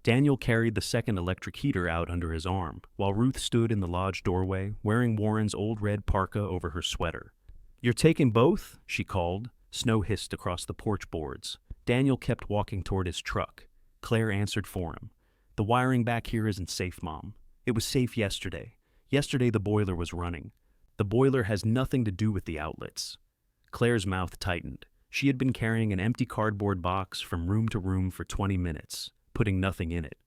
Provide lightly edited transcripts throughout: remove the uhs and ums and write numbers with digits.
Daniel carried the second electric heater out under his arm, while Ruth stood in the lodge doorway, wearing Warren's old red parka over her sweater. "You're taking both?" she called. Snow hissed across the porch boards. Daniel kept walking toward his truck. Claire answered for him. "The wiring back here isn't safe, Mom. It was safe yesterday. Yesterday the boiler was running. The boiler has nothing to do with the outlets." Claire's mouth tightened. She had been carrying an empty cardboard box from room to room for 20 minutes, putting nothing in it.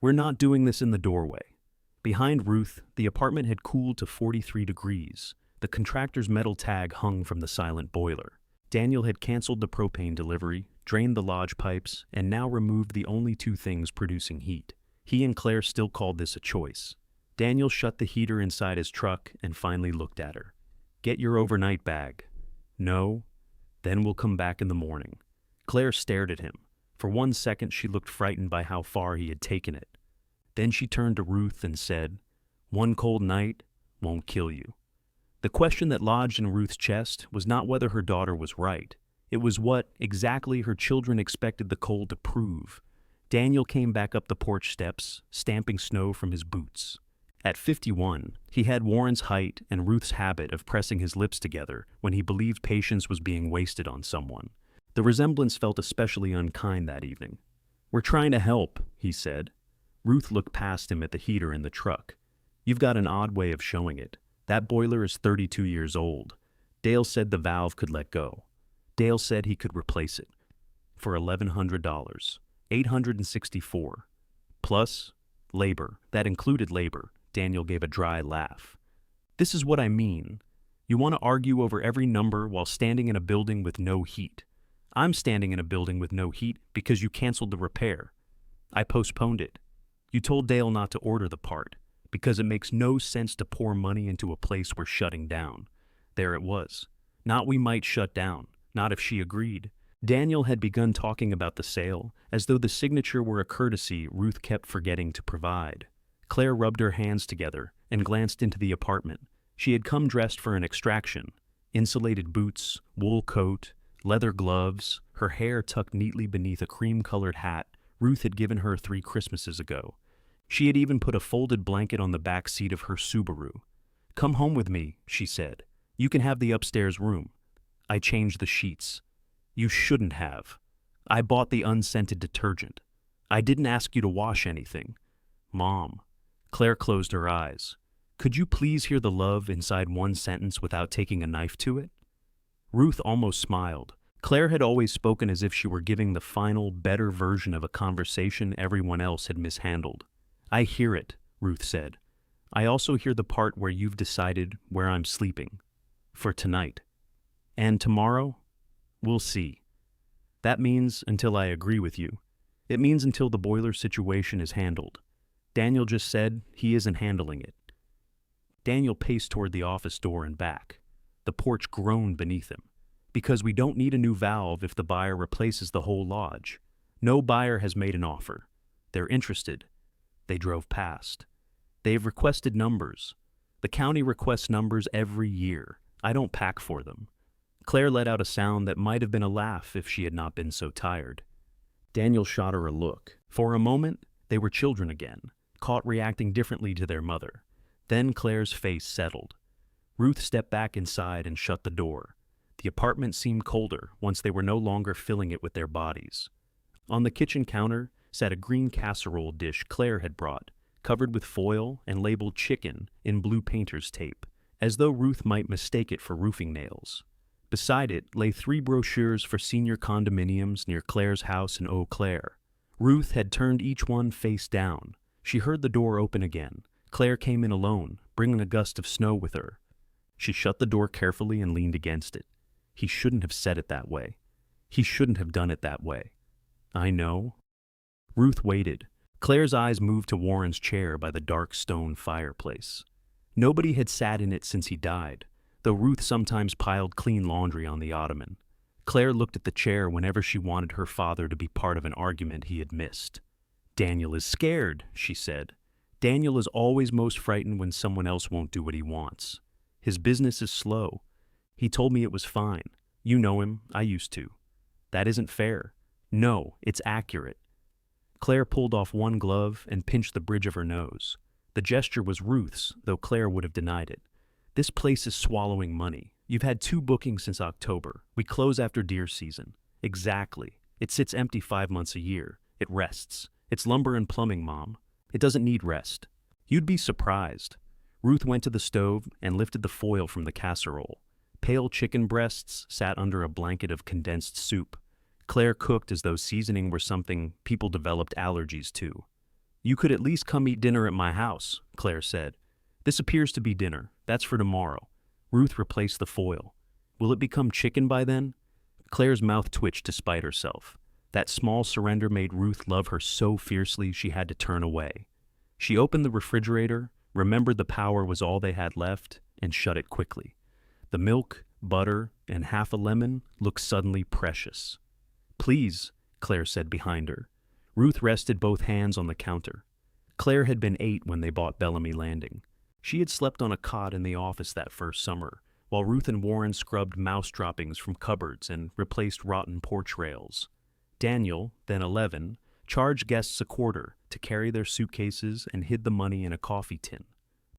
"We're not doing this in the doorway." Behind Ruth, the apartment had cooled to 43 degrees. The contractor's metal tag hung from the silent boiler. Daniel had canceled the propane delivery, drained the lodge pipes, and now removed the only two things producing heat. He and Claire still called this a choice. Daniel shut the heater inside his truck and finally looked at her. "Get your overnight bag." "No." "Then we'll come back in the morning." Claire stared at him. For 1 second she looked frightened by how far he had taken it. Then she turned to Ruth and said, "One cold night won't kill you." The question that lodged in Ruth's chest was not whether her daughter was right. It was what, exactly, her children expected the cold to prove. Daniel came back up the porch steps, stamping snow from his boots. At 51, he had Warren's height and Ruth's habit of pressing his lips together when he believed patience was being wasted on someone. The resemblance felt especially unkind that evening. "We're trying to help," he said. Ruth looked past him at the heater in the truck. "You've got an odd way of showing it. That boiler is 32 years old. Dale said the valve could let go. Dale said he could replace it. For $1,100. $864. Plus labor. That included labor." Daniel gave a dry laugh. "This is what I mean. You want to argue over every number while standing in a building with no heat. I'm standing in a building with no heat because you canceled the repair. I postponed it. You told Dale not to order the part because it makes no sense to pour money into a place we're shutting down. There it was. Not we might shut down. Not if she agreed." Daniel had begun talking about the sale, as though the signature were a courtesy Ruth kept forgetting to provide. Claire rubbed her hands together and glanced into the apartment. She had come dressed for an extraction. Insulated boots, wool coat, leather gloves, her hair tucked neatly beneath a cream-colored hat Ruth had given her 3 Christmases ago. She had even put a folded blanket on the back seat of her Subaru. "Come home with me," she said. "You can have the upstairs room." "I changed the sheets." "You shouldn't have. I bought the unscented detergent. I didn't ask you to wash anything." "Mom." Claire closed her eyes. "Could you please hear the love inside one sentence without taking a knife to it?" Ruth almost smiled. Claire had always spoken as if she were giving the final, better version of a conversation everyone else had mishandled. "I hear it," Ruth said. "I also hear the part where you've decided where I'm sleeping. For tonight. And tomorrow? We'll see. That means until I agree with you. It means until the boiler situation is handled. Daniel just said he isn't handling it." Daniel paced toward the office door and back. The porch groaned beneath him. "Because we don't need a new valve if the buyer replaces the whole lodge. No buyer has made an offer. They're interested." They drove past. "They've requested numbers. The county requests numbers every year. I don't pack for them." Claire let out a sound that might have been a laugh if she had not been so tired. Daniel shot her a look. For a moment, they were children again, caught reacting differently to their mother. Then Claire's face settled. Ruth stepped back inside and shut the door. The apartment seemed colder once they were no longer filling it with their bodies. On the kitchen counter sat a green casserole dish Claire had brought, covered with foil and labeled chicken in blue painter's tape, as though Ruth might mistake it for roofing nails. Beside it lay 3 brochures for senior condominiums near Claire's house in Eau Claire. Ruth had turned each one face down. She heard the door open again. Claire came in alone, bringing a gust of snow with her. She shut the door carefully and leaned against it. He shouldn't have said it that way. He shouldn't have done it that way. "I know." Ruth waited. Claire's eyes moved to Warren's chair by the dark stone fireplace. Nobody had sat in it since he died, though Ruth sometimes piled clean laundry on the ottoman. Claire looked at the chair whenever she wanted her father to be part of an argument he had missed. "Daniel is scared," she said. "Daniel is always most frightened when someone else won't do what he wants. His business is slow. He told me it was fine. You know him, I used to. That isn't fair. No, it's accurate." Claire pulled off one glove and pinched the bridge of her nose. The gesture was Ruth's, though Claire would have denied it. This place is swallowing money. You've had 2 bookings since October. We close after deer season. Exactly. It sits empty 5 months a year. It rests. It's lumber and plumbing, Mom. It doesn't need rest. You'd be surprised. Ruth went to the stove and lifted the foil from the casserole. Pale chicken breasts sat under a blanket of condensed soup. Claire cooked as though seasoning were something people developed allergies to. You could at least come eat dinner at my house, Claire said. This appears to be dinner. That's for tomorrow. Ruth replaced the foil. Will it become chicken by then? Claire's mouth twitched to spite herself. That small surrender made Ruth love her so fiercely she had to turn away. She opened the refrigerator, remembered the power was all they had left, and shut it quickly. The milk, butter, and half a lemon looked suddenly precious. Please, Claire said behind her. Ruth rested both hands on the counter. Claire had been 8 when they bought Bellamy Landing. She had slept on a cot in the office that first summer, while Ruth and Warren scrubbed mouse droppings from cupboards and replaced rotten porch rails. Daniel, then 11, charged guests a quarter to carry their suitcases and hid the money in a coffee tin.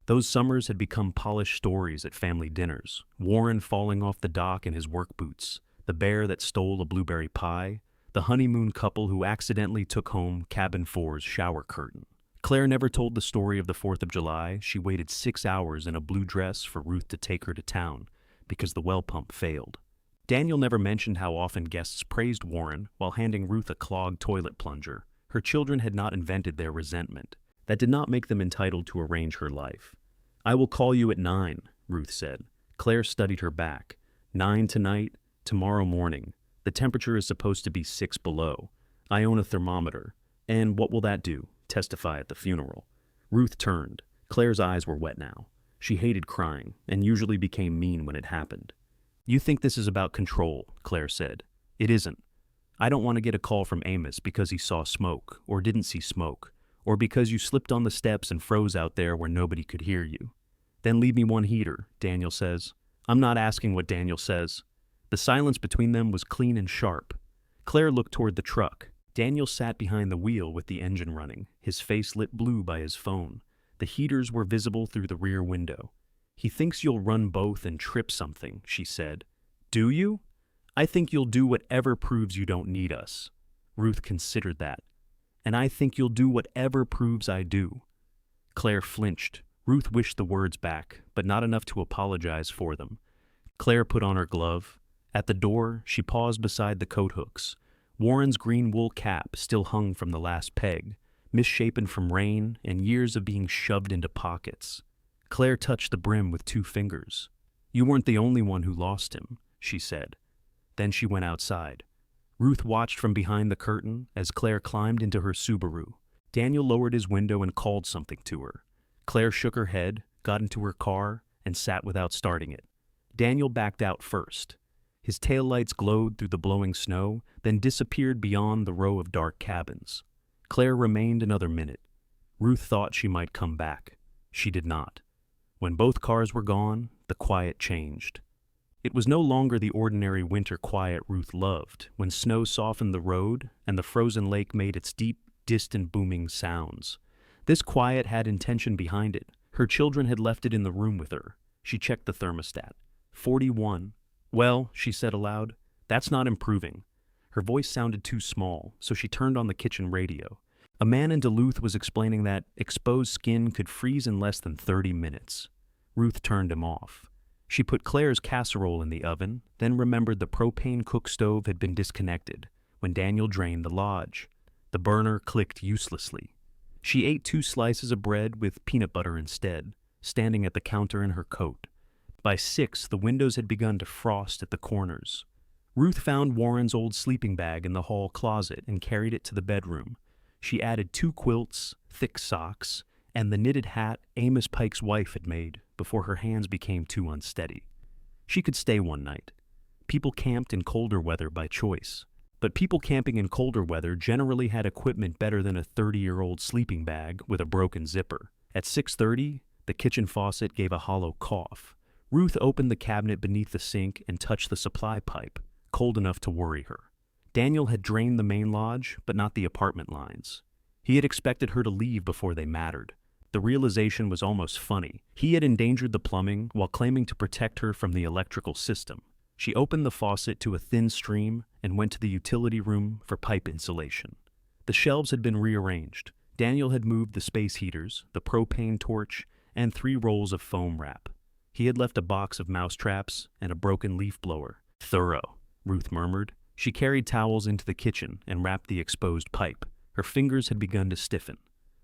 Those summers had become polished stories at family dinners. Warren falling off the dock in his work boots, the bear that stole a blueberry pie, the honeymoon couple who accidentally took home Cabin 4's shower curtain. Claire never told the story of the 4th of July. She waited 6 hours in a blue dress for Ruth to take her to town because the well pump failed. Daniel never mentioned how often guests praised Warren while handing Ruth a clogged toilet plunger. Her children had not invented their resentment. That did not make them entitled to arrange her life. I will call you at 9, Ruth said. Claire studied her back. 9 tonight, tomorrow morning. The temperature is supposed to be 6 below. I own a thermometer. And what will that do? Testify at the funeral. Ruth turned. Claire's eyes were wet now. She hated crying, and usually became mean when it happened. You think this is about control, Claire said. It isn't. I don't want to get a call from Amos because he saw smoke, or didn't see smoke, or because you slipped on the steps and froze out there where nobody could hear you. Then leave me one heater, Daniel says. I'm not asking what Daniel says. The silence between them was clean and sharp. Claire looked toward the truck. Daniel sat behind the wheel with the engine running, his face lit blue by his phone. The heaters were visible through the rear window. He thinks you'll run both and trip something, she said. Do you? I think you'll do whatever proves you don't need us. Ruth considered that. And I think you'll do whatever proves I do. Claire flinched. Ruth wished the words back, but not enough to apologize for them. Claire put on her glove. At the door, she paused beside the coat hooks. Warren's green wool cap still hung from the last peg, misshapen from rain and years of being shoved into pockets. Claire touched the brim with 2 fingers. You weren't the only one who lost him, she said. Then she went outside. Ruth watched from behind the curtain as Claire climbed into her Subaru. Daniel lowered his window and called something to her. Claire shook her head, got into her car, and sat without starting it. Daniel backed out first. His taillights glowed through the blowing snow, then disappeared beyond the row of dark cabins. Claire remained another minute. Ruth thought she might come back. She did not. When both cars were gone, the quiet changed. It was no longer the ordinary winter quiet Ruth loved, when snow softened the road and the frozen lake made its deep, distant booming sounds. This quiet had intention behind it. Her children had left it in the room with her. She checked the thermostat. 41. Well, she said aloud, that's not improving. Her voice sounded too small, so she turned on the kitchen radio. A man in Duluth was explaining that exposed skin could freeze in less than 30 minutes. Ruth turned him off. She put Claire's casserole in the oven, then remembered the propane cook stove had been disconnected when Daniel drained the lodge. The burner clicked uselessly. She ate 2 slices of bread with peanut butter instead, standing at the counter in her coat. By 6, the windows had begun to frost at the corners. Ruth found Warren's old sleeping bag in the hall closet and carried it to the bedroom. She added 2 quilts, thick socks, and the knitted hat Amos Pike's wife had made before her hands became too unsteady. She could stay one night. People camped in colder weather by choice, but people camping in colder weather generally had equipment better than a 30-year-old sleeping bag with a broken zipper. At 6:30, the kitchen faucet gave a hollow cough. Ruth opened the cabinet beneath the sink and touched the supply pipe, cold enough to worry her. Daniel had drained the main lodge, but not the apartment lines. He had expected her to leave before they mattered. The realization was almost funny. He had endangered the plumbing while claiming to protect her from the electrical system. She opened the faucet to a thin stream and went to the utility room for pipe insulation. The shelves had been rearranged. Daniel had moved the space heaters, the propane torch, and 3 rolls of foam wrap. He had left a box of mousetraps and a broken leaf blower. "Thorough," Ruth murmured. She carried towels into the kitchen and wrapped the exposed pipe. Her fingers had begun to stiffen.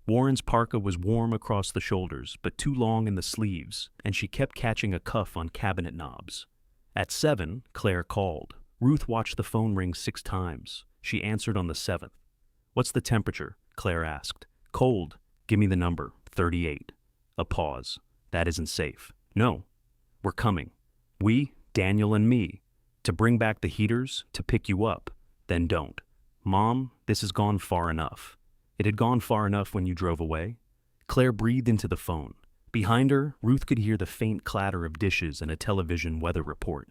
Warren's parka was warm across the shoulders, but too long in the sleeves, and she kept catching a cuff on cabinet knobs. At 7, Claire called. Ruth watched the phone ring 6 times. She answered on the 7th. "What's the temperature?" Claire asked. "Cold. Give me the number. 38. A pause. "That isn't safe." "No. We're coming. We, Daniel and me. To bring back the heaters, to pick you up. Then don't. Mom, this has gone far enough." It had gone far enough when you drove away. Claire breathed into the phone. Behind her, Ruth could hear the faint clatter of dishes and a television weather report.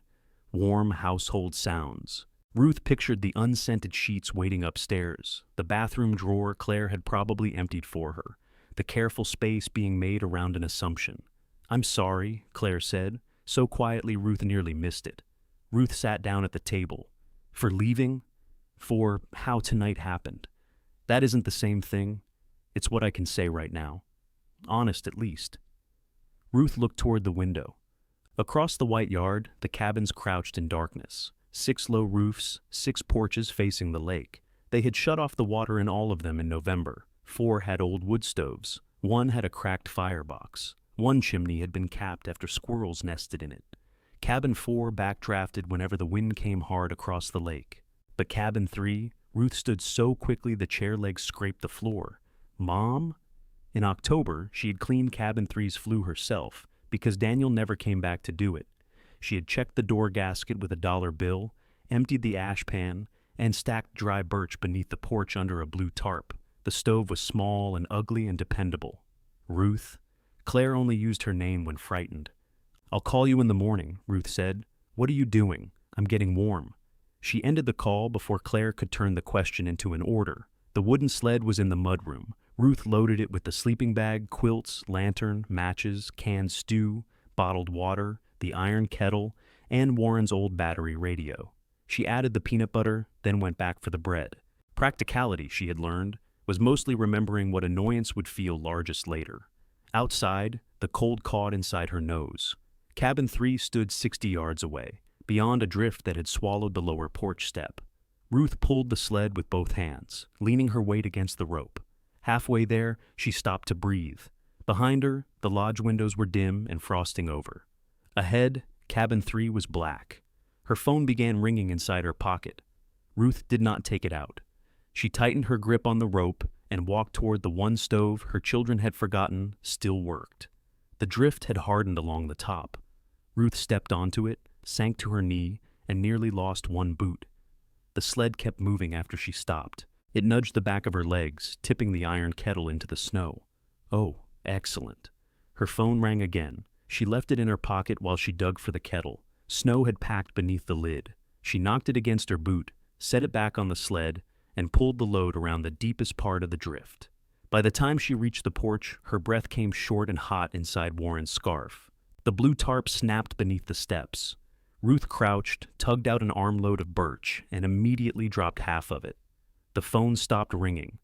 Warm household sounds. Ruth pictured the unscented sheets waiting upstairs, the bathroom drawer Claire had probably emptied for her, the careful space being made around an assumption. "I'm sorry," Claire said, so quietly Ruth nearly missed it. Ruth sat down at the table. "For leaving? For how tonight happened? That isn't the same thing. It's what I can say right now. Honest, at least." Ruth looked toward the window. Across the white yard, the cabins crouched in darkness. 6 low roofs, 6 porches facing the lake. They had shut off the water in all of them in November. 4 had old wood stoves. 1 had a cracked firebox. 1 chimney had been capped after squirrels nested in it. Cabin 4 backdrafted whenever the wind came hard across the lake. But cabin 3, Ruth stood so quickly the chair legs scraped the floor. "Mom?" In October, she had cleaned cabin 3's flue herself, because Daniel never came back to do it. She had checked the door gasket with a $1 bill, emptied the ash pan, and stacked dry birch beneath the porch under a blue tarp. The stove was small and ugly and dependable. Ruth. Claire only used her name when frightened. "I'll call you in the morning," Ruth said. "What are you doing? I'm getting warm." She ended the call before Claire could turn the question into an order. The wooden sled was in the mudroom. Ruth loaded it with the sleeping bag, quilts, lantern, matches, canned stew, bottled water, the iron kettle, and Warren's old battery radio. She added the peanut butter, then went back for the bread. Practicality, she had learned, was mostly remembering what annoyance would feel largest later. Outside, the cold caught inside her nose. Cabin 3 stood 60 yards away, beyond a drift that had swallowed the lower porch step. Ruth pulled the sled with both hands, leaning her weight against the rope. Halfway there, she stopped to breathe. Behind her, the lodge windows were dim and frosting over. Ahead, cabin 3 was black. Her phone began ringing inside her pocket. Ruth did not take it out. She tightened her grip on the rope and walked toward the one stove her children had forgotten still worked. The drift had hardened along the top. Ruth stepped onto it, sank to her knee, and nearly lost one boot. The sled kept moving after she stopped. It nudged the back of her legs, tipping the iron kettle into the snow. Oh, excellent. Her phone rang again. She left it in her pocket while she dug for the kettle. Snow had packed beneath the lid. She knocked it against her boot, set it back on the sled, and pulled the load around the deepest part of the drift. By the time she reached the porch, her breath came short and hot inside Warren's scarf. The blue tarp snapped beneath the steps. Ruth crouched, tugged out an armload of birch, and immediately dropped half of it. The phone stopped ringing.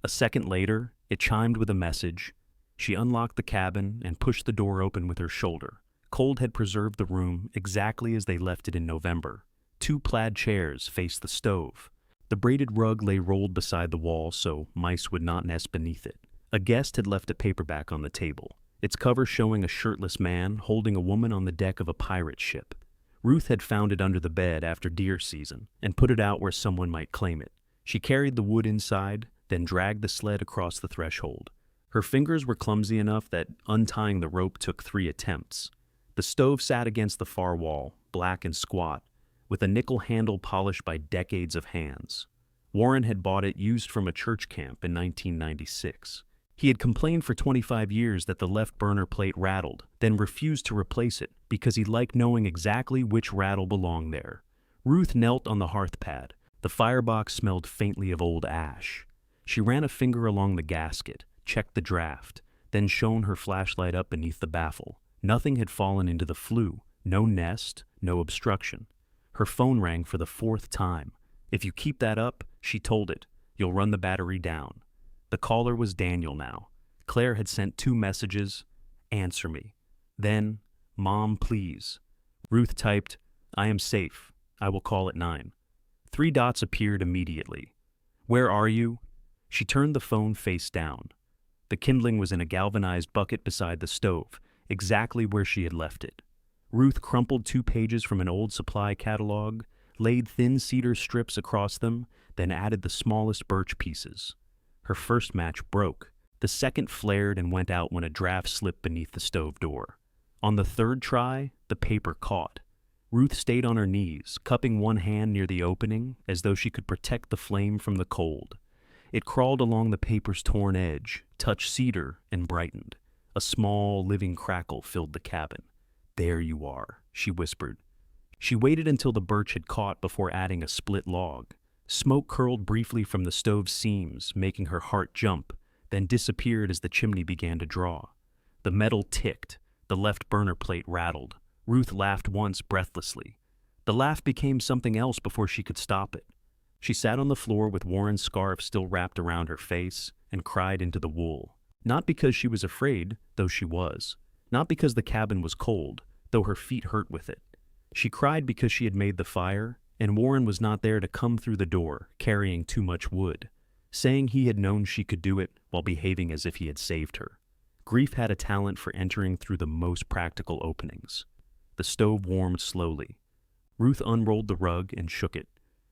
A second later, it chimed with a message. She unlocked the cabin and pushed the door open with her shoulder. Cold had preserved the room exactly as they left it in November. 2 plaid chairs faced the stove. The braided rug lay rolled beside the wall so mice would not nest beneath it. A guest had left a paperback on the table, its cover showing a shirtless man holding a woman on the deck of a pirate ship. Ruth had found it under the bed after deer season and put it out where someone might claim it. She carried the wood inside, then dragged the sled across the threshold. Her fingers were clumsy enough that untying the rope took 3 attempts. The stove sat against the far wall, black and squat, with a nickel handle polished by decades of hands. Warren had bought it used from a church camp in 1996. He had complained for 25 years that the left burner plate rattled, then refused to replace it because he liked knowing exactly which rattle belonged there. Ruth knelt on the hearth pad. The firebox smelled faintly of old ash. She ran a finger along the gasket, checked the draft, then shone her flashlight up beneath the baffle. Nothing had fallen into the flue. No nest, no obstruction. Her phone rang for the 4th time. If you keep that up, she told it, you'll run the battery down. The caller was Daniel now. Claire had sent 2 messages. Answer me. Then, Mom, please. Ruth typed, I am safe. I will call at 9. 3 dots appeared immediately. Where are you? She turned the phone face down. The kindling was in a galvanized bucket beside the stove, exactly where she had left it. Ruth crumpled 2 pages from an old supply catalog, laid thin cedar strips across them, then added the smallest birch pieces. Her first match broke. The second flared and went out when a draft slipped beneath the stove door. On the 3rd try, the paper caught. Ruth stayed on her knees, cupping one hand near the opening as though she could protect the flame from the cold. It crawled along the paper's torn edge, touched cedar, and brightened. A small, living crackle filled the cabin. There you are, she whispered. She waited until the birch had caught before adding a split log. Smoke curled briefly from the stove's seams, making her heart jump, then disappeared as the chimney began to draw. The metal ticked. The left burner plate rattled. Ruth laughed once breathlessly. The laugh became something else before she could stop it. She sat on the floor with Warren's scarf still wrapped around her face and cried into the wool. Not because she was afraid, though she was. Not because the cabin was cold, though her feet hurt with it. She cried because she had made the fire, and Warren was not there to come through the door, carrying too much wood, saying he had known she could do it while behaving as if he had saved her. Grief had a talent for entering through the most practical openings. The stove warmed slowly. Ruth unrolled the rug and shook it.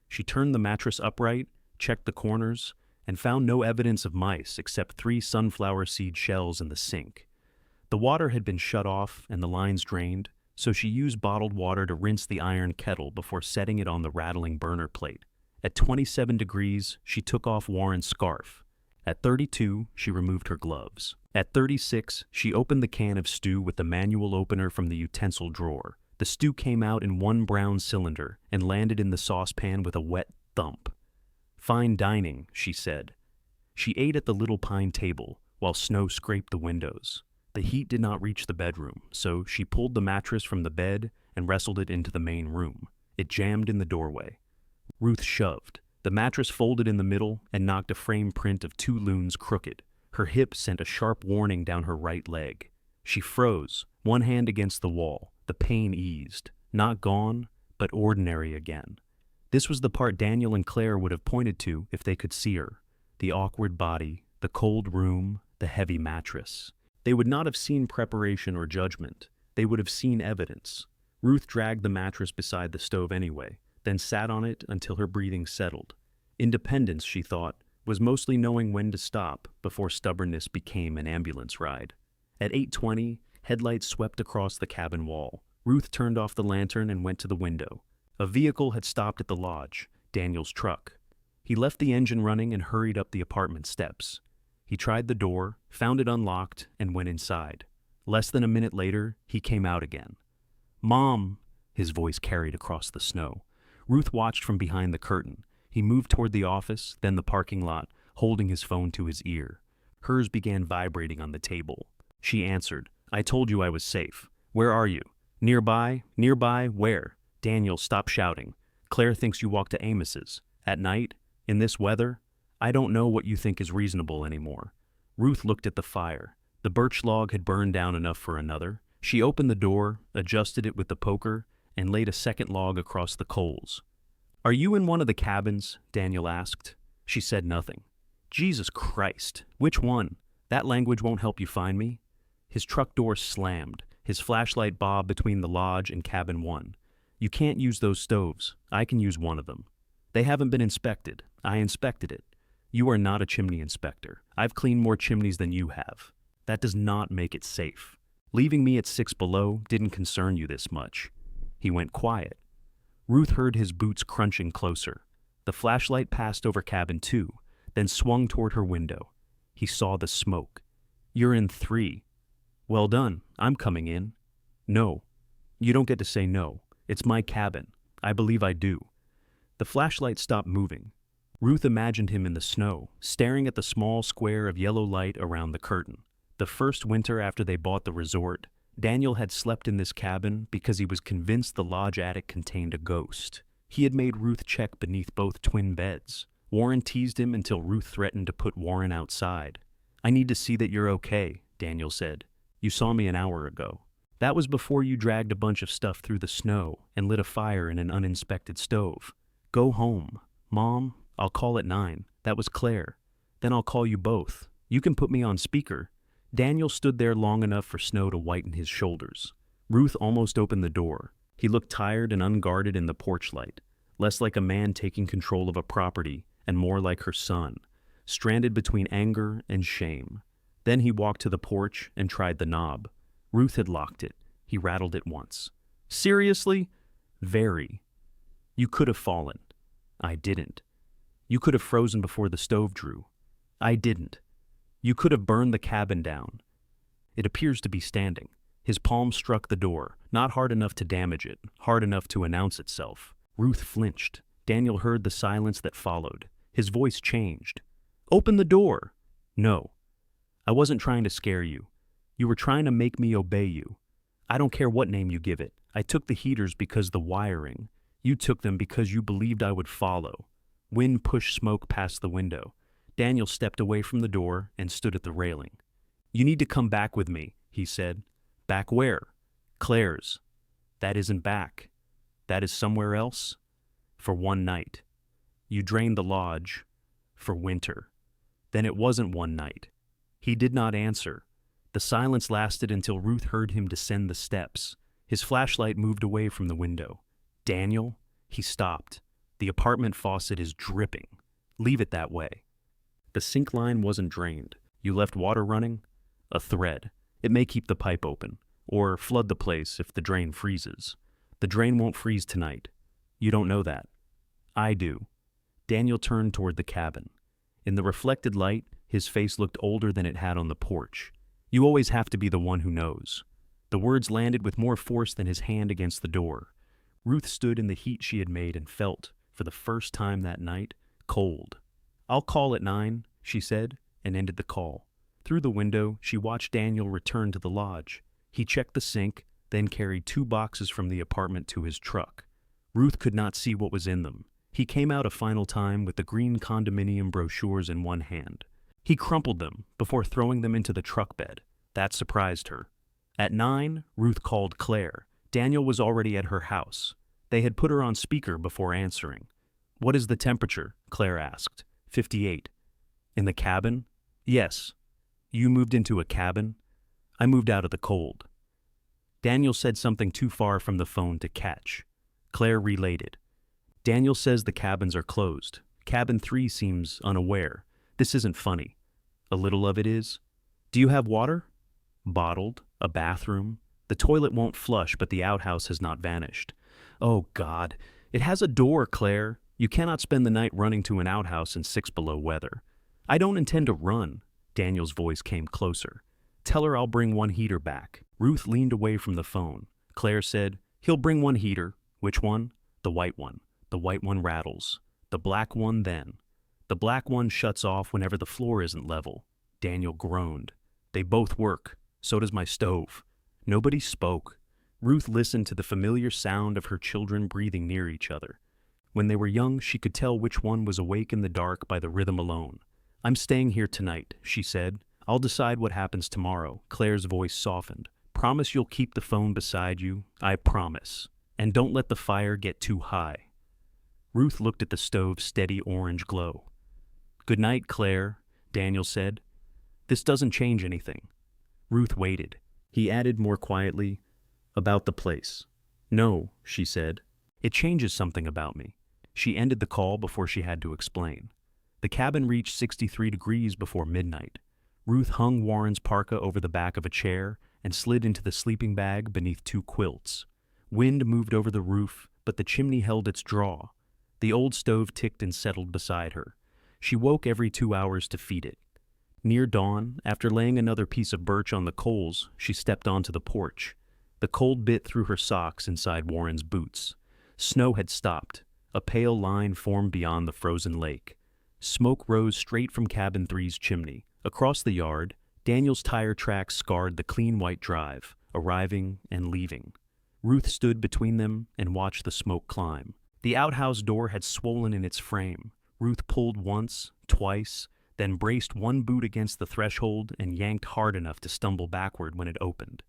She turned the mattress upright, checked the corners, and found no evidence of mice except 3 sunflower seed shells in the sink. The water had been shut off and the lines drained, so she used bottled water to rinse the iron kettle before setting it on the rattling burner plate. At 27 degrees, she took off Warren's scarf. At 32, she removed her gloves. At 36, she opened the can of stew with the manual opener from the utensil drawer. The stew came out in one brown cylinder and landed in the saucepan with a wet thump. Fine dining, she said. She ate at the little pine table, while snow scraped the windows. The heat did not reach the bedroom, so she pulled the mattress from the bed and wrestled it into the main room. It jammed in the doorway. Ruth shoved. The mattress folded in the middle and knocked a frame print of 2 loons crooked. Her hip sent a sharp warning down her right leg. She froze, one hand against the wall. The pain eased. Not gone, but ordinary again. This was the part Daniel and Claire would have pointed to if they could see her. The awkward body, the cold room, the heavy mattress. They would not have seen preparation or judgment. They would have seen evidence. Ruth dragged the mattress beside the stove anyway, then sat on it until her breathing settled. Independence, she thought, was mostly knowing when to stop before stubbornness became an ambulance ride. At 8:20, headlights swept across the cabin wall. Ruth turned off the lantern and went to the window. A vehicle had stopped at the lodge, Daniel's truck. He left the engine running and hurried up the apartment steps. He tried the door, found it unlocked, and went inside. Less than a minute later, he came out again. "Mom," his voice carried across the snow. Ruth watched from behind the curtain. He moved toward the office, then the parking lot, holding his phone to his ear. Hers began vibrating on the table. She answered, "I told you I was safe. Where are you?" "Nearby? Nearby? Where?" "Daniel, stop shouting. Claire thinks you walked to Amos's. At night? In this weather? I don't know what you think is reasonable anymore." Ruth looked at the fire. The birch log had burned down enough for another. She opened the door, adjusted it with the poker, and laid a second log across the coals. "Are you in one of the cabins?" Daniel asked. She said nothing. "Jesus Christ, which one? That language won't help you find me." His truck door slammed. His flashlight bobbed between the lodge and cabin 1. "You can't use those stoves. I can use one of them. They haven't been inspected. I inspected it. You are not a chimney inspector. I've cleaned more chimneys than you have. That does not make it safe. Leaving me at 6 below didn't concern you this much." He went quiet. Ruth heard his boots crunching closer. The flashlight passed over cabin 2, then swung toward her window. He saw the smoke. "You're in 3. Well done. I'm coming in." "No. You don't get to say no. It's my cabin. I believe I do." The flashlight stopped moving. Ruth imagined him in the snow, staring at the small square of yellow light around the curtain. The first winter after they bought the resort, Daniel had slept in this cabin because he was convinced the lodge attic contained a ghost. He had made Ruth check beneath both twin beds. Warren teased him until Ruth threatened to put Warren outside. "I need to see that you're okay," Daniel said. "You saw me an hour ago. That was before you dragged a bunch of stuff through the snow and lit a fire in an uninspected stove. Go home. Mom, I'll call at 9. That was Claire. Then I'll call you both. You can put me on speaker." Daniel stood there long enough for snow to whiten his shoulders. Ruth almost opened the door. He looked tired and unguarded in the porch light, less like a man taking control of a property and more like her son, stranded between anger and shame. Then he walked to the porch and tried the knob. Ruth had locked it. He rattled it once. "Seriously?" "Very. You could have fallen." "I didn't." "You could have frozen before the stove drew." "I didn't." "You could have burned the cabin down." "It appears to be standing." His palm struck the door, not hard enough to damage it, hard enough to announce itself. Ruth flinched. Daniel heard the silence that followed. His voice changed. "Open the door." "No. I wasn't trying to scare you. You were trying to make me obey you. I don't care what name you give it. I took the heaters because the wiring. You took them because you believed I would follow." Wind pushed smoke past the window. Daniel stepped away from the door and stood at the railing. "You need to come back with me," he said. "Back where?" "Claire's." "That isn't back. That is somewhere else?" "For one night." "You drained the lodge." "For winter." "Then it wasn't one night." He did not answer. The silence lasted until Ruth heard him descend the steps. His flashlight moved away from the window. "Daniel?" He stopped. "The apartment faucet is dripping. Leave it that way." The sink line wasn't drained. "You left water running?" "A thread. It may keep the pipe open, or flood the place if the drain freezes." "The drain won't freeze tonight." "You don't know that." "I do." Daniel turned toward the cabin. In the reflected light, his face looked older than it had on the porch. "You always have to be the one who knows." The words landed with more force than his hand against the door. Ruth stood in the heat she had made and felt, for the first time that night, cold. "I'll call at 9, she said, and ended the call. Through the window, she watched Daniel return to the lodge. He checked the sink, then carried 2 boxes from the apartment to his truck. Ruth could not see what was in them. He came out a final time with the green condominium brochures in one hand. He crumpled them before throwing them into the truck bed. That surprised her. At 9, Ruth called Claire. Daniel was already at her house. They had put her on speaker before answering. "What is the temperature?" Claire asked. 58. "In the cabin?" "Yes." "You moved into a cabin?" "I moved out of the cold." Daniel said something too far from the phone to catch. Claire relayed it. "Daniel says the cabins are closed. Cabin 3 seems unaware. This isn't funny." "A little of it is." "Do you have water?" "Bottled. A bathroom. The toilet won't flush, but the outhouse has not vanished." "Oh, God. It has a door, Claire. You cannot spend the night running to an outhouse in 6 below weather." "I don't intend to run." Daniel's voice came closer. "Tell her I'll bring 1 heater back." Ruth leaned away from the phone. Claire said, "He'll bring 1 heater." "Which one?" "The white one. The white one rattles. The black one then. The black one shuts off whenever the floor isn't level." Daniel groaned. "They both work. So does my stove." Nobody spoke. Ruth listened to the familiar sound of her children breathing near each other. When they were young, she could tell which one was awake in the dark by the rhythm alone. "I'm staying here tonight," she said. "I'll decide what happens tomorrow." Claire's voice softened. "Promise you'll keep the phone beside you?" "I promise. And don't let the fire get too high." Ruth looked at the stove's steady orange glow. "Good night, Claire," Daniel said. "This doesn't change anything." Ruth waited. He added more quietly, "About the place." "No," she said. "It changes something about me." She ended the call before she had to explain. The cabin reached 63 degrees before midnight. Ruth hung Warren's parka over the back of a chair and slid into the sleeping bag beneath 2 quilts. Wind moved over the roof, but the chimney held its draw. The old stove ticked and settled beside her. She woke every 2 hours to feed it. Near dawn, after laying another piece of birch on the coals, she stepped onto the porch. The cold bit through her socks inside Warren's boots. Snow had stopped. A pale line formed beyond the frozen lake. Smoke rose straight from cabin three's chimney. Across the yard, Daniel's tire tracks scarred the clean white drive, arriving and leaving. Ruth stood between them and watched the smoke climb. The outhouse door had swollen in its frame. Ruth pulled once, twice, then braced one boot against the threshold and yanked hard enough to stumble backward when it opened.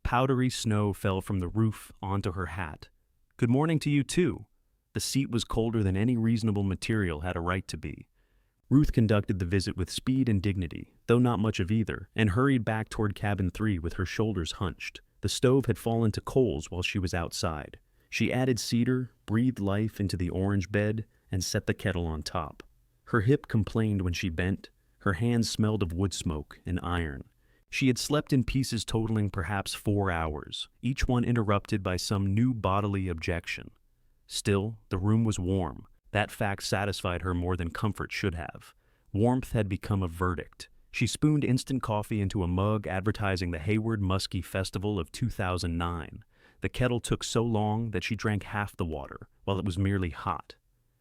Powdery snow fell from the roof onto her hat. "Good morning to you, too." The seat was colder than any reasonable material had a right to be. Ruth conducted the visit with speed and dignity, though not much of either, and hurried back toward cabin 3 with her shoulders hunched. The stove had fallen to coals while she was outside. She added cedar, breathed life into the orange bed, and set the kettle on top. Her hip complained when she bent. Her hands smelled of wood smoke and iron. She had slept in pieces totaling perhaps 4 hours, each one interrupted by some new bodily objection. Still, the room was warm. That fact satisfied her more than comfort should have. Warmth had become a verdict. She spooned instant coffee into a mug advertising the Hayward Muskie Festival of 2009. The kettle took so long that she drank half the water, while it was merely hot.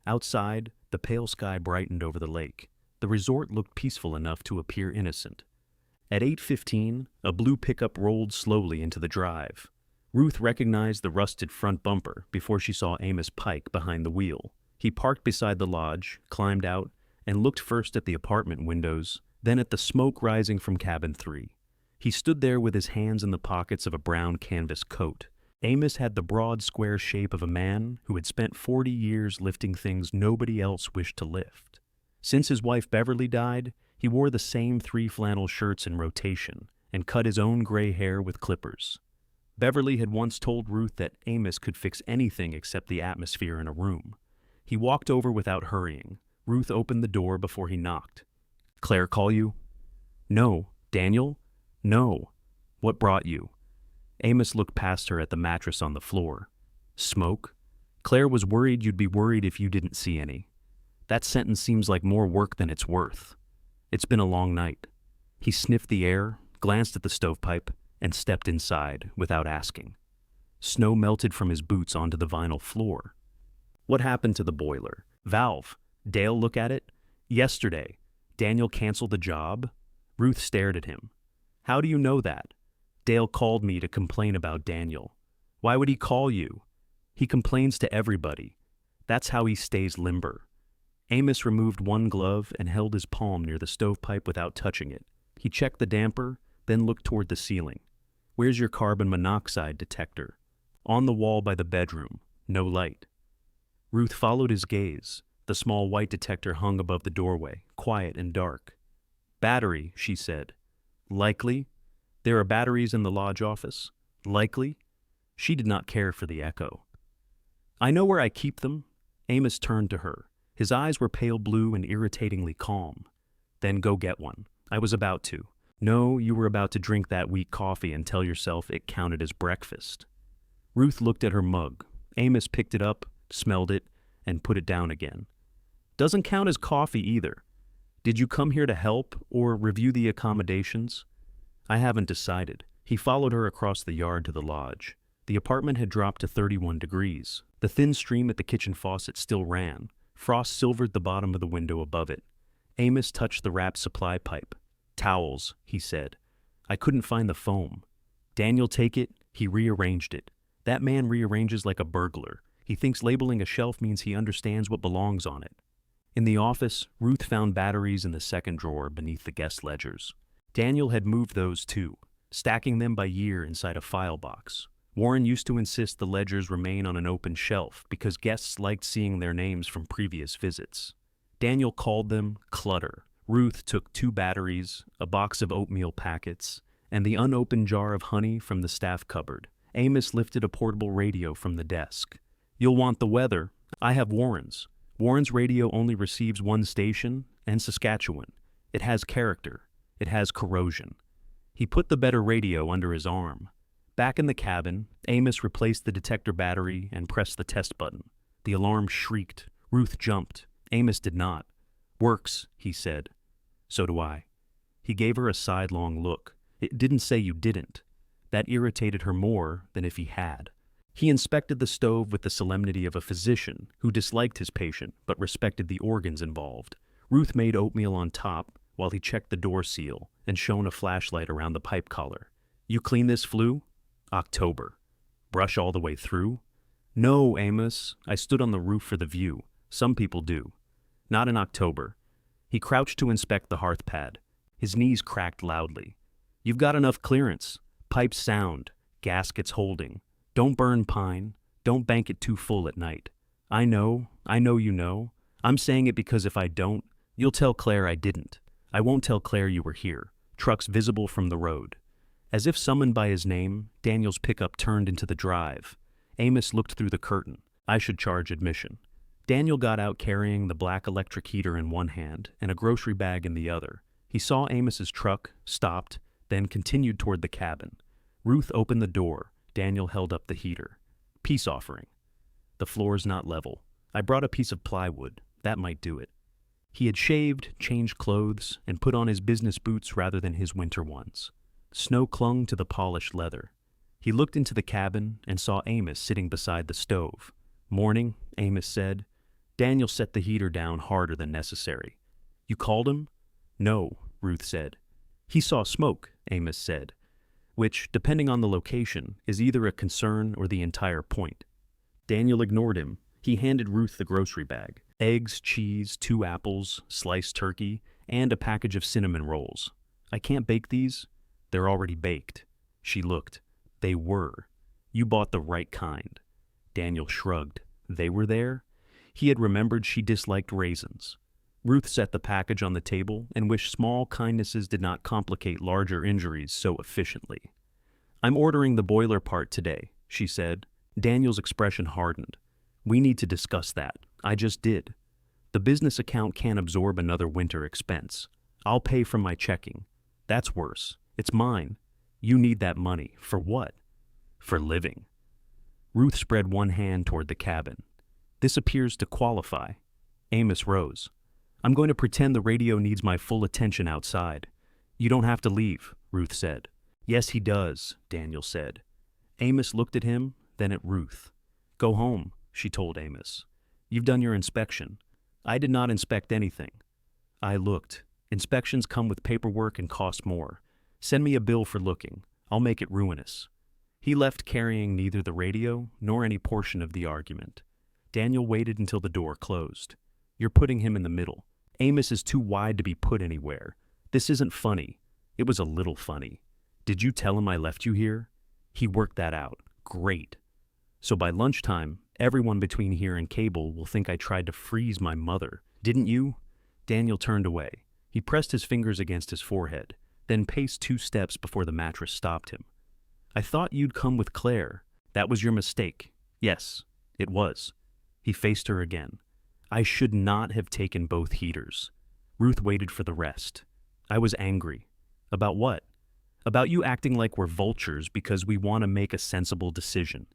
Outside, the pale sky brightened over the lake. The resort looked peaceful enough to appear innocent. At 8:15, a blue pickup rolled slowly into the drive. Ruth recognized the rusted front bumper before she saw Amos Pike behind the wheel. He parked beside the lodge, climbed out, and looked first at the apartment windows, then at the smoke rising from cabin 3. He stood there with his hands in the pockets of a brown canvas coat. Amos had the broad, square shape of a man who had spent 40 years lifting things nobody else wished to lift. Since his wife Beverly died, he wore the same 3 flannel shirts in rotation and cut his own gray hair with clippers. Beverly had once told Ruth that Amos could fix anything except the atmosphere in a room. He walked over without hurrying. Ruth opened the door before he knocked. "Claire call you?" "No." "Daniel?" "No." "What brought you?" Amos looked past her at the mattress on the floor. "Smoke? Claire was worried you'd be worried if you didn't see any. That sentence seems like more work than it's worth. It's been a long night." He sniffed the air, glanced at the stovepipe, and stepped inside without asking. Snow melted from his boots onto the vinyl floor. "What happened to the boiler?" "Valve. Dale look at it?" "Yesterday. Daniel canceled the job?" Ruth stared at him. "How do you know that?" "Dale called me to complain about Daniel." "Why would he call you?" "He complains to everybody. That's how he stays limber." Amos removed one glove and held his palm near the stovepipe without touching it. He checked the damper, then looked toward the ceiling. "Where's your carbon monoxide detector?" "On the wall by the bedroom. No light." Ruth followed his gaze. The small white detector hung above the doorway, quiet and dark. "Battery," she said. "Likely? There are batteries in the lodge office. Likely?" She did not care for the echo. "I know where I keep them." Amos turned to her. His eyes were pale blue and irritatingly calm. "Then go get one." "I was about to." "No, you were about to drink that weak coffee and tell yourself it counted as breakfast." Ruth looked at her mug. Amos picked it up, smelled it, and put it down again. "Doesn't count as coffee either. Did you come here to help or review the accommodations?" "I haven't decided." He followed her across the yard to the lodge. The apartment had dropped to 31 degrees. The thin stream at the kitchen faucet still ran. Frost silvered the bottom of the window above it. Amos touched the wrapped supply pipe. "Towels," he said. "I couldn't find the foam." "Daniel take it?" He rearranged it. That man rearranges like a burglar. He thinks labeling a shelf means he understands what belongs on it. In the office, Ruth found batteries in the second drawer beneath the guest ledgers. Daniel had moved those too, stacking them by year inside a file box. Warren used to insist the ledgers remain on an open shelf because guests liked seeing their names from previous visits. Daniel called them clutter. Ruth took 2 batteries, a box of oatmeal packets, and the unopened jar of honey from the staff cupboard. Amos lifted a portable radio from the desk. "You'll want the weather. I have Warren's. Warren's radio only receives one station, and Saskatchewan. It has character. It has corrosion." He put the better radio under his arm. Back in the cabin, Amos replaced the detector battery and pressed the test button. The alarm shrieked. Ruth jumped. Amos did not. "Works," he said. "So do I." He gave her a sidelong look. "It didn't say you didn't." That irritated her more than if he had. He inspected the stove with the solemnity of a physician who disliked his patient but respected the organs involved. Ruth made oatmeal on top while he checked the door seal and shone a flashlight around the pipe collar. You clean this flue? October. Brush all the way through? No, Amos. I stood on the roof for the view. Some people do. Not in October. He crouched to inspect the hearth pad. His knees cracked loudly. You've got enough clearance. Pipes sound. Gaskets holding. Don't burn pine. Don't bank it too full at night. I know you know. I'm saying it because if I don't, you'll tell Claire I didn't. I won't tell Claire you were here. Trucks visible from the road. As if summoned by his name, Daniel's pickup turned into the drive. Amos looked through the curtain. I should charge admission. Daniel got out carrying the black electric heater in one hand and a grocery bag in the other. He saw Amos's truck, stopped, then continued toward the cabin. Ruth opened the door. Daniel held up the heater. Peace offering. The floor's not level. I brought a piece of plywood. That might do it. He had shaved, changed clothes, and put on his business boots rather than his winter ones. Snow clung to the polished leather. He looked into the cabin and saw Amos sitting beside the stove. Morning, Amos said. Daniel set the heater down harder than necessary. You called him? No, Ruth said. He saw smoke, Amos said, which, depending on the location, is either a concern or the entire point. Daniel ignored him. He handed Ruth the grocery bag. Eggs, cheese, 2 apples, sliced turkey, and a package of cinnamon rolls. I can't bake these. They're already baked. She looked. They were. You bought the right kind. Daniel shrugged. They were there? He had remembered she disliked raisins. Ruth set the package on the table and wished small kindnesses did not complicate larger injuries so efficiently. I'm ordering the boiler part today, she said. Daniel's expression hardened. We need to discuss that. I just did. The business account can't absorb another winter expense. I'll pay from my checking. That's worse. It's mine. You need that money. For what? For living. Ruth spread one hand toward the cabin. This appears to qualify. Amos rose. I'm going to pretend the radio needs my full attention outside. You don't have to leave, Ruth said. Yes, he does, Daniel said. Amos looked at him, then at Ruth. Go home, she told Amos. You've done your inspection. I did not inspect anything. I looked. Inspections come with paperwork and cost more. Send me a bill for looking. I'll make it ruinous. He left carrying neither the radio nor any portion of the argument. Daniel waited until the door closed. You're putting him in the middle. Amos is too wide to be put anywhere. This isn't funny. It was a little funny. Did you tell him I left you here? He worked that out. Great. So by lunchtime, everyone between here and Cable will think I tried to freeze my mother. Didn't you? Daniel turned away. He pressed his fingers against his forehead, then paced 2 steps before the mattress stopped him. I thought you'd come with Claire. That was your mistake. Yes, it was. He faced her again. I should not have taken both heaters. Ruth waited for the rest. I was angry. About what? About you acting like we're vultures because we want to make a sensible decision.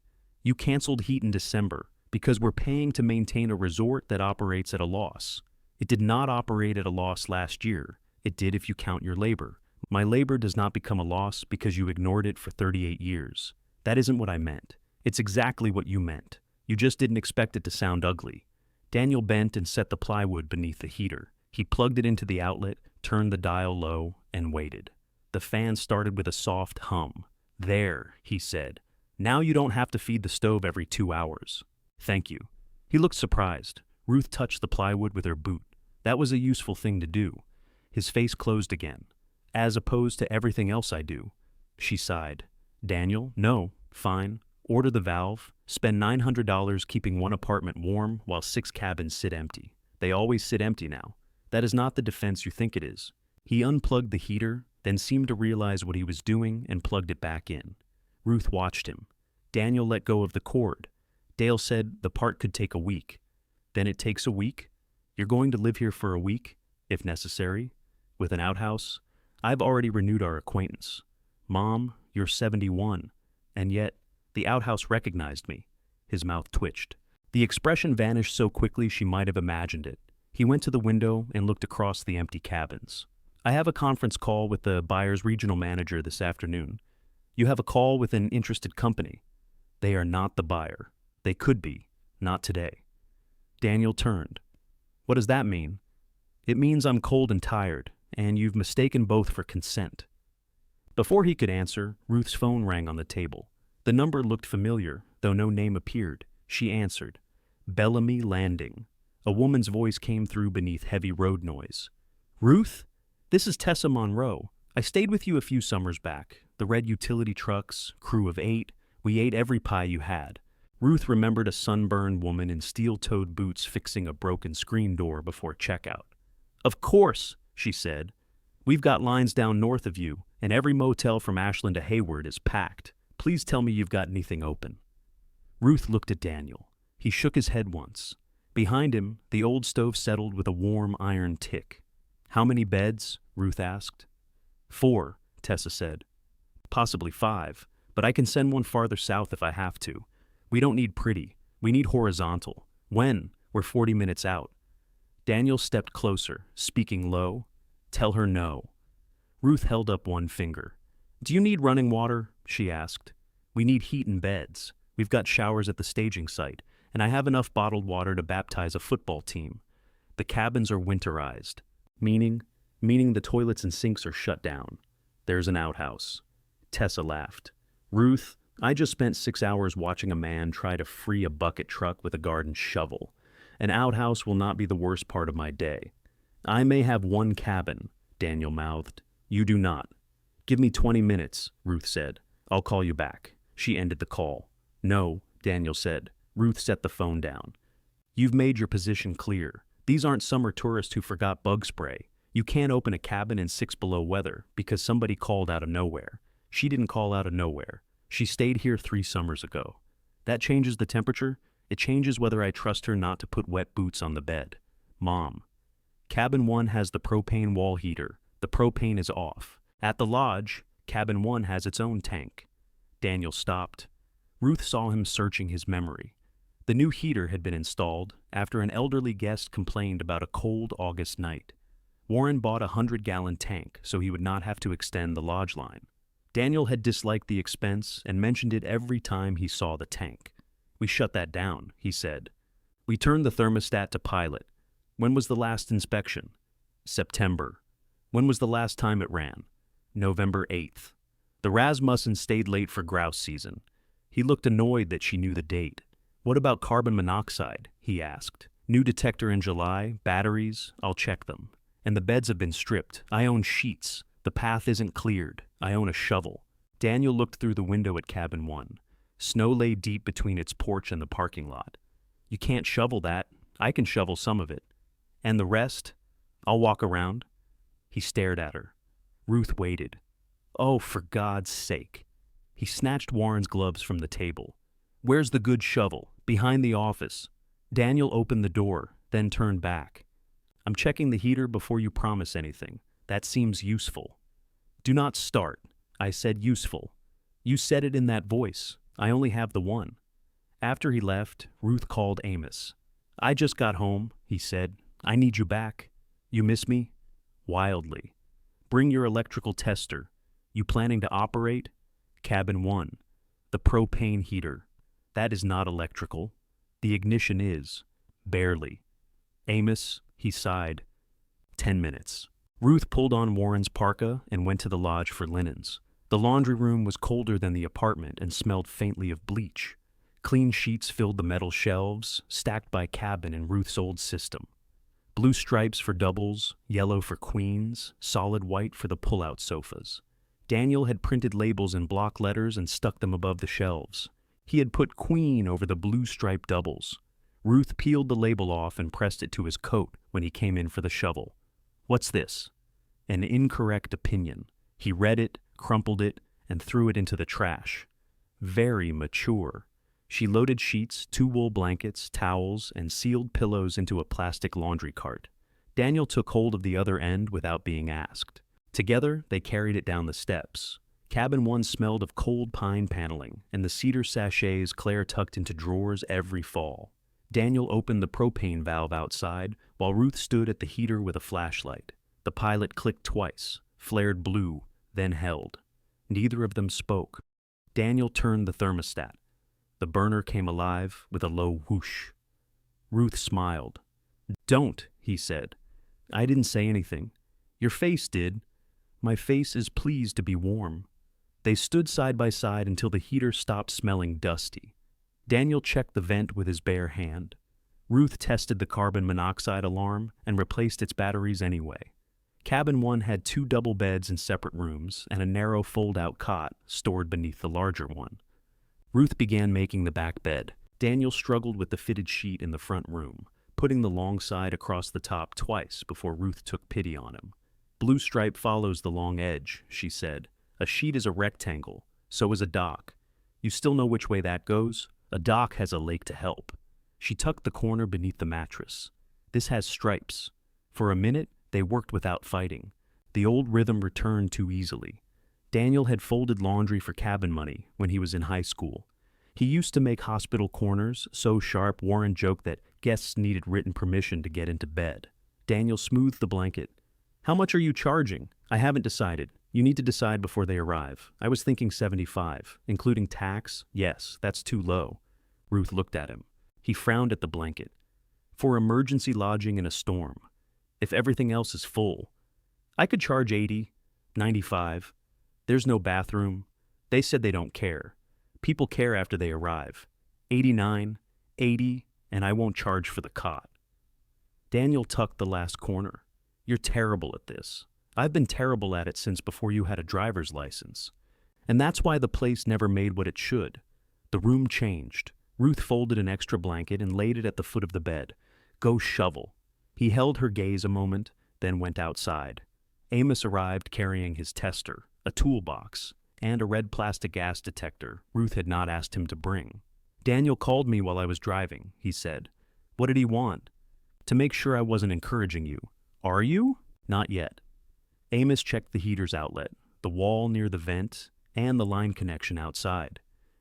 You canceled heat in December because we're paying to maintain a resort that operates at a loss. It did not operate at a loss last year. It did if you count your labor. My labor does not become a loss because you ignored it for 38 years. That isn't what I meant. It's exactly what you meant. You just didn't expect it to sound ugly. Daniel bent and set the plywood beneath the heater. He plugged it into the outlet, turned the dial low, and waited. The fan started with a soft hum. There, he said. Now you don't have to feed the stove every 2 hours. Thank you. He looked surprised. Ruth touched the plywood with her boot. That was a useful thing to do. His face closed again. As opposed to everything else I do. She sighed. Daniel, no, fine. Order the valve. Spend $900 keeping 1 apartment warm while 6 cabins sit empty. They always sit empty now. That is not the defense you think it is. He unplugged the heater, then seemed to realize what he was doing and plugged it back in. Ruth watched him. Daniel let go of the cord. Dale said the part could take a week. Then it takes a week? You're going to live here for a week, if necessary, with an outhouse? I've already renewed our acquaintance. Mom, you're 71, and yet the outhouse recognized me. His mouth twitched. The expression vanished so quickly she might have imagined it. He went to the window and looked across the empty cabins. I have a conference call with the buyer's regional manager this afternoon. You have a call with an interested company. They are not the buyer. They could be. Not today. Daniel turned. What does that mean? It means I'm cold and tired, and you've mistaken both for consent. Before he could answer, Ruth's phone rang on the table. The number looked familiar, though no name appeared. She answered. Bellamy Landing. A woman's voice came through beneath heavy road noise. Ruth? This is Tessa Monroe. I stayed with you a few summers back. The red utility trucks, crew of 8. We ate every pie you had. Ruth remembered a sunburned woman in steel-toed boots fixing a broken screen door before checkout. Of course, she said. We've got lines down north of you, and every motel from Ashland to Hayward is packed. Please tell me you've got anything open. Ruth looked at Daniel. He shook his head once. Behind him, the old stove settled with a warm iron tick. How many beds? Ruth asked. 4, Tessa said. Possibly 5, but I can send one farther south if I have to. We don't need pretty. We need horizontal. When? We're 40 minutes out. Daniel stepped closer, speaking low. Tell her no. Ruth held up one finger. Do you need running water? She asked. We need heat and beds. We've got showers at the staging site, and I have enough bottled water to baptize a football team. The cabins are winterized. Meaning the toilets and sinks are shut down. There's an outhouse. Tessa laughed. Ruth, I just spent 6 hours watching a man try to free a bucket truck with a garden shovel. An outhouse will not be the worst part of my day. I may have one cabin, Daniel mouthed. You do not. Give me 20 minutes, Ruth said. I'll call you back. She ended the call. No, Daniel said. Ruth set the phone down. You've made your position clear. These aren't summer tourists who forgot bug spray. You can't open a cabin in 6 below weather because somebody called out of nowhere. She didn't call out of nowhere. She stayed here 3 summers ago. That changes the temperature. It changes whether I trust her not to put wet boots on the bed. Mom. Cabin 1 has the propane wall heater. The propane is off. At the lodge, Cabin 1 has its own tank. Daniel stopped. Ruth saw him searching his memory. The new heater had been installed after an elderly guest complained about a cold August night. Warren bought a 100-gallon tank so he would not have to extend the lodge line. Daniel had disliked the expense and mentioned it every time he saw the tank. We shut that down, he said. We turned the thermostat to pilot. When was the last inspection? September. When was the last time it ran? November 8th. The Rasmussen stayed late for grouse season. He looked annoyed that she knew the date. What about carbon monoxide? He asked. New detector in July, batteries, I'll check them. And the beds have been stripped. I own sheets. The path isn't cleared. I own a shovel. Daniel looked through the window at Cabin 1. Snow lay deep between its porch and the parking lot. You can't shovel that. I can shovel some of it. And the rest? I'll walk around. He stared at her. Ruth waited. Oh, for God's sake. He snatched Warren's gloves from the table. Where's the good shovel? Behind the office. Daniel opened the door, then turned back. I'm checking the heater before you promise anything. That seems useful. Do not start. I said useful. You said it in that voice. I only have the one. After he left, Ruth called Amos. I just got home, he said. I need you back. You miss me? Wildly. Bring your electrical tester. You planning to operate? Cabin 1. The propane heater. That is not electrical. The ignition is. Barely. Amos, he sighed. 10 minutes. Ruth pulled on Warren's parka and went to the lodge for linens. The laundry room was colder than the apartment and smelled faintly of bleach. Clean sheets filled the metal shelves, stacked by cabin in Ruth's old system. Blue stripes for doubles, yellow for queens, solid white for the pull-out sofas. Daniel had printed labels in block letters and stuck them above the shelves. He had put queen over the blue striped doubles. Ruth peeled the label off and pressed it to his coat when he came in for the shovel. What's this? An incorrect opinion. He read it, crumpled it, and threw it into the trash. Very mature. She loaded sheets, 2 wool blankets, towels, and sealed pillows into a plastic laundry cart. Daniel took hold of the other end without being asked. Together, they carried it down the steps. Cabin 1 smelled of cold pine paneling and the cedar sachets Claire tucked into drawers every fall. Daniel opened the propane valve outside while Ruth stood at the heater with a flashlight. The pilot clicked twice, flared blue, then held. Neither of them spoke. Daniel turned the thermostat. The burner came alive with a low whoosh. Ruth smiled. Don't, he said. I didn't say anything. Your face did. My face is pleased to be warm. They stood side by side until the heater stopped smelling dusty. Daniel checked the vent with his bare hand. Ruth tested the carbon monoxide alarm and replaced its batteries anyway. Cabin 1 had 2 double beds in separate rooms and a narrow fold-out cot stored beneath the larger one. Ruth began making the back bed. Daniel struggled with the fitted sheet in the front room, putting the long side across the top twice before Ruth took pity on him. Blue stripe follows the long edge, she said. A sheet is a rectangle, so is a dock. You still know which way that goes? A dock has a lake to help. She tucked the corner beneath the mattress. This has stripes. For a minute, they worked without fighting. The old rhythm returned too easily. Daniel had folded laundry for cabin money when he was in high school. He used to make hospital corners so sharp Warren joked that guests needed written permission to get into bed. Daniel smoothed the blanket. How much are you charging? I haven't decided. You need to decide before they arrive. I was thinking 75, including tax. Yes, that's too low. Ruth looked at him. He frowned at the blanket. For emergency lodging in a storm. If everything else is full, I could charge 80, 95. There's no bathroom. They said they don't care. People care after they arrive. 89, 80, and I won't charge for the cot. Daniel tucked the last corner. You're terrible at this. I've been terrible at it since before you had a driver's license. And that's why the place never made what it should. The room changed. Ruth folded an extra blanket and laid it at the foot of the bed. Go shovel. He held her gaze a moment, then went outside. Amos arrived carrying his tester, a toolbox, and a red plastic gas detector Ruth had not asked him to bring. Daniel called me while I was driving, he said. What did he want? To make sure I wasn't encouraging you. Are you? Not yet. Amos checked the heater's outlet, the wall near the vent, and the line connection outside.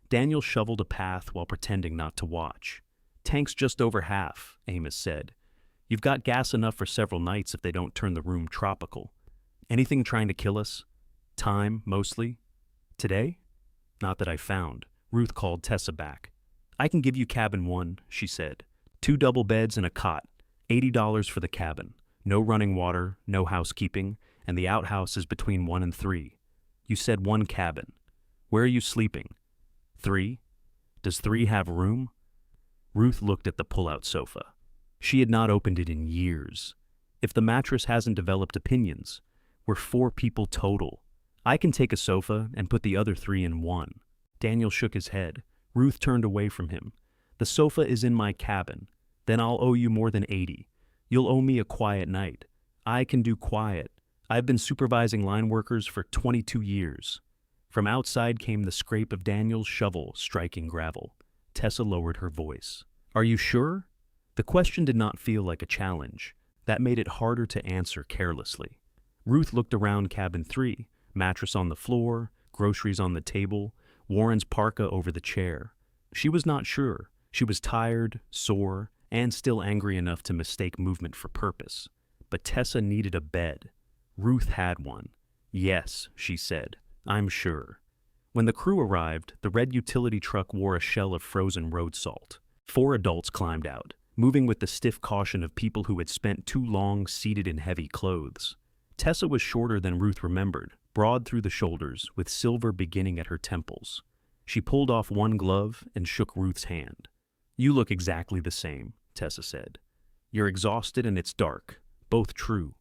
Daniel shoveled a path while pretending not to watch. Tank's just over half, Amos said. You've got gas enough for several nights if they don't turn the room tropical. Anything trying to kill us? Time, mostly. Today? Not that I found. Ruth called Tessa back. I can give you cabin 1, she said. 2 double beds and a cot. $80 for the cabin. No running water, no housekeeping, and the outhouse is between 1 and 3. You said 1 cabin. Where are you sleeping? 3? Does 3 have room? Ruth looked at the pull-out sofa. She had not opened it in years. If the mattress hasn't developed opinions, we're 4 people total. I can take a sofa and put the other 3 in 1. Daniel shook his head. Ruth turned away from him. The sofa is in my cabin. Then I'll owe you more than 80. You'll owe me a quiet night. I can do quiet. I've been supervising line workers for 22 years. From outside came the scrape of Daniel's shovel striking gravel. Tessa lowered her voice. Are you sure? The question did not feel like a challenge. That made it harder to answer carelessly. Ruth looked around cabin 3, mattress on the floor, groceries on the table, Warren's parka over the chair. She was not sure. She was tired, sore, and still angry enough to mistake movement for purpose. But Tessa needed a bed. Ruth had one. Yes, she said, I'm sure. When the crew arrived, the red utility truck wore a shell of frozen road salt. 4 adults climbed out, moving with the stiff caution of people who had spent too long seated in heavy clothes. Tessa was shorter than Ruth remembered, broad through the shoulders, with silver beginning at her temples. She pulled off one glove and shook Ruth's hand. You look exactly the same, Tessa said. You're exhausted and it's dark. Both true.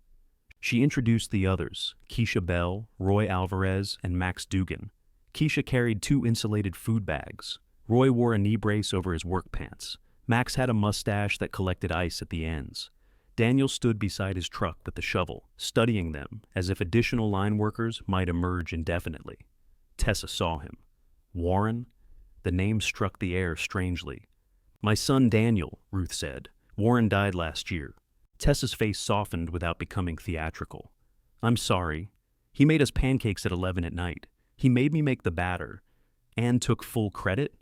She introduced the others, Keisha Bell, Roy Alvarez, and Max Dugan. Keisha carried 2 insulated food bags. Roy wore a knee brace over his work pants. Max had a mustache that collected ice at the ends. Daniel stood beside his truck with the shovel, studying them as if additional line workers might emerge indefinitely. Tessa saw him. Warren? The name struck the air strangely. My son Daniel, Ruth said. Warren died last year. Tessa's face softened without becoming theatrical. I'm sorry. He made us pancakes at 11 at night. He made me make the batter. And took full credit?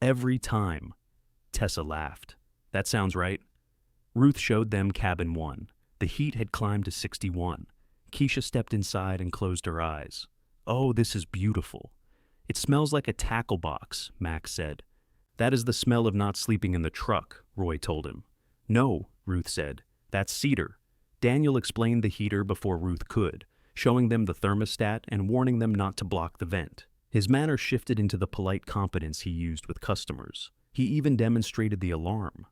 Every time. Tessa laughed. That sounds right. Ruth showed them cabin 1. The heat had climbed to 61. Keisha stepped inside and closed her eyes. Oh, this is beautiful. It smells like a tackle box, Max said. That is the smell of not sleeping in the truck, Roy told him. No, Ruth said. That's cedar. Daniel explained the heater before Ruth could, showing them the thermostat and warning them not to block the vent. His manner shifted into the polite competence he used with customers. He even demonstrated the alarm.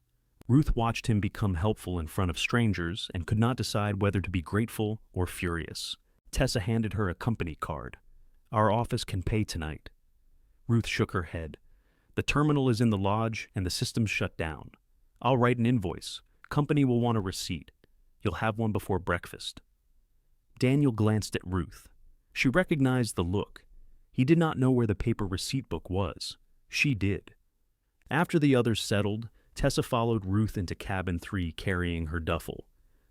Ruth watched him become helpful in front of strangers and could not decide whether to be grateful or furious. Tessa handed her a company card. "Our office can pay tonight." Ruth shook her head. "The terminal is in the lodge and the system's shut down. I'll write an invoice. Company will want a receipt. You'll have one before breakfast." Daniel glanced at Ruth. She recognized the look. He did not know where the paper receipt book was. She did. After the others settled, Tessa followed Ruth into cabin 3 carrying her duffel.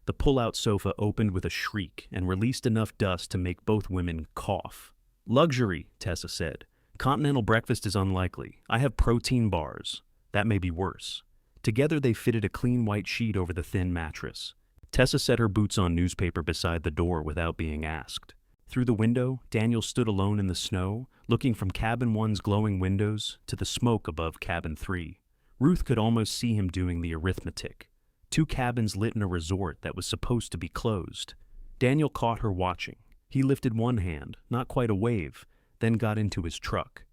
The pull-out sofa opened with a shriek and released enough dust to make both women cough. "Luxury," Tessa said. "Continental breakfast is unlikely. I have protein bars. That may be worse." Together they fitted a clean white sheet over the thin mattress. Tessa set her boots on newspaper beside the door without being asked. Through the window, Daniel stood alone in the snow, looking from cabin 1's glowing windows to the smoke above cabin 3. Ruth could almost see him doing the arithmetic. 2 cabins lit in a resort that was supposed to be closed. Daniel caught her watching. He lifted one hand, not quite a wave, then got into his truck.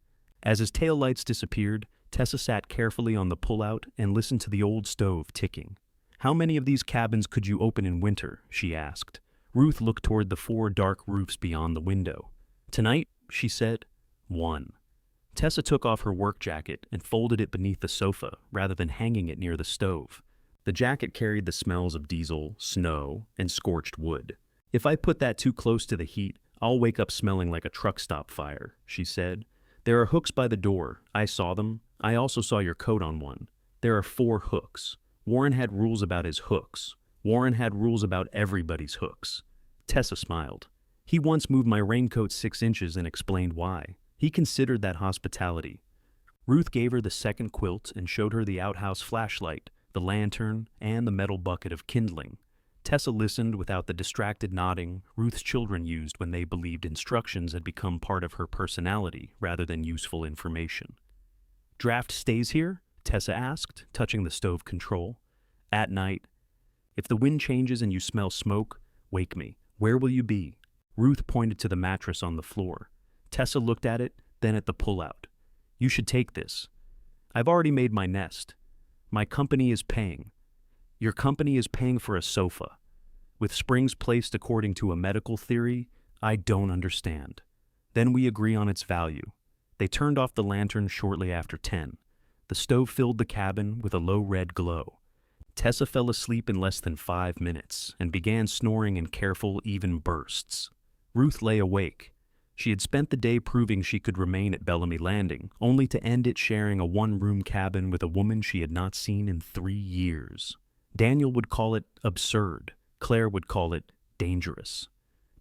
As his taillights disappeared, Tessa sat carefully on the pullout and listened to the old stove ticking. "How many of these cabins could you open in winter?" she asked. Ruth looked toward the 4 dark roofs beyond the window. "Tonight," she said, "1." Tessa took off her work jacket and folded it beneath the sofa rather than hanging it near the stove. The jacket carried the smells of diesel, snow, and scorched wood. "If I put that too close to the heat, I'll wake up smelling like a truck stop fire," she said. "There are hooks by the door. I saw them. I also saw your coat on one. There are 4 hooks. Warren had rules about his hooks. Warren had rules about everybody's hooks." Tessa smiled. "He once moved my raincoat 6 inches and explained why. He considered that hospitality." Ruth gave her the second quilt and showed her the outhouse flashlight, the lantern, and the metal bucket of kindling. Tessa listened without the distracted nodding Ruth's children used when they believed instructions had become part of her personality rather than useful information. "Draft stays here?" Tessa asked, touching the stove control. "At night. If the wind changes and you smell smoke, wake me. Where will you be?" Ruth pointed to the mattress on the floor. Tessa looked at it, then at the pullout. "You should take this. I've already made my nest. My company is paying. Your company is paying for a sofa. With springs placed according to a medical theory, I don't understand. Then we agree on its value." They turned off the lantern shortly after 10. The stove filled the cabin with a low red glow. Tessa fell asleep in less than 5 minutes and began snoring in careful, even bursts. Ruth lay awake. She had spent the day proving she could remain at Bellamy Landing, only to end it sharing a 1-room cabin with a woman she had not seen in 3 years. Daniel would call it absurd. Claire would call it dangerous.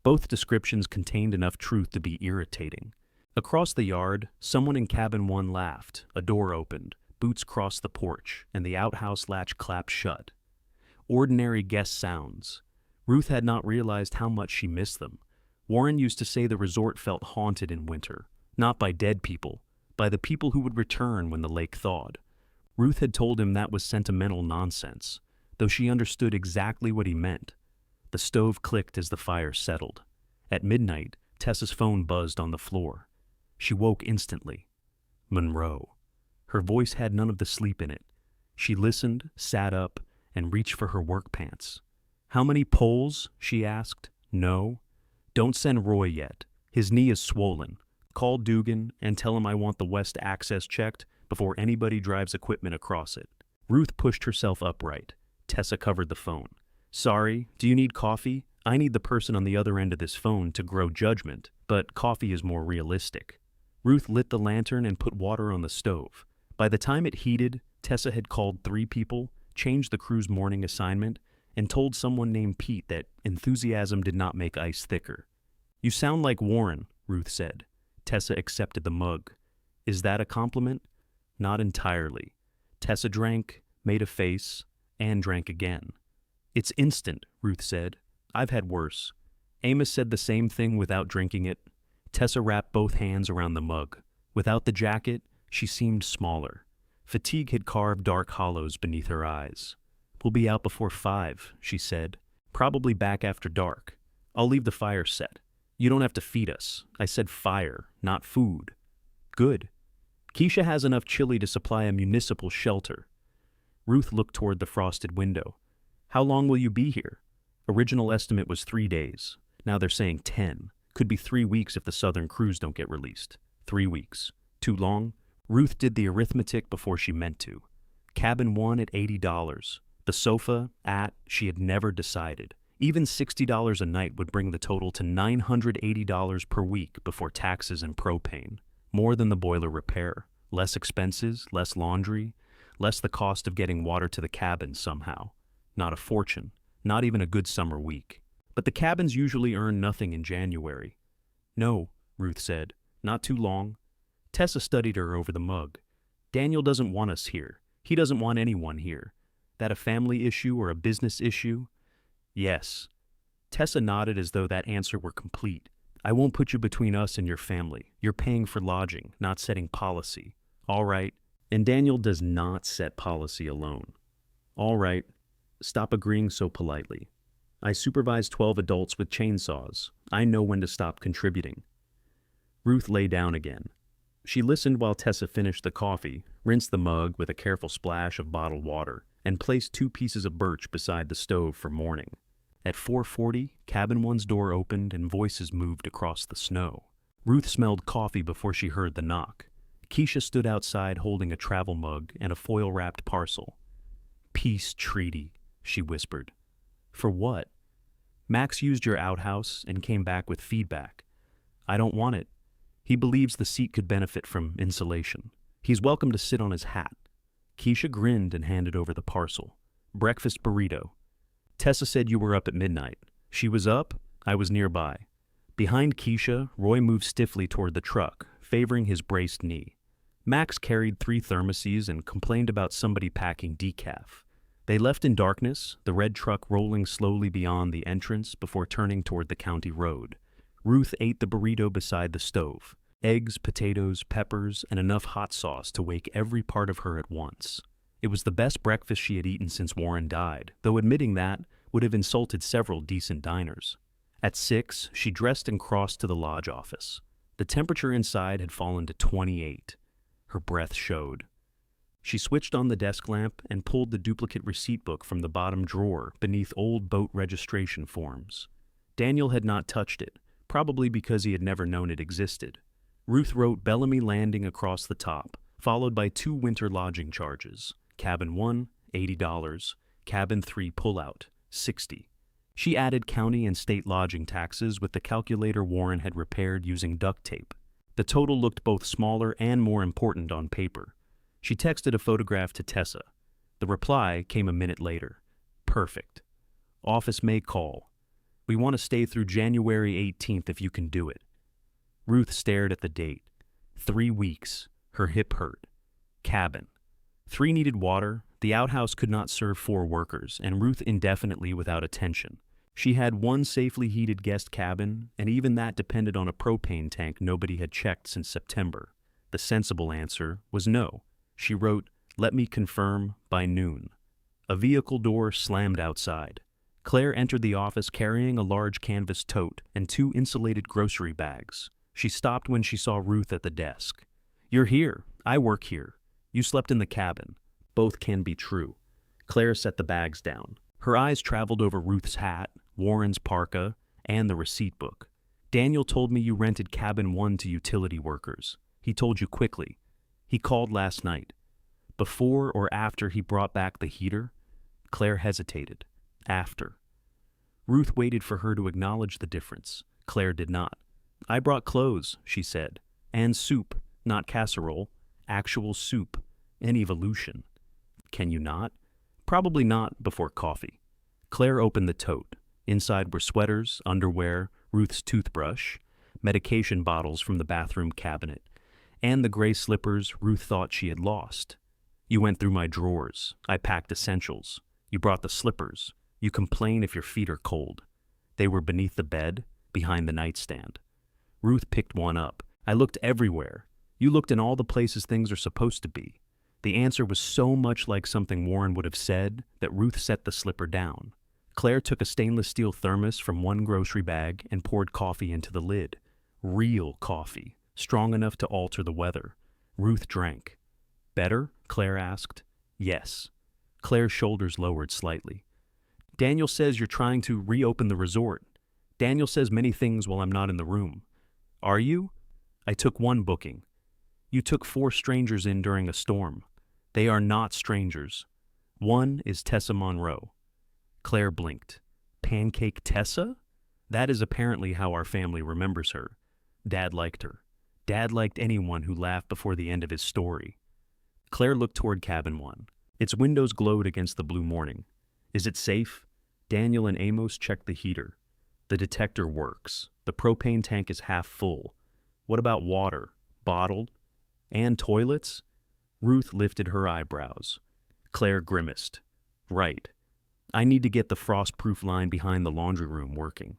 Both descriptions contained enough truth to be irritating. Across the yard, someone in cabin 1 laughed. A door opened. Boots crossed the porch, and the outhouse latch clapped shut. Ordinary guest sounds. Ruth had not realized how much she missed them. Warren used to say the resort felt haunted in winter, not by dead people, by the people who would return when the lake thawed. Ruth had told him that was sentimental nonsense, though she understood exactly what he meant. The stove clicked as the fire settled. At midnight, Tessa's phone buzzed on the floor. She woke instantly. Monroe. Her voice had none of the sleep in it. She listened, sat up, and reached for her work pants. "How many poles?" she asked. "No." "Don't send Roy yet. His knee is swollen. Call Dugan and tell him I want the west access checked before anybody drives equipment across it." Ruth pushed herself upright. Tessa covered the phone. "Sorry, do you need coffee? I need the person on the other end of this phone to grow judgment, but coffee is more realistic." Ruth lit the lantern and put water on the stove. By the time it heated, Tessa had called 3 people, changed the crew's morning assignment, and told someone named Pete that enthusiasm did not make ice thicker. "You sound like Warren," Ruth said. Tessa accepted the mug. "Is that a compliment?" "Not entirely." Tessa drank, made a face, and drank again. "It's instant," Ruth said. "I've had worse." Amos said the same thing without drinking it. Tessa wrapped both hands around the mug. Without the jacket, she seemed smaller. Fatigue had carved dark hollows beneath her eyes. "We'll be out before 5, she said. Probably back after dark. I'll leave the fire set. You don't have to feed us. I said fire, not food. Good. Keisha has enough chili to supply a municipal shelter. Ruth looked toward the frosted window. How long will you be here? Original estimate was 3 days. Now they're saying 10. Could be 3 weeks if the southern crews don't get released. 3 weeks. Too long? Ruth did the arithmetic before she meant to. Cabin 1 at $80. The sofa at, she had never decided. Even $60 a night would bring the total to $980 per week before taxes and propane. More than the boiler repair. Less expenses, less laundry, less the cost of getting water to the cabin somehow. Not a fortune. Not even a good summer week. But the cabins usually earn nothing in January. No, Ruth said. Not too long. Tessa studied her over the mug. Daniel doesn't want us here. He doesn't want anyone here. That a family issue or a business issue? Yes. Tessa nodded as though that answer were complete. I won't put you between us and your family. You're paying for lodging, not setting policy. All right. And Daniel does not set policy alone. All right. Stop agreeing so politely. I supervise 12 adults with chainsaws. I know when to stop contributing. Ruth lay down again. She listened while Tessa finished the coffee, rinsed the mug with a careful splash of bottled water, and placed 2 pieces of birch beside the stove for morning. At 4:40, cabin 1's door opened and voices moved across the snow. Ruth smelled coffee before she heard the knock. Keisha stood outside holding a travel mug and a foil-wrapped parcel. Peace treaty, she whispered. For what? Max used your outhouse and came back with feedback. I don't want it. He believes the seat could benefit from insulation. He's welcome to sit on his hat. Keisha grinned and handed over the parcel. Breakfast burrito. Tessa said you were up at midnight. She was up, I was nearby. Behind Keisha, Roy moved stiffly toward the truck, favoring his braced knee. Max carried 3 thermoses and complained about somebody packing decaf. They left in darkness, the red truck rolling slowly beyond the entrance before turning toward the county road. Ruth ate the burrito beside the stove. Eggs, potatoes, peppers, and enough hot sauce to wake every part of her at once. It was the best breakfast she had eaten since Warren died, though admitting that would have insulted several decent diners. At 6, she dressed and crossed to the lodge office. The temperature inside had fallen to 28. Her breath showed. She switched on the desk lamp and pulled the duplicate receipt book from the bottom drawer beneath old boat registration forms. Daniel had not touched it, probably because he had never known it existed. Ruth wrote Bellamy Landing across the top, followed by 2 winter lodging charges. Cabin 1, $80. Cabin 3 pullout, $60. She added county and state lodging taxes with the calculator Warren had repaired using duct tape. The total looked both smaller and more important on paper. She texted a photograph to Tessa. The reply came a minute later. Perfect. Office may call. We want to stay through January 18th if you can do it. Ruth stared at the date. 3 weeks. Her hip hurt. Cabin. 3 needed water. The outhouse could not serve 4 workers, and Ruth indefinitely without attention. She had 1 safely heated guest cabin, and even that depended on a propane tank nobody had checked since September. The sensible answer was no. She wrote, "Let me confirm by noon." A vehicle door slammed outside. Claire entered the office carrying a large canvas tote and 2 insulated grocery bags. She stopped when she saw Ruth at the desk. "You're here. I work here. You slept in the cabin. Both can be true." Claire set the bags down. Her eyes traveled over Ruth's hat, Warren's parka, and the receipt book. "Daniel told me you rented cabin 1 to utility workers. He told you quickly. He called last night. Before or after he brought back the heater?" Claire hesitated. After. Ruth waited for her to acknowledge the difference. Claire did not. "I brought clothes," she said. "And soup, not casserole. Actual soup. An evolution." "Can you not?" "Probably not before coffee." Claire opened the tote. Inside were sweaters, underwear, Ruth's toothbrush, medication bottles from the bathroom cabinet, and the gray slippers Ruth thought she had lost. "You went through my drawers. I packed essentials. You brought the slippers. You complain if your feet are cold. They were beneath the bed, behind the nightstand." Ruth picked one up. "I looked everywhere. You looked in all the places things are supposed to be." The answer was so much like something Warren would have said that Ruth set the slipper down. Claire took a stainless steel thermos from one grocery bag and poured coffee into the lid. Real coffee, strong enough to alter the weather. Ruth drank. Better? Claire asked. Yes. Claire's shoulders lowered slightly. Daniel says you're trying to reopen the resort. Daniel says many things while I'm not in the room. Are you? I took one booking. You took 4 strangers in during a storm. They are not strangers. One is Tessa Monroe. Claire blinked. Pancake Tessa? That is apparently how our family remembers her. Dad liked her. Dad liked anyone who laughed before the end of his story. Claire looked toward cabin 1. Its windows glowed against the blue morning. Is it safe? Daniel and Amos checked the heater. The detector works. The propane tank is half full. What about water? Bottled? And toilets? Ruth lifted her eyebrows. Claire grimaced. Right. I need to get the frost-proof line behind the laundry room working.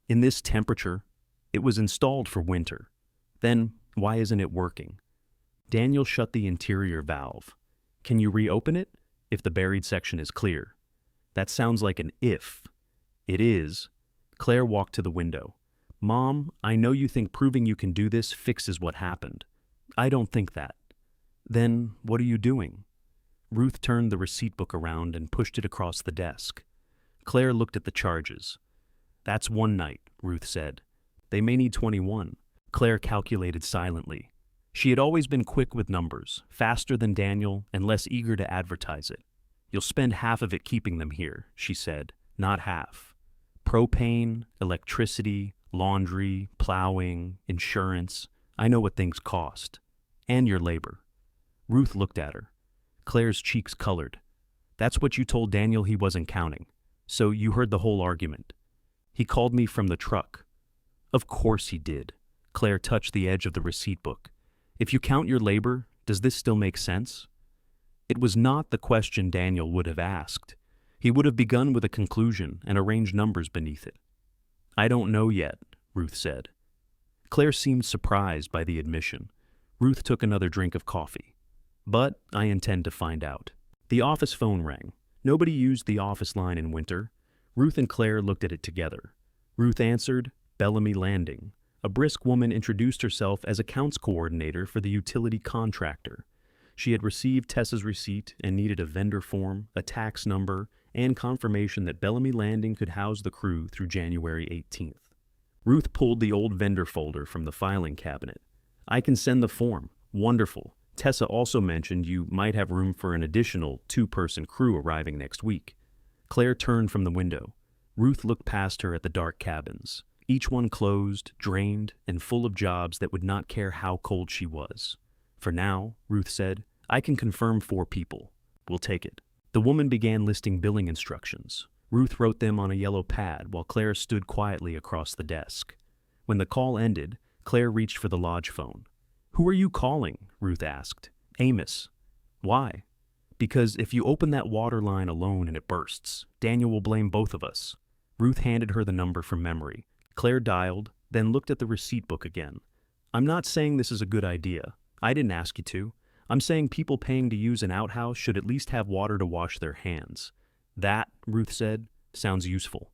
In this temperature, it was installed for winter. Then, why isn't it working? Daniel shut the interior valve. Can you reopen it? If the buried section is clear. That sounds like an if. It is. Claire walked to the window. Mom, I know you think proving you can do this fixes what happened. I don't think that. Then, what are you doing? Ruth turned the receipt book around and pushed it across the desk. Claire looked at the charges. That's one night, Ruth said. They may need 21. Claire calculated silently. She had always been quick with numbers, faster than Daniel, and less eager to advertise it. You'll spend half of it keeping them here, she said, not half. Propane, electricity, laundry, plowing, insurance. I know what things cost. And your labor. Ruth looked at her. Claire's cheeks colored. That's what you told Daniel he wasn't counting. So you heard the whole argument. He called me from the truck. Of course he did. Claire touched the edge of the receipt book. If you count your labor, does this still make sense? It was not the question Daniel would have asked. He would have begun with a conclusion and arranged numbers beneath it. I don't know yet, Ruth said. Claire seemed surprised by the admission. Ruth took another drink of coffee. But I intend to find out. The office phone rang. Nobody used the office line in winter. Ruth and Claire looked at it together. Ruth answered, Bellamy Landing. A brisk woman introduced herself as accounts coordinator for the utility contractor. She had received Tessa's receipt and needed a vendor form, a tax number, and confirmation that Bellamy Landing could house the crew through January 18th. Ruth pulled the old vendor folder from the filing cabinet. I can send the form. Wonderful. Tessa also mentioned you might have room for an additional 2-person crew arriving next week. Claire turned from the window. Ruth looked past her at the dark cabins, each one closed, drained, and full of jobs that would not care how cold she was. For now, Ruth said, I can confirm 4 people. We'll take it. The woman began listing billing instructions. Ruth wrote them on a yellow pad while Claire stood quietly across the desk. When the call ended, Claire reached for the lodge phone. Who are you calling? Ruth asked. Amos. Why? Because if you open that water line alone and it bursts, Daniel will blame both of us. Ruth handed her the number from memory. Claire dialed, then looked at the receipt book again. I'm not saying this is a good idea. I didn't ask you to. I'm saying people paying to use an outhouse should at least have water to wash their hands. That, Ruth said, sounds useful.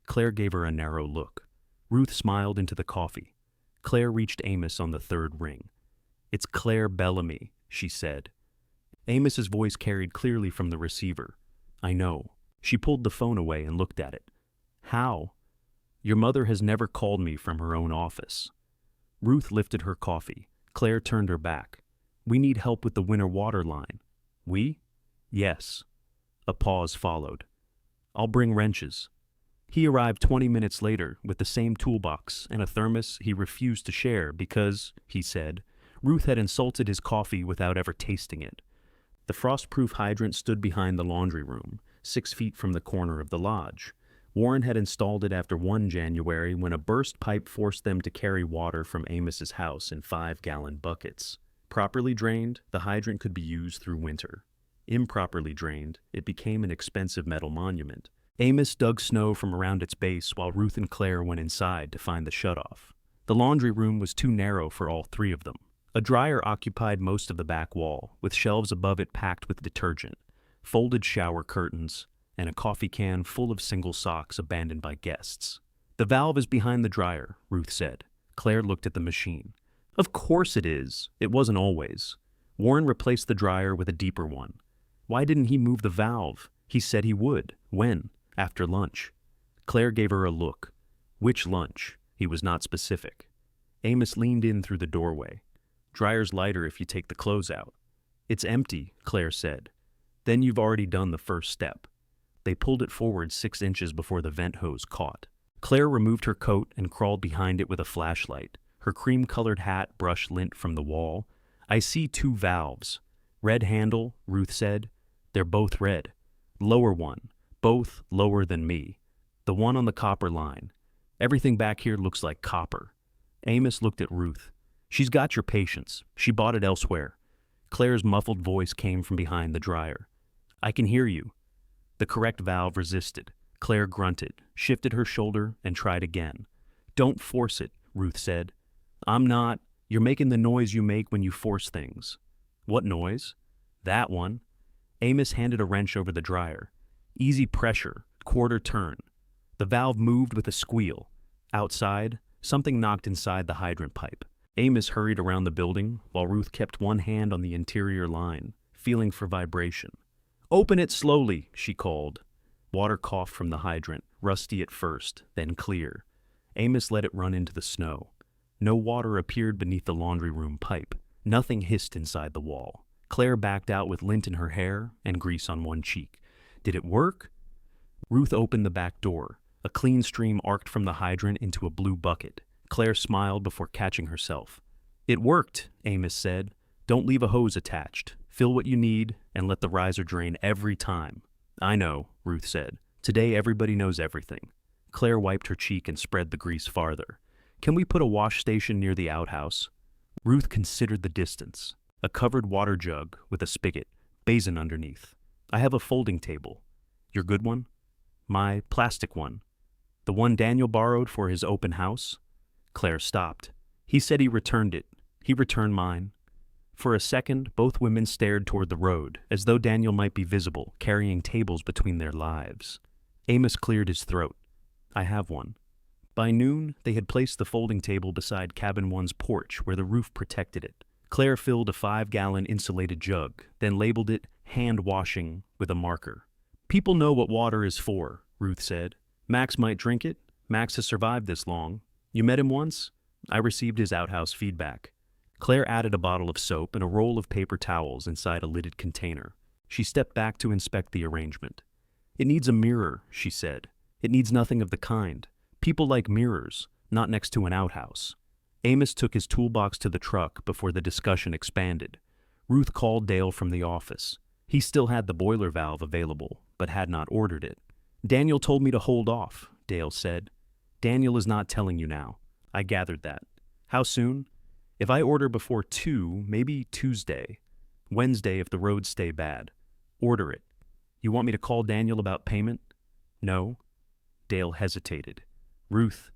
Claire gave her a narrow look. Ruth smiled into the coffee. Claire reached Amos on the 3rd ring. It's Claire Bellamy, she said. Amos's voice carried clearly from the receiver. I know. She pulled the phone away and looked at it. How? Your mother has never called me from her own office. Ruth lifted her coffee. Claire turned her back. We need help with the winter water line. We? Yes. A pause followed. I'll bring wrenches. He arrived 20 minutes later with the same toolbox and a thermos he refused to share because, he said, Ruth had insulted his coffee without ever tasting it. The frost-proof hydrant stood behind the laundry room, 6 feet from the corner of the lodge. Warren had installed it after one January when a burst pipe forced them to carry water from Amos's house in 5-gallon buckets. Properly drained, the hydrant could be used through winter. Improperly drained, it became an expensive metal monument. Amos dug snow from around its base while Ruth and Claire went inside to find the shutoff. The laundry room was too narrow for all 3 of them. A dryer occupied most of the back wall, with shelves above it packed with detergent, folded shower curtains, and a coffee can full of single socks abandoned by guests. "The valve is behind the dryer," Ruth said. Claire looked at the machine. "Of course it is. It wasn't always. Warren replaced the dryer with a deeper one. Why didn't he move the valve? He said he would. When? After lunch." Claire gave her a look. Which lunch? He was not specific. Amos leaned in through the doorway. "Dryer's lighter if you take the clothes out." "It's empty," Claire said. "Then you've already done the first step." They pulled it forward 6 inches before the vent hose caught. Claire removed her coat and crawled behind it with a flashlight. Her cream-colored hat brushed lint from the wall. "I see 2 valves. Red handle," Ruth said. "They're both red. Lower one. Both lower than me. The one on the copper line. Everything back here looks like copper." Amos looked at Ruth. "She's got your patience. She bought it elsewhere." Claire's muffled voice came from behind the dryer. "I can hear you." The correct valve resisted. Claire grunted, shifted her shoulder, and tried again. "Don't force it," Ruth said. "I'm not. You're making the noise you make when you force things." "What noise?" "That one." Amos handed a wrench over the dryer. "Easy pressure, quarter turn." The valve moved with a squeal. Outside, something knocked inside the hydrant pipe. Amos hurried around the building, while Ruth kept one hand on the interior line, feeling for vibration. "Open it slowly," she called. Water coughed from the hydrant, rusty at first, then clear. Amos let it run into the snow. No water appeared beneath the laundry room pipe. Nothing hissed inside the wall. Claire backed out with lint in her hair and grease on one cheek. Did it work? Ruth opened the back door. A clean stream arced from the hydrant into a blue bucket. Claire smiled before catching herself. "It worked," Amos said. "Don't leave a hose attached. Fill what you need and let the riser drain every time." "I know," Ruth said. "Today everybody knows everything." Claire wiped her cheek and spread the grease farther. "Can we put a wash station near the outhouse?" Ruth considered the distance. A covered water jug with a spigot, basin underneath. "I have a folding table." "Your good one?" "My plastic one." "The one Daniel borrowed for his open house?" Claire stopped. "He said he returned it. He returned mine." For a second, both women stared toward the road, as though Daniel might be visible, carrying tables between their lives. Amos cleared his throat. "I have one." By noon, they had placed the folding table beside Cabin 1's porch where the roof protected it. Claire filled a 5-gallon insulated jug, then labeled it hand washing with a marker. "People know what water is for," Ruth said. "Max might drink it. Max has survived this long. You met him once?" I received his outhouse feedback. Claire added a bottle of soap and a roll of paper towels inside a lidded container. She stepped back to inspect the arrangement. "It needs a mirror," she said. "It needs nothing of the kind. People like mirrors, not next to an outhouse." Amos took his toolbox to the truck before the discussion expanded. Ruth called Dale from the office. He still had the boiler valve available, but had not ordered it. "Daniel told me to hold off," Dale said. "Daniel is not telling you now." I gathered that. "How soon?" "If I order before 2, maybe Tuesday. Wednesday if the roads stay bad. Order it." "You want me to call Daniel about payment?" "No." Dale hesitated. "Ruth,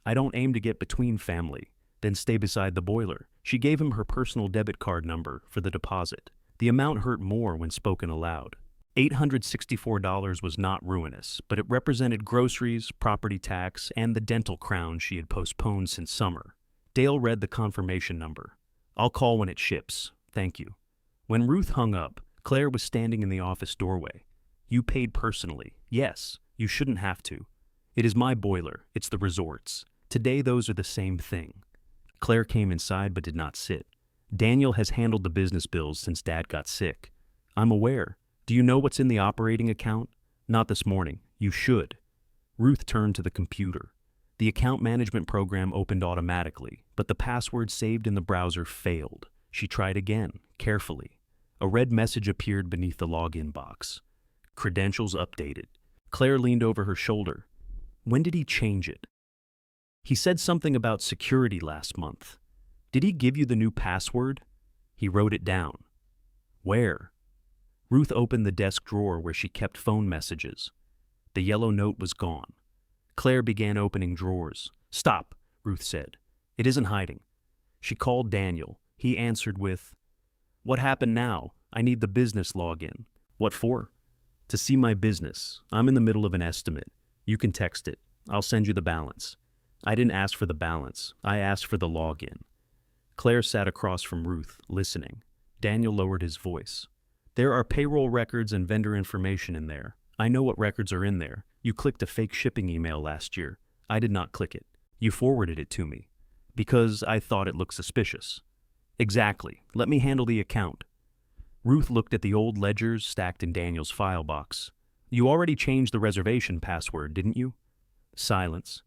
I don't aim to get between family, then stay beside the boiler." She gave him her personal debit card number for the deposit. The amount hurt more when spoken aloud. $864 was not ruinous, but it represented groceries, property tax, and the dental crown she had postponed since summer. Dale read the confirmation number. "I'll call when it ships. Thank you." When Ruth hung up, Claire was standing in the office doorway. "You paid personally. Yes, you shouldn't have to. It is my boiler. It's the resort's. Today those are the same thing." Claire came inside but did not sit. "Daniel has handled the business bills since Dad got sick." "I'm aware. Do you know what's in the operating account?" "Not this morning. You should." Ruth turned to the computer. The account management program opened automatically, but the password saved in the browser failed. She tried again, carefully. A red message appeared beneath the login box. "Credentials updated." Claire leaned over her shoulder. "When did he change it?" "He said something about security last month." "Did he give you the new password?" "He wrote it down." "Where?" Ruth opened the desk drawer where she kept phone messages. The yellow note was gone. Claire began opening drawers. "Stop," Ruth said. "It isn't hiding." She called Daniel. He answered with, "What happened now? I need the business login." "What for?" To see my business. I'm in the middle of an estimate. You can text it. I'll send you the balance. I didn't ask for the balance. I asked for the login. Claire sat across from Ruth, listening. Daniel lowered his voice. There are payroll records and vendor information in there. I know what records are in there. You clicked a fake shipping email last year. I did not click it. You forwarded it to me. Because I thought it looked suspicious. Exactly. Let me handle the account. Ruth looked at the old ledgers stacked in Daniel's file box. You already changed the reservation password, didn't you? Silence.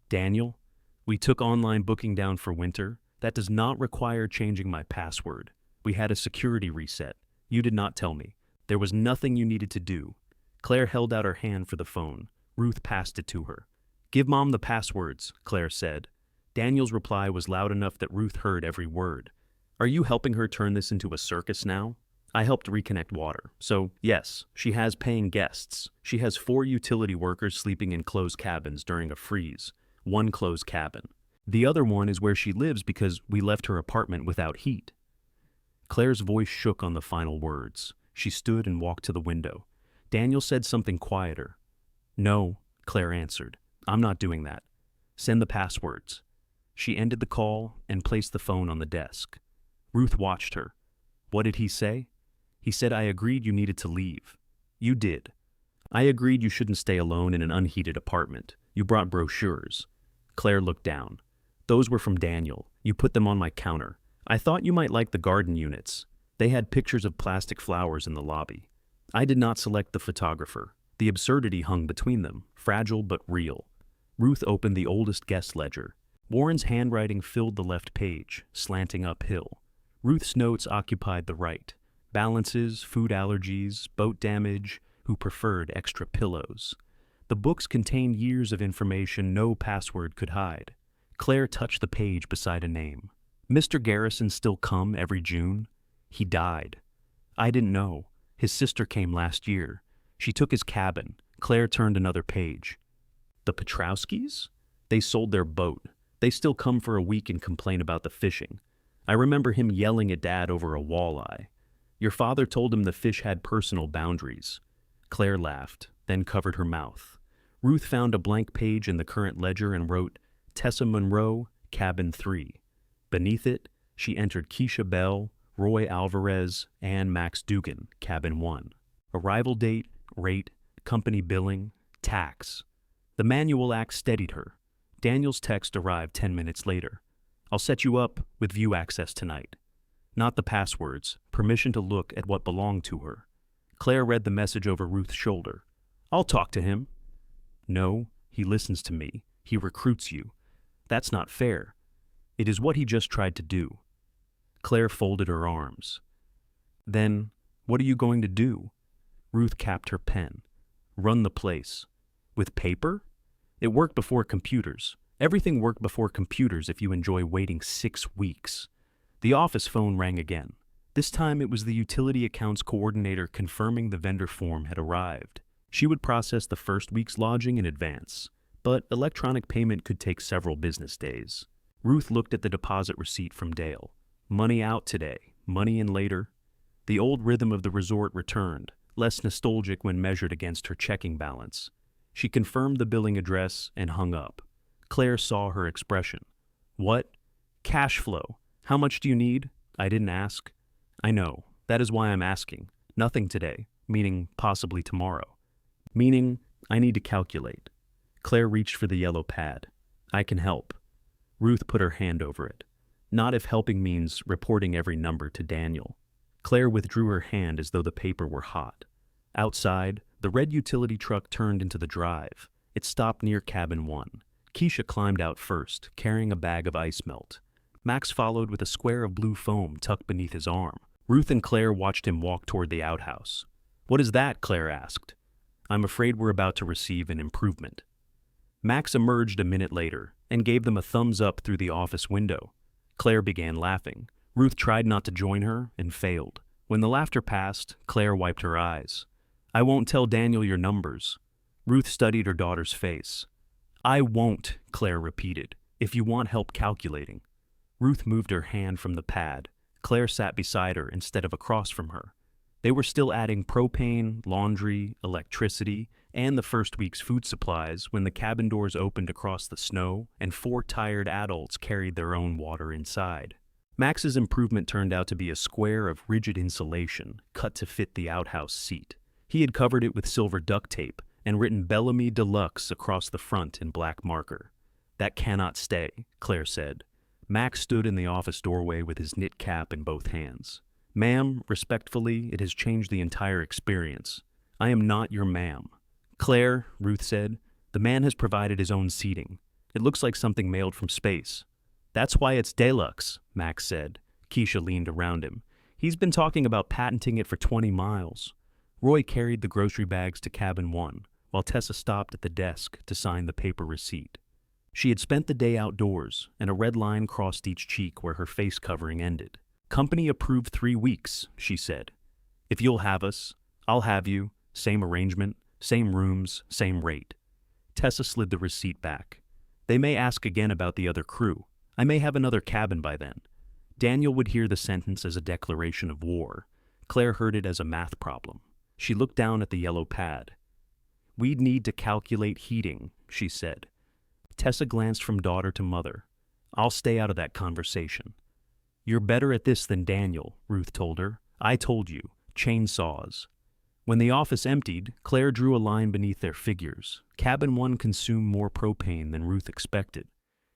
Daniel, we took online booking down for winter. That does not require changing my password. We had a security reset. You did not tell me. There was nothing you needed to do. Claire held out her hand for the phone. Ruth passed it to her. Give Mom the passwords, Claire said. Daniel's reply was loud enough that Ruth heard every word. Are you helping her turn this into a circus now? I helped reconnect water. So, yes, she has paying guests. She has 4 utility workers sleeping in closed cabins during a freeze. 1 closed cabin. The other one is where she lives because we left her apartment without heat. Claire's voice shook on the final words. She stood and walked to the window. Daniel said something quieter. No, Claire answered. I'm not doing that. Send the passwords. She ended the call and placed the phone on the desk. Ruth watched her. What did he say? He said I agreed you needed to leave. You did. I agreed you shouldn't stay alone in an unheated apartment. You brought brochures. Claire looked down. Those were from Daniel. You put them on my counter. I thought you might like the garden units. They had pictures of plastic flowers in the lobby. I did not select the photographer. The absurdity hung between them, fragile but real. Ruth opened the oldest guest ledger. Warren's handwriting filled the left page, slanting uphill. Ruth's notes occupied the right. Balances, food allergies, boat damage, who preferred extra pillows. The books contained years of information no password could hide. Claire touched the page beside a name. Mr. Garrison still come every June? He died. I didn't know. His sister came last year. She took his cabin. Claire turned another page. The Petrowskis? They sold their boat. They still come for a week and complain about the fishing. I remember him yelling at Dad over a walleye. Your father told him the fish had personal boundaries. Claire laughed, then covered her mouth. Ruth found a blank page in the current ledger and wrote, Tessa Monroe, Cabin 3. Beneath it, she entered Keisha Bell, Roy Alvarez, and Max Dugan, Cabin 1. Arrival date, rate, company billing, tax. The manual act steadied her. Daniel's text arrived 10 minutes later. I'll set you up with view access tonight. Not the passwords, permission to look at what belonged to her. Claire read the message over Ruth's shoulder. I'll talk to him. No, he listens to me. He recruits you. That's not fair. It is what he just tried to do. Claire folded her arms. Then, what are you going to do? Ruth capped her pen. Run the place. With paper? It worked before computers. Everything worked before computers if you enjoy waiting 6 weeks. The office phone rang again. This time it was the utility accounts coordinator confirming the vendor form had arrived. She would process the first week's lodging in advance, but electronic payment could take several business days. Ruth looked at the deposit receipt from Dale. Money out today, money in later. The old rhythm of the resort returned, less nostalgic when measured against her checking balance. She confirmed the billing address and hung up. Claire saw her expression. What? Cash flow. How much do you need? I didn't ask. I know. That is why I'm asking. Nothing today, meaning possibly tomorrow. Meaning, I need to calculate. Claire reached for the yellow pad. I can help. Ruth put her hand over it. Not if helping means reporting every number to Daniel. Claire withdrew her hand as though the paper were hot. Outside, the red utility truck turned into the drive. It stopped near cabin 1. Keisha climbed out first, carrying a bag of ice melt. Max followed with a square of blue foam tucked beneath his arm. Ruth and Claire watched him walk toward the outhouse. What is that? Claire asked. I'm afraid we're about to receive an improvement. Max emerged a minute later and gave them a thumbs up through the office window. Claire began laughing. Ruth tried not to join her and failed. When the laughter passed, Claire wiped her eyes. I won't tell Daniel your numbers. Ruth studied her daughter's face. I won't, Claire repeated, if you want help calculating. Ruth moved her hand from the pad. Claire sat beside her instead of across from her. They were still adding propane, laundry, electricity, and the first week's food supplies when the cabin doors opened across the snow and 4 tired adults carried their own water inside. Max's improvement turned out to be a square of rigid insulation cut to fit the outhouse seat. He had covered it with silver duct tape and written Bellamy Deluxe across the front in black marker. "That cannot stay," Claire said. Max stood in the office doorway with his knit cap in both hands. "Ma'am, respectfully, it has changed the entire experience. I am not your ma'am." "Claire," Ruth said, "the man has provided his own seating. It looks like something mailed from space." "That's why it's deluxe," Max said. Keisha leaned around him. "He's been talking about patenting it for 20 miles. Roy carried the grocery bags to cabin 1, while Tessa stopped at the desk to sign the paper receipt. She had spent the day outdoors, and a red line crossed each cheek where her face covering ended. "Company approved 3 weeks," she said. "If you'll have us, I'll have you. Same arrangement, same rooms, same rate." Tessa slid the receipt back. "They may ask again about the other crew. I may have another cabin by then." Daniel would hear the sentence as a declaration of war. Claire heard it as a math problem. She looked down at the yellow pad. "We'd need to calculate heating," she said. Tessa glanced from daughter to mother. "I'll stay out of that conversation." "You're better at this than Daniel," Ruth told her. "I told you, chainsaws." When the office emptied, Claire drew a line beneath their figures. Cabin 1 consumed more propane than Ruth expected.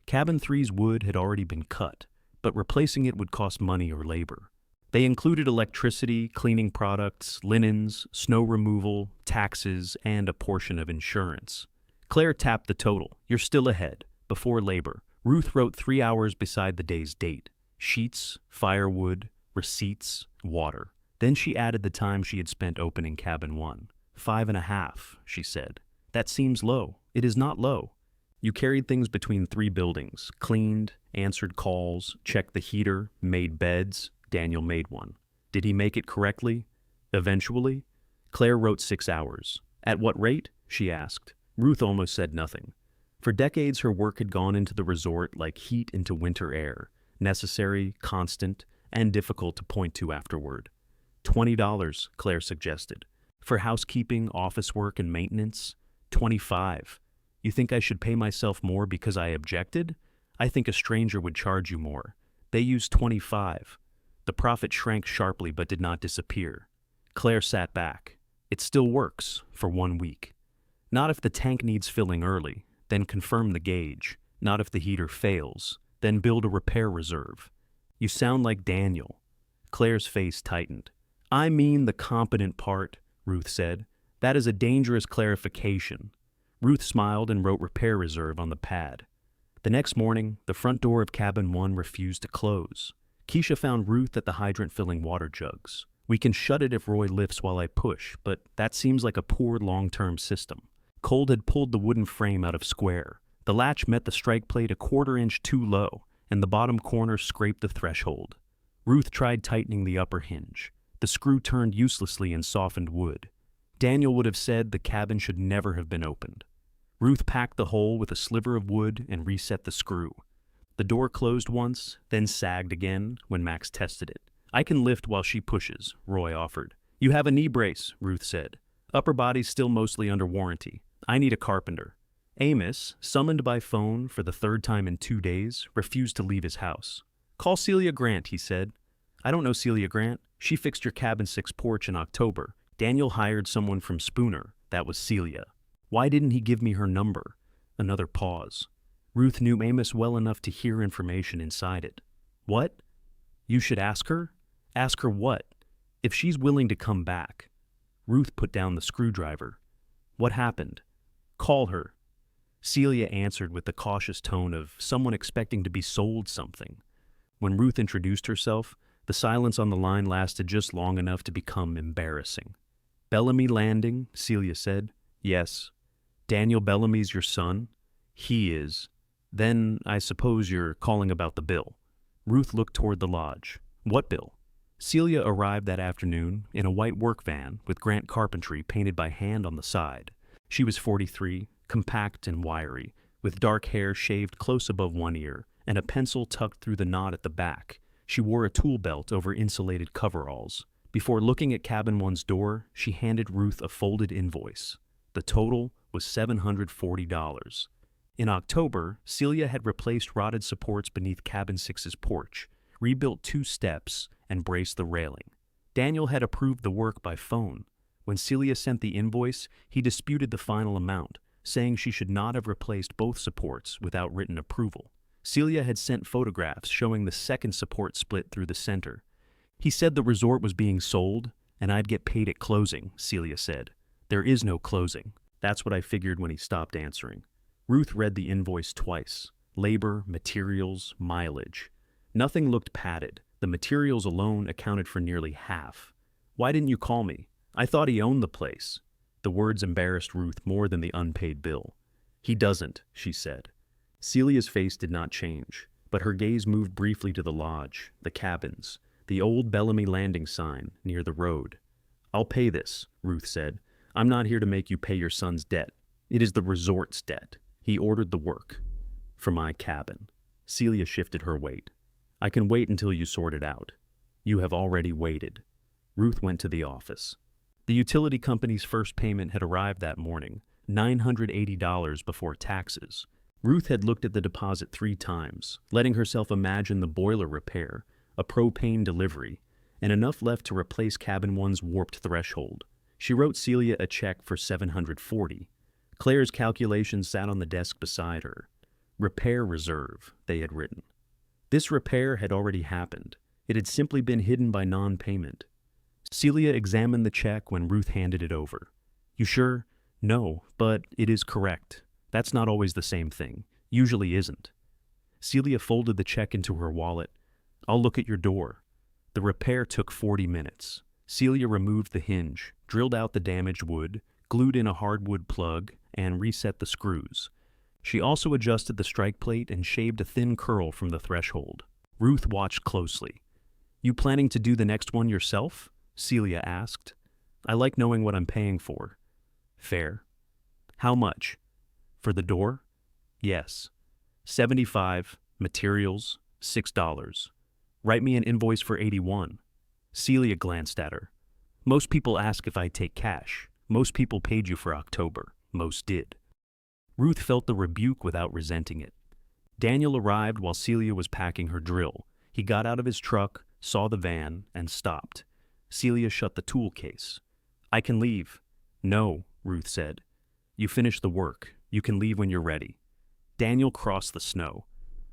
Cabin 3's wood had already been cut, but replacing it would cost money or labor. They included electricity, cleaning products, linens, snow removal, taxes, and a portion of insurance. Claire tapped the total. "You're still ahead. Before labor." Ruth wrote 3 hours beside the day's date. Sheets, firewood, receipts, water. Then she added the time she had spent opening cabin 1. 5.5, she said. "That seems low." "It is not low. You carried things between 3 buildings, cleaned, answered calls, checked the heater, made beds. Daniel made one. Did he make it correctly? Eventually? Claire wrote 6 hours. "At what rate?" she asked. Ruth almost said nothing. For decades her work had gone into the resort like heat into winter air, necessary, constant, and difficult to point to afterward. $20, Claire suggested. "For housekeeping, office work, and maintenance? $25. You think I should pay myself more because I objected? I think a stranger would charge you more. They used 25. The profit shrank sharply but did not disappear. Claire sat back. "It still works, for 1 week. Not if the tank needs filling early, then confirm the gauge. Not if the heater fails, then build a repair reserve." "You sound like Daniel." Claire's face tightened. "I mean the competent part," Ruth said. "That is a dangerous clarification." Ruth smiled and wrote repair reserve on the pad. The next morning, the front door of cabin 1 refused to close. Keisha found Ruth at the hydrant filling water jugs. "We can shut it if Roy lifts while I push, but that seems like a poor long-term system." Cold had pulled the wooden frame out of square. The latch met the strike plate a 1/4 inch too low, and the bottom corner scraped the threshold. Ruth tried tightening the upper hinge. The screw turned uselessly in softened wood. Daniel would have said the cabin should never have been opened. Ruth packed the hole with a sliver of wood and reset the screw. The door closed once, then sagged again when Max tested it. "I can lift while she pushes," Roy offered. "You have a knee brace," Ruth said. "Upper body's still mostly under warranty. I need a carpenter." Amos, summoned by phone for the 3rd time in 2 days, refused to leave his house. "Call Celia Grant," he said. "I don't know Celia Grant. She fixed your cabin 6 porch in October. Daniel hired someone from Spooner. That was Celia. Why didn't he give me her number?" Another pause. Ruth knew Amos well enough to hear information inside it. "What? You should ask her?" "Ask her what?" "If she's willing to come back." Ruth put down the screwdriver. "What happened?" "Call her." Celia answered with the cautious tone of someone expecting to be sold something. When Ruth introduced herself, the silence on the line lasted just long enough to become embarrassing. "Bellamy Landing," Celia said. "Yes." "Daniel Bellamy's your son?" "He is." "Then I suppose you're calling about the bill." Ruth looked toward the lodge. "What bill?" Celia arrived that afternoon in a white work van with Grant Carpentry painted by hand on the side. She was 43, compact and wiry, with dark hair shaved close above one ear and a pencil tucked through the knot at the back. She wore a tool belt over insulated coveralls. Before looking at cabin one's door, she handed Ruth a folded invoice. The total was $740. In October, Celia had replaced rotted supports beneath cabin 6's porch, rebuilt 2 steps, and braced the railing. Daniel had approved the work by phone. When Celia sent the invoice, he disputed the final amount, saying she should not have replaced both supports without written approval. Celia had sent photographs showing the second support split through the center. He said the resort was being sold, and I'd get paid at closing, Celia said. There is no closing. That's what I figured when he stopped answering. Ruth read the invoice twice. Labor, materials, mileage. Nothing looked padded. The materials alone accounted for nearly half. Why didn't you call me? I thought he owned the place. The words embarrassed Ruth more than the unpaid bill. He doesn't, she said. Celia's face did not change, but her gaze moved briefly to the lodge, the cabins, the old Bellamy Landing sign near the road. I'll pay this, Ruth said. I'm not here to make you pay your son's debt. It is the resort's debt. He ordered the work. For my cabin. Celia shifted her weight. I can wait until you sort it out. You have already waited. Ruth went to the office. The utility company's first payment had arrived that morning, $980 before taxes. Ruth had looked at the deposit 3 times, letting herself imagine the boiler repair, a propane delivery, and enough left to replace cabin 1's warped threshold. She wrote Celia a check for $740. Claire's calculations sat on the desk beside her. Repair reserve, they had written. This repair had already happened. It had simply been hidden by non-payment. Celia examined the check when Ruth handed it over. You sure? No, but it is correct. That's not always the same thing. Usually isn't. Celia folded the check into her wallet. I'll look at your door. The repair took 40 minutes. Celia removed the hinge, drilled out the damaged wood, glued in a hardwood plug, and reset the screws. She also adjusted the strike plate and shaved a thin curl from the threshold. Ruth watched closely. You planning to do the next one yourself? Celia asked. I like knowing what I'm paying for. Fair. How much? For the door? Yes. $75, materials, $6. Write me an invoice for $81. Celia glanced at her. Most people ask if I take cash. Most people paid you for October. Most did. Ruth felt the rebuke without resenting it. Daniel arrived while Celia was packing her drill. He got out of his truck, saw the van, and stopped. Celia shut the tool case. I can leave. No, Ruth said. You finished the work. You can leave when you're ready. Daniel crossed the snow.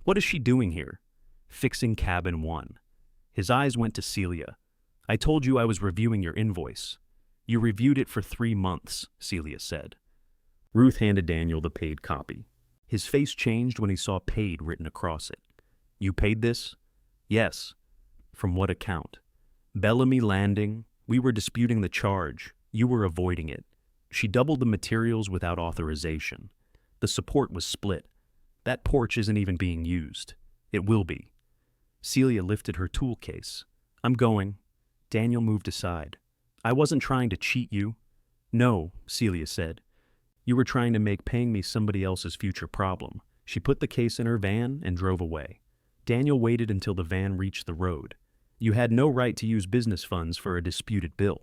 What is she doing here? Fixing cabin 1. His eyes went to Celia. I told you I was reviewing your invoice. You reviewed it for 3 months, Celia said. Ruth handed Daniel the paid copy. His face changed when he saw paid written across it. You paid this? Yes. From what account? Bellamy Landing. We were disputing the charge. You were avoiding it. She doubled the materials without authorization. The support was split. That porch isn't even being used. It will be. Celia lifted her tool case. I'm going. Daniel moved aside. I wasn't trying to cheat you. No, Celia said. You were trying to make paying me somebody else's future problem. She put the case in her van and drove away. Daniel waited until the van reached the road. You had no right to use business funds for a disputed bill.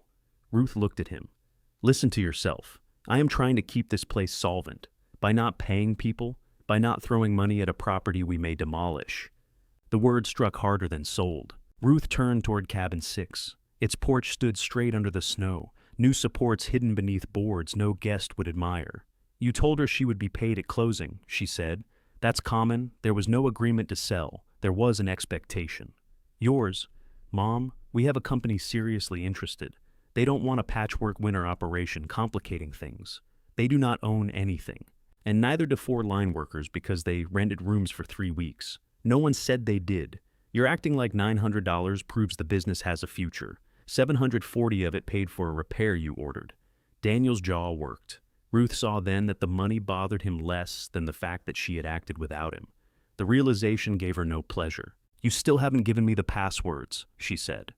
Ruth looked at him. Listen to yourself. I am trying to keep this place solvent. By not paying people, by not throwing money at a property we may demolish. The word struck harder than sold. Ruth turned toward cabin 6. Its porch stood straight under the snow, new supports hidden beneath boards no guest would admire. You told her she would be paid at closing, she said. That's common. There was no agreement to sell. There was an expectation. Yours. Mom, we have a company seriously interested. They don't want a patchwork winter operation complicating things. They do not own anything. And neither do 4 line workers because they rented rooms for 3 weeks. No one said they did. You're acting like $900 proves the business has a future. $740 of it paid for a repair you ordered. Daniel's jaw worked. Ruth saw then that the money bothered him less than the fact that she had acted without him. The realization gave her no pleasure. You still haven't given me the passwords, she said.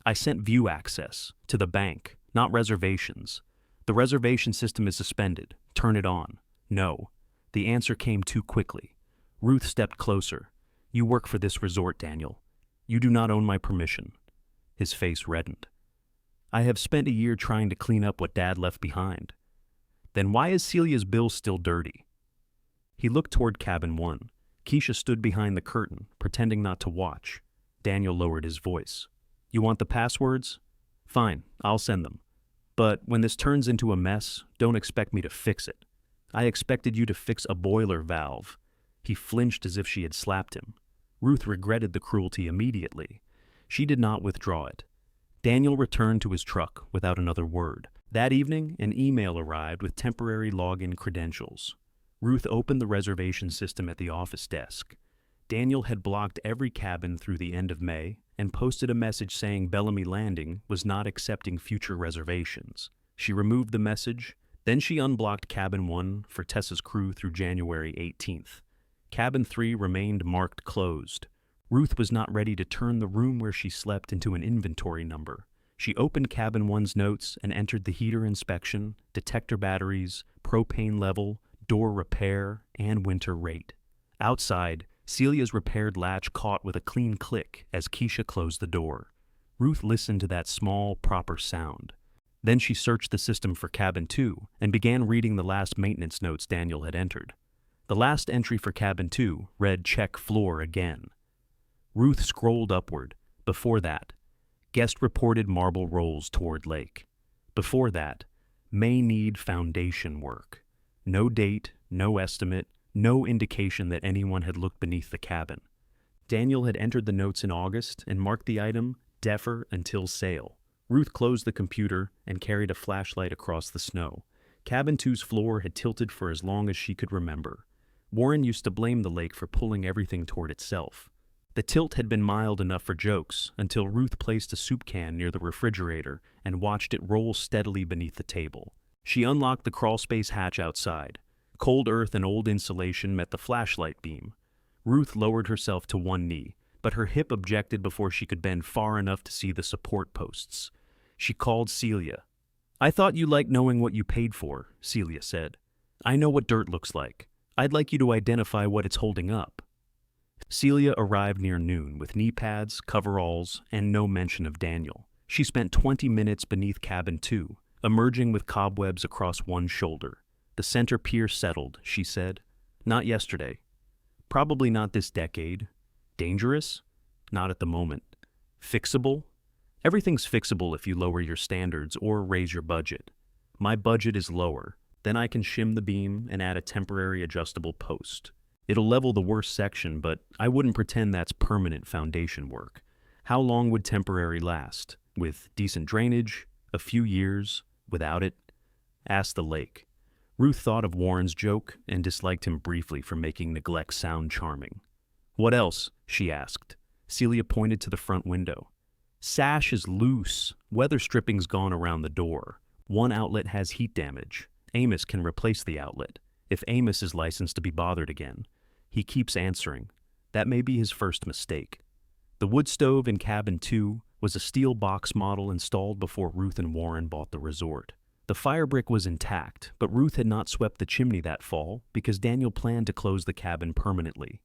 I sent view access to the bank, not reservations. The reservation system is suspended. Turn it on. No. The answer came too quickly. Ruth stepped closer. You work for this resort, Daniel. You do not own my permission. His face reddened. I have spent a year trying to clean up what Dad left behind. Then why is Celia's bill still dirty? He looked toward cabin 1. Keisha stood behind the curtain, pretending not to watch. Daniel lowered his voice. You want the passwords? Fine, I'll send them. But when this turns into a mess, don't expect me to fix it. I expected you to fix a boiler valve. He flinched as if she had slapped him. Ruth regretted the cruelty immediately. She did not withdraw it. Daniel returned to his truck without another word. That evening, an email arrived with temporary login credentials. Ruth opened the reservation system at the office desk. Daniel had blocked every cabin through the end of May and posted a message saying Bellamy Landing was not accepting future reservations. She removed the message, then she unblocked Cabin 1 for Tessa's crew through January 18th. Cabin 3 remained marked closed. Ruth was not ready to turn the room where she slept into an inventory number. She opened Cabin 1's notes and entered the heater inspection, detector batteries, propane level, door repair, and winter rate. Outside, Celia's repaired latch caught with a clean click as Keisha closed the door. Ruth listened to that small, proper sound. Then she searched the system for Cabin 2 and began reading the last maintenance notes Daniel had entered. The last entry for Cabin 2 read check floor again. Ruth scrolled upward. Before that, guest reported marble rolls toward lake. Before that, may need foundation work. No date, no estimate, no indication that anyone had looked beneath the cabin. Daniel had entered the notes in August and marked the item defer until sale. Ruth closed the computer and carried a flashlight across the snow. Cabin 2's floor had tilted for as long as she could remember. Warren used to blame the lake for pulling everything toward itself. The tilt had been mild enough for jokes until Ruth placed a soup can near the refrigerator and watched it roll steadily beneath the table. She unlocked the crawlspace hatch outside. Cold earth and old insulation met the flashlight beam. Ruth lowered herself to one knee, but her hip objected before she could bend far enough to see the support posts. She called Celia. I thought you liked knowing what you paid for, Celia said. I know what dirt looks like. I'd like you to identify what it's holding up. Celia arrived near noon with knee pads, coveralls, and no mention of Daniel. She spent 20 minutes beneath cabin 2, emerging with cobwebs across one shoulder. The center pier settled, she said. Not yesterday. Probably not this decade. Dangerous? Not at the moment. Fixable? Everything's fixable if you lower your standards or raise your budget. My budget is lower. Then I can shim the beam and add a temporary adjustable post. It'll level the worst section, but I wouldn't pretend that's permanent foundation work. How long would temporary last? With decent drainage? A few years? Without it? Ask the lake. Ruth thought of Warren's joke and disliked him briefly for making neglect sound charming. What else? She asked. Celia pointed to the front window. Sash is loose. Weather stripping's gone around the door. One outlet has heat damage. Amos can replace the outlet, if Amos is licensed to be bothered again. He keeps answering. That may be his first mistake. The wood stove in cabin 2 was a steel box model installed before Ruth and Warren bought the resort. The fire brick was intact, but Ruth had not swept the chimney that fall because Daniel planned to close the cabin permanently.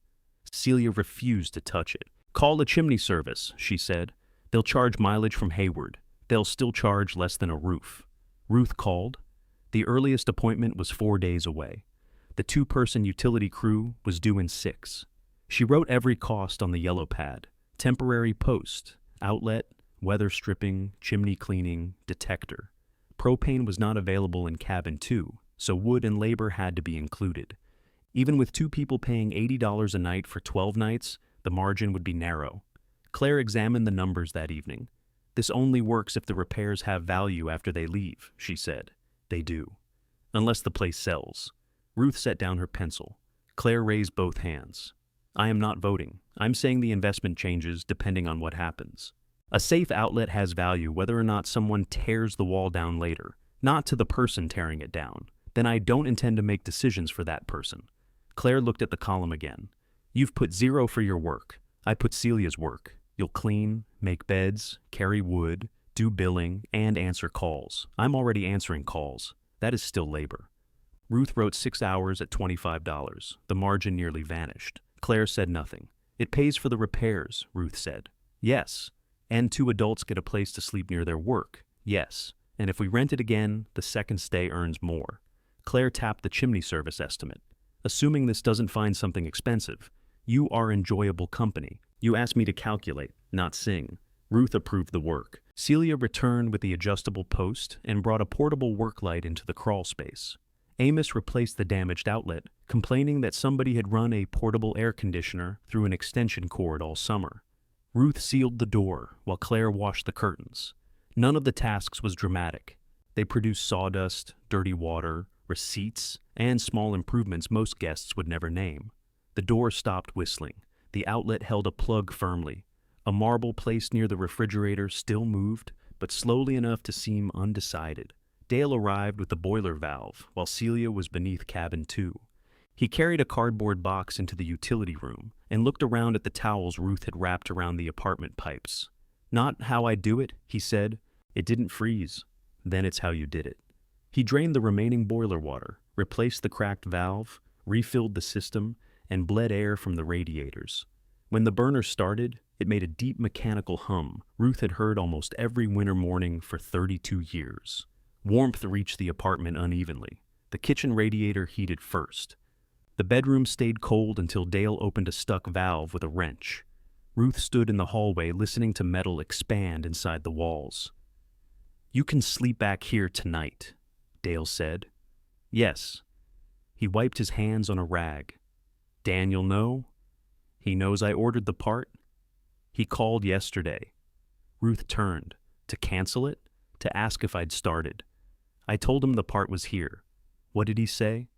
Celia refused to touch it. Call the chimney service, she said. They'll charge mileage from Hayward. They'll still charge less than a roof. Ruth called. The earliest appointment was 4 days away. The 2-person utility crew was due in 6. She wrote every cost on the yellow pad. Temporary post, outlet, weather stripping, chimney cleaning, detector. Propane was not available in cabin 2, so wood and labor had to be included. Even with 2 people paying $80 a night for 12 nights, the margin would be narrow. Claire examined the numbers that evening. This only works if the repairs have value after they leave, she said. They do. Unless the place sells. Ruth set down her pencil. Claire raised both hands. I am not voting. I'm saying the investment changes depending on what happens. A safe outlet has value whether or not someone tears the wall down later, not to the person tearing it down. Then I don't intend to make decisions for that person. Claire looked at the column again. You've put 0 for your work. I put Celia's work. You'll clean, make beds, carry wood, do billing, and answer calls. I'm already answering calls. That is still labor. Ruth wrote 6 hours at $25. The margin nearly vanished. Claire said nothing. It pays for the repairs, Ruth said. Yes, and 2 adults get a place to sleep near their work. Yes, and if we rent it again, the second stay earns more. Claire tapped the chimney service estimate. Assuming this doesn't find something expensive, you are enjoyable company. You asked me to calculate, not sing. Ruth approved the work. Celia returned with the adjustable post and brought a portable work light into the crawl space. Amos replaced the damaged outlet, complaining that somebody had run a portable air conditioner through an extension cord all summer. Ruth sealed the door while Claire washed the curtains. None of the tasks was dramatic. They produced sawdust, dirty water, receipts, and small improvements most guests would never name. The door stopped whistling. The outlet held a plug firmly. A marble placed near the refrigerator still moved, but slowly enough to seem undecided. Dale arrived with the boiler valve, while Celia was beneath cabin 2. He carried a cardboard box into the utility room and looked around at the towels Ruth had wrapped around the apartment pipes. "Not how I do it," he said. "It didn't freeze. Then it's how you did it." He drained the remaining boiler water, replaced the cracked valve, refilled the system, and bled air from the radiators. When the burner started, it made a deep mechanical hum Ruth had heard almost every winter morning for 32 years. Warmth reached the apartment unevenly. The kitchen radiator heated first. The bedroom stayed cold until Dale opened a stuck valve with a wrench. Ruth stood in the hallway listening to metal expand inside the walls. "You can sleep back here tonight," Dale said. "Yes." He wiped his hands on a rag. "Daniel know? He knows I ordered the part? He called yesterday." Ruth turned. "To cancel it? To ask if I'd started. I told him the part was here." "What did he say?"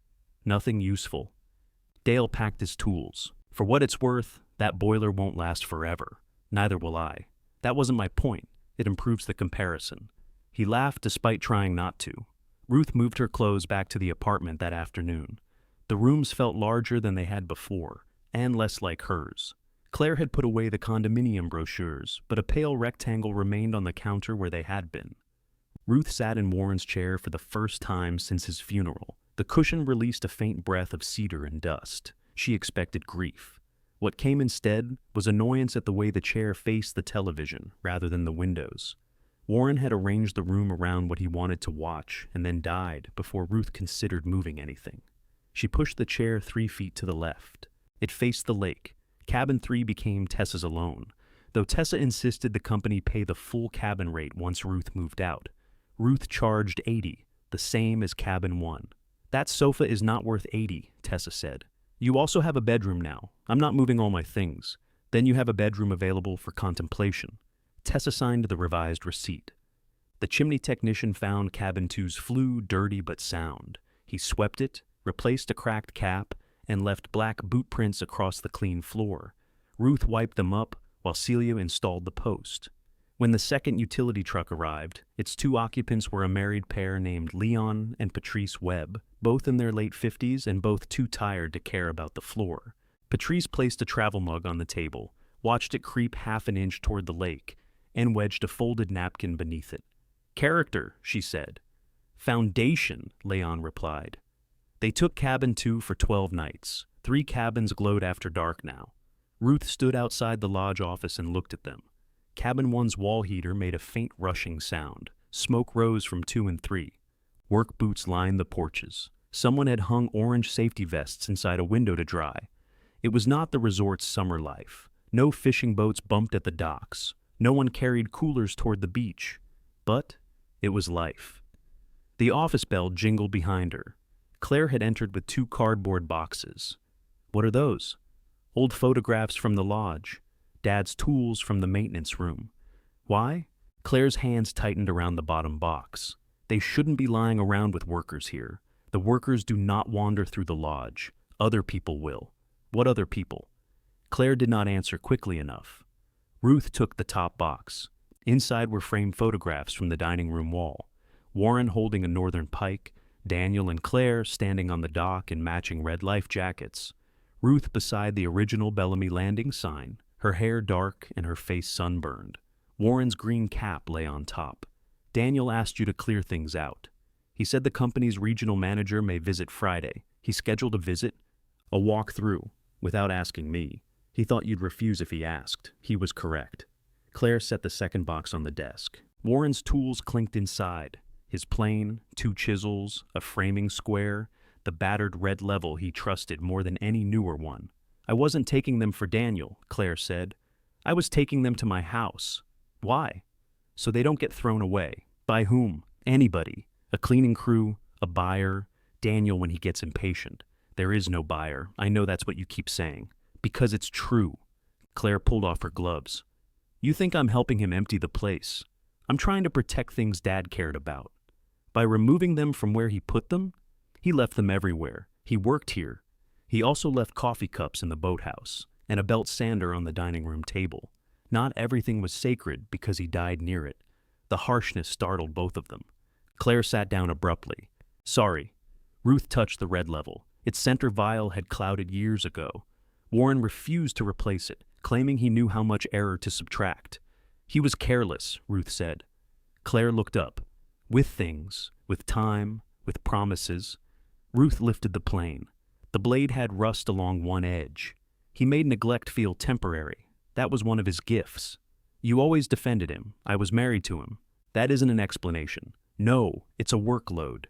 "Nothing useful." Dale packed his tools. "For what it's worth, that boiler won't last forever. Neither will I. That wasn't my point. It improves the comparison." He laughed despite trying not to. Ruth moved her clothes back to the apartment that afternoon. The rooms felt larger than they had before, and less like hers. Claire had put away the condominium brochures, but a pale rectangle remained on the counter where they had been. Ruth sat in Warren's chair for the first time since his funeral. The cushion released a faint breath of cedar and dust. She expected grief. What came instead was annoyance at the way the chair faced the television rather than the windows. Warren had arranged the room around what he wanted to watch and then died before Ruth considered moving anything. She pushed the chair 3 feet to the left. It faced the lake. Cabin 3 became Tessa's alone, though Tessa insisted the company pay the full cabin rate once Ruth moved out. Ruth charged $80, the same as cabin 1. "That sofa is not worth $80, Tessa said. "You also have a bedroom now. I'm not moving all my things. Then you have a bedroom available for contemplation." Tessa signed the revised receipt. The chimney technician found cabin 2's flue dirty but sound. He swept it, replaced a cracked cap, and left black boot prints across the clean floor. Ruth wiped them up while Celia installed the post. When the second utility truck arrived, its 2 occupants were a married pair named Leon and Patrice Webb, both in their late 50s and both too tired to care about the floor. Patrice placed a travel mug on the table, watched it creep half an inch toward the lake, and wedged a folded napkin beneath it. "Character," she said. "Foundation," Leon replied. They took cabin 2 for 12 nights. 3 cabins glowed after dark now. Ruth stood outside the lodge office and looked at them. Cabin 1's wall heater made a faint rushing sound. Smoke rose from 2 and 3. Work boots lined the porches. Someone had hung orange safety vests inside a window to dry. It was not the resort's summer life. No fishing boats bumped at the docks. No one carried coolers toward the beach. But it was life. The office bell jingled behind her. Claire had entered with 2 cardboard boxes. "What are those?" "Old photographs from the lodge. Dad's tools from the maintenance room." "Why?" Claire's hands tightened around the bottom box. "They shouldn't be lying around with workers here. The workers do not wander through the lodge. Other people will." "What other people?" Claire did not answer quickly enough. Ruth took the top box. Inside were framed photographs from the dining room wall. Warren holding a northern pike, Daniel and Claire standing on the dock in matching red life jackets. Ruth beside the original Bellamy Landing sign, her hair dark and her face sunburned. Warren's green cap lay on top. "Daniel asked you to clear things out. He said the company's regional manager may visit Friday. He scheduled a visit, a walk through, without asking me. He thought you'd refuse if he asked. He was correct." Claire set the second box on the desk. Warren's tools clinked inside. His plane, 2 chisels, a framing square, the battered red level he trusted more than any newer one. I wasn't taking them for Daniel, Claire said. I was taking them to my house. Why? So they don't get thrown away. By whom? Anybody. A cleaning crew, a buyer, Daniel when he gets impatient. There is no buyer. I know that's what you keep saying. Because it's true. Claire pulled off her gloves. You think I'm helping him empty the place. I'm trying to protect things Dad cared about. By removing them from where he put them, he left them everywhere. He worked here. He also left coffee cups in the boathouse and a belt sander on the dining room table. Not everything was sacred because he died near it. The harshness startled both of them. Claire sat down abruptly. Sorry. Ruth touched the red level. Its center vial had clouded years ago. Warren refused to replace it, claiming he knew how much error to subtract. He was careless, Ruth said. Claire looked up. With things, with time, with promises. Ruth lifted the plane. The blade had rust along one edge. He made neglect feel temporary. That was one of his gifts. You always defended him. I was married to him. That isn't an explanation. No, it's a workload.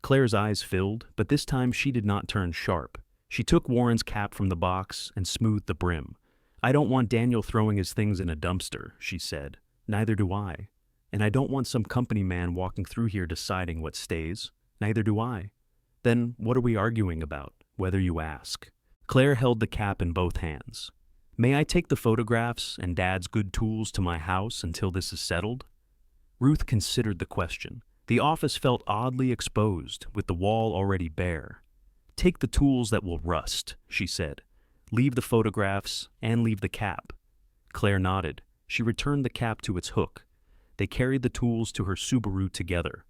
Claire's eyes filled, but this time she did not turn sharp. She took Warren's cap from the box and smoothed the brim. I don't want Daniel throwing his things in a dumpster, she said. Neither do I. And I don't want some company man walking through here deciding what stays. Neither do I. Then what are we arguing about, whether you ask? Claire held the cap in both hands. May I take the photographs and Dad's good tools to my house until this is settled? Ruth considered the question. The office felt oddly exposed, with the wall already bare. Take the tools that will rust, she said. Leave the photographs and leave the cap. Claire nodded. She returned the cap to its hook. They carried the tools to her Subaru together.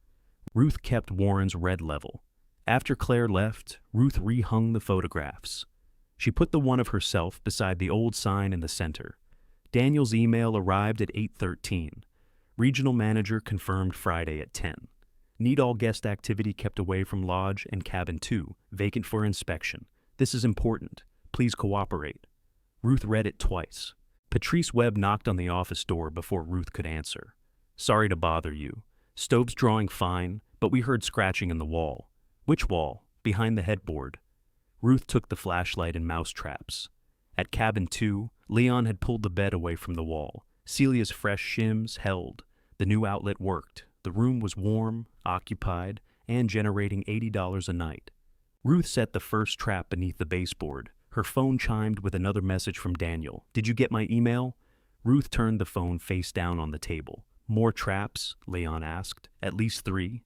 Ruth kept Warren's red level. After Claire left, Ruth rehung the photographs. She put the one of herself beside the old sign in the center. Daniel's email arrived at 8:13. Regional manager confirmed Friday at 10. Need all guest activity kept away from Lodge and Cabin 2, vacant for inspection. This is important. Please cooperate. Ruth read it twice. Patrice Webb knocked on the office door before Ruth could answer. Sorry to bother you. Stove's drawing fine, but we heard scratching in the wall. Which wall? Behind the headboard. Ruth took the flashlight and mouse traps. At Cabin 2, Leon had pulled the bed away from the wall. Celia's fresh shims held. The new outlet worked. The room was warm, occupied, and generating $80 a night. Ruth set the first trap beneath the baseboard. Her phone chimed with another message from Daniel. Did you get my email? Ruth turned the phone face down on the table. More traps? Leon asked. At least 3.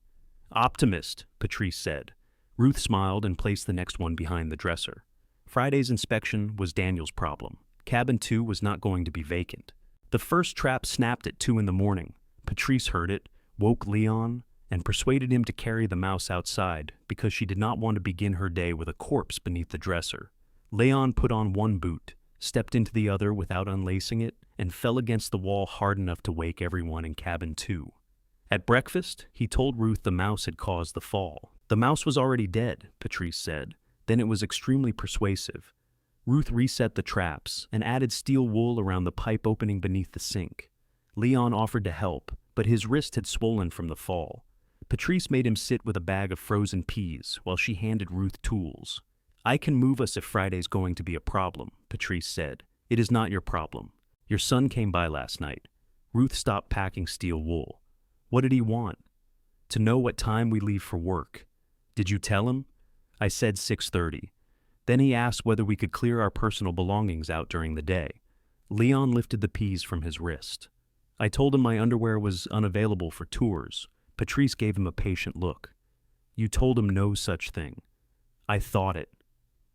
Optimist, Patrice said. Ruth smiled and placed the next one behind the dresser. Friday's inspection was Daniel's problem. Cabin 2 was not going to be vacant. The first trap snapped at 2 in the morning. Patrice heard it, woke Leon, and persuaded him to carry the mouse outside because she did not want to begin her day with a corpse beneath the dresser. Leon put on one boot, stepped into the other without unlacing it, and fell against the wall hard enough to wake everyone in Cabin 2. At breakfast, he told Ruth the mouse had caused the fall. The mouse was already dead, Patrice said. Then it was extremely persuasive. Ruth reset the traps and added steel wool around the pipe opening beneath the sink. Leon offered to help, but his wrist had swollen from the fall. Patrice made him sit with a bag of frozen peas while she handed Ruth tools. I can move us if Friday's going to be a problem, Patrice said. It is not your problem. Your son came by last night. Ruth stopped packing steel wool. What did he want? To know what time we leave for work. Did you tell him? I said 6:30. Then he asked whether we could clear our personal belongings out during the day. Leon lifted the peas from his wrist. I told him my underwear was unavailable for tours. Patrice gave him a patient look. You told him no such thing. I thought it.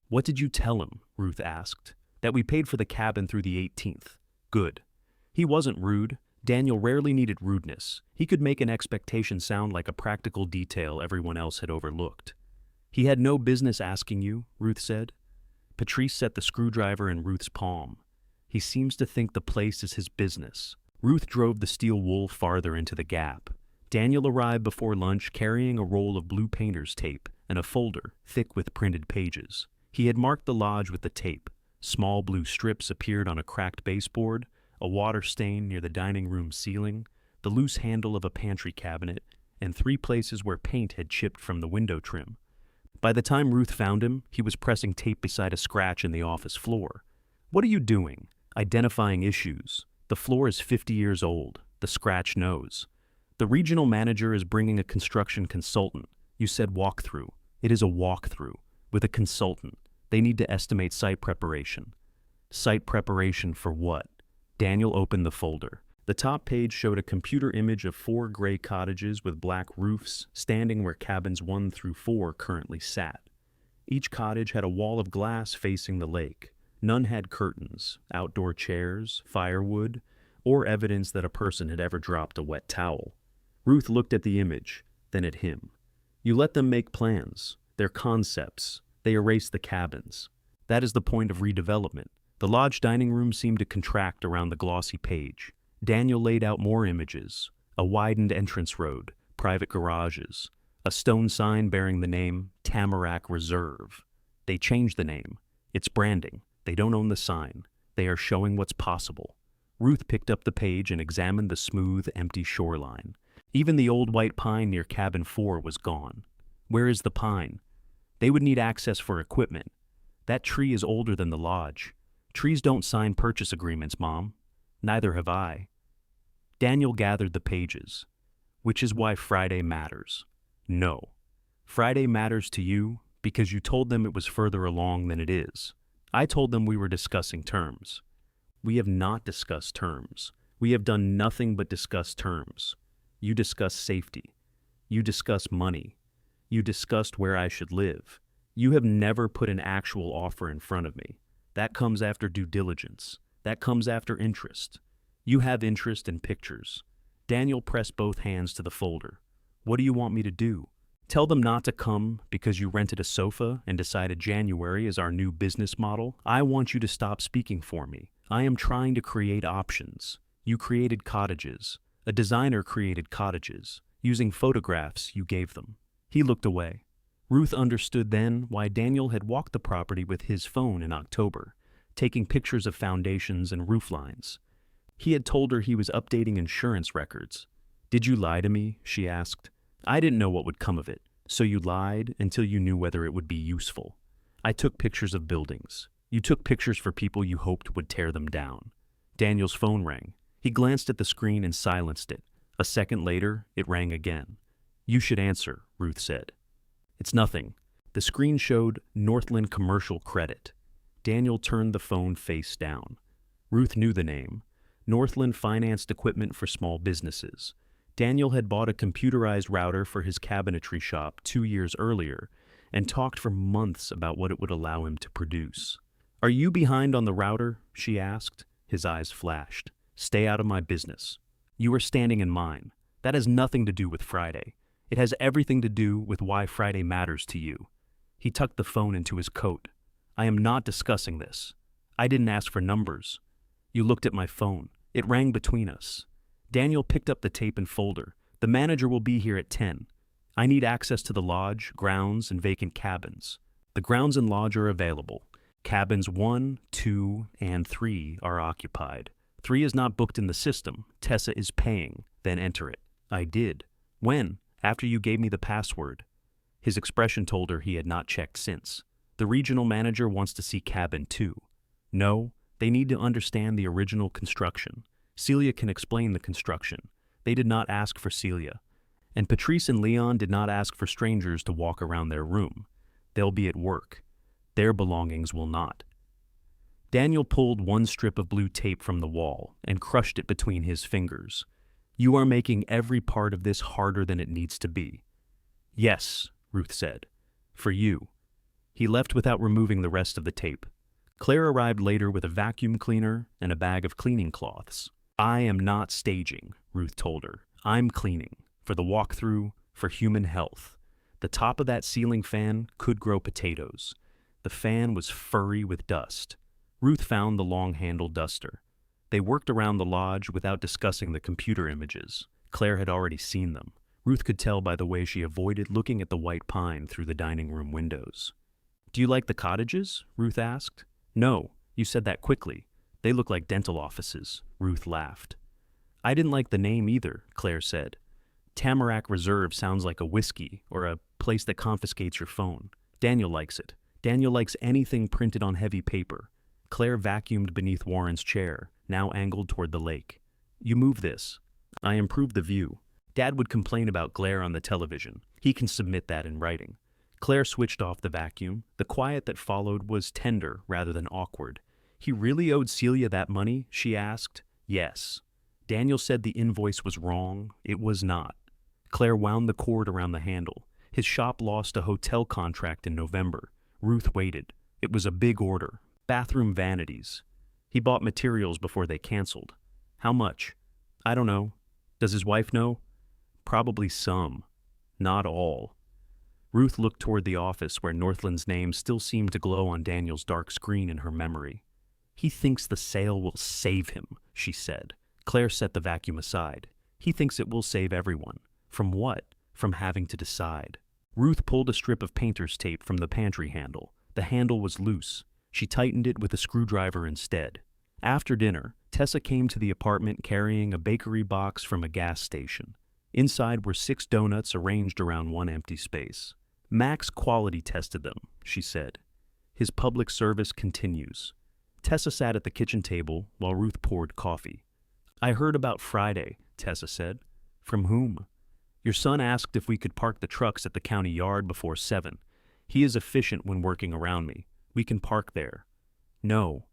What did you tell him? Ruth asked. That we paid for the cabin through the 18th. Good. He wasn't rude. Daniel rarely needed rudeness. He could make an expectation sound like a practical detail everyone else had overlooked. He had no business asking you, Ruth said. Patrice set the screwdriver in Ruth's palm. He seems to think the place is his business. Ruth drove the steel wool farther into the gap. Daniel arrived before lunch carrying a roll of blue painter's tape and a folder thick with printed pages. He had marked the lodge with the tape. Small blue strips appeared on a cracked baseboard, a water stain near the dining room ceiling, the loose handle of a pantry cabinet, and 3 places where paint had chipped from the window trim. By the time Ruth found him, he was pressing tape beside a scratch in the office floor. "What are you doing?" "Identifying issues. The floor is 50 years old. The scratch knows. The regional manager is bringing a construction consultant. You said walkthrough. It is a walkthrough. With a consultant. They need to estimate site preparation." Site preparation for what? Daniel opened the folder. The top page showed a computer image of 4 gray cottages with black roofs standing where cabins 1 through 4 currently sat. Each cottage had a wall of glass facing the lake. None had curtains, outdoor chairs, firewood, or evidence that a person had ever dropped a wet towel. Ruth looked at the image, then at him. "You let them make plans. They're concepts. They erase the cabins. That is the point of redevelopment." The lodge dining room seemed to contract around the glossy page. Daniel laid out more images: a widened entrance road, private garages, a stone sign bearing the name Tamarack Reserve. They changed the name. It's branding. They don't own the sign. They are showing what's possible. Ruth picked up the page and examined the smooth, empty shoreline. Even the old white pine near cabin 4 was gone. Where is the pine? They would need access for equipment. That tree is older than the lodge. Trees don't sign purchase agreements, Mom. Neither have I. Daniel gathered the pages. Which is why Friday matters. No. Friday matters to you because you told them it was further along than it is. I told them we were discussing terms. We have not discussed terms. We have done nothing but discuss terms. You discussed safety. You discussed money. You discussed where I should live. You have never put an actual offer in front of me. That comes after due diligence. That comes after interest. You have interest in pictures. Daniel pressed both hands to the folder. What do you want me to do? Tell them not to come because you rented a sofa and decided January is our new business model? I want you to stop speaking for me. I am trying to create options. You created cottages. A designer created cottages. Using photographs you gave them. He looked away. Ruth understood then why Daniel had walked the property with his phone in October, taking pictures of foundations and roof lines. He had told her he was updating insurance records. "Did you lie to me?" she asked. "I didn't know what would come of it, so you lied until you knew whether it would be useful. I took pictures of buildings. You took pictures for people you hoped would tear them down." Daniel's phone rang. He glanced at the screen and silenced it. A second later, it rang again. "You should answer," Ruth said. "It's nothing." The screen showed Northland Commercial Credit. Daniel turned the phone face down. Ruth knew the name. Northland financed equipment for small businesses. Daniel had bought a computerized router for his cabinetry shop 2 years earlier and talked for months about what it would allow him to produce. "Are you behind on the router?" she asked. His eyes flashed. "Stay out of my business. You are standing in mine. That has nothing to do with Friday. It has everything to do with why Friday matters to you." He tucked the phone into his coat. "I am not discussing this. I didn't ask for numbers. You looked at my phone. It rang between us." Daniel picked up the tape and folder. "The manager will be here at 10. I need access to the lodge, grounds, and vacant cabins. The grounds and lodge are available. Cabins 1, 2, and 3 are occupied. 3 is not booked in the system. Tessa is paying. Then enter it." "I did." "When?" "After you gave me the password." His expression told her he had not checked since. "The regional manager wants to see cabin 2. "No, they need to understand the original construction. Celia can explain the construction. They did not ask for Celia. And Patrice and Leon did not ask for strangers to walk around their room. They'll be at work. Their belongings will not." Daniel pulled one strip of blue tape from the wall and crushed it between his fingers. "You are making every part of this harder than it needs to be." "Yes," Ruth said. "For you." He left without removing the rest of the tape. Claire arrived later with a vacuum cleaner and a bag of cleaning cloths. "I am not staging," Ruth told her. "I'm cleaning. For the walkthrough, for human health. The top of that ceiling fan could grow potatoes." The fan was furry with dust. Ruth found the long-handled duster. They worked around the lodge without discussing the computer images. Claire had already seen them. Ruth could tell by the way she avoided looking at the white pine through the dining room windows. "Do you like the cottages?" Ruth asked. "No, you said that quickly. They look like dental offices." Ruth laughed. I didn't like the name either, Claire said. Tamarack Reserve sounds like a whiskey or a place that confiscates your phone. Daniel likes it. Daniel likes anything printed on heavy paper. Claire vacuumed beneath Warren's chair, now angled toward the lake. You move this. I improve the view. Dad would complain about glare on the television. He can submit that in writing. Claire switched off the vacuum. The quiet that followed was tender rather than awkward. He really owed Celia that money? She asked. Yes. Daniel said the invoice was wrong. It was not. Claire wound the cord around the handle. His shop lost a hotel contract in November. Ruth waited. It was a big order. Bathroom vanities. He bought materials before they canceled. How much? I don't know. Does his wife know? Probably some. Not all. Ruth looked toward the office where Northland's name still seemed to glow on Daniel's dark screen in her memory. He thinks the sale will save him, she said. Claire set the vacuum aside. He thinks it will save everyone. From what? From having to decide. Ruth pulled a strip of painter's tape from the pantry handle. The handle was loose. She tightened it with a screwdriver instead. After dinner, Tessa came to the apartment carrying a bakery box from a gas station. Inside were 6 donuts arranged around one empty space. Max quality tested them, she said. His public service continues. Tessa sat at the kitchen table while Ruth poured coffee. I heard about Friday, Tessa said. From whom? Your son asked if we could park the trucks at the county yard before 7. He is efficient when working around me. We can park there. No.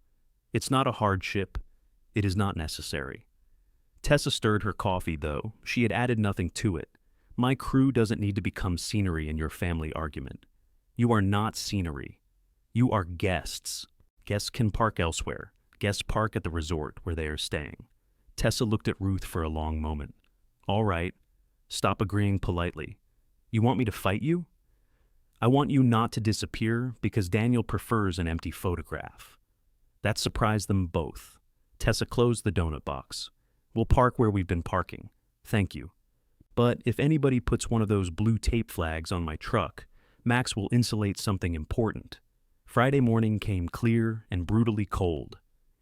It's not a hardship. It is not necessary. Tessa stirred her coffee, though. She had added nothing to it. My crew doesn't need to become scenery in your family argument. You are not scenery. You are guests. Guests can park elsewhere. Guests park at the resort where they are staying. Tessa looked at Ruth for a long moment. All right. Stop agreeing politely. You want me to fight you? I want you not to disappear because Daniel prefers an empty photograph. That surprised them both. Tessa closed the donut box. We'll park where we've been parking. Thank you. But if anybody puts one of those blue tape flags on my truck, Max will insulate something important. Friday morning came clear and brutally cold.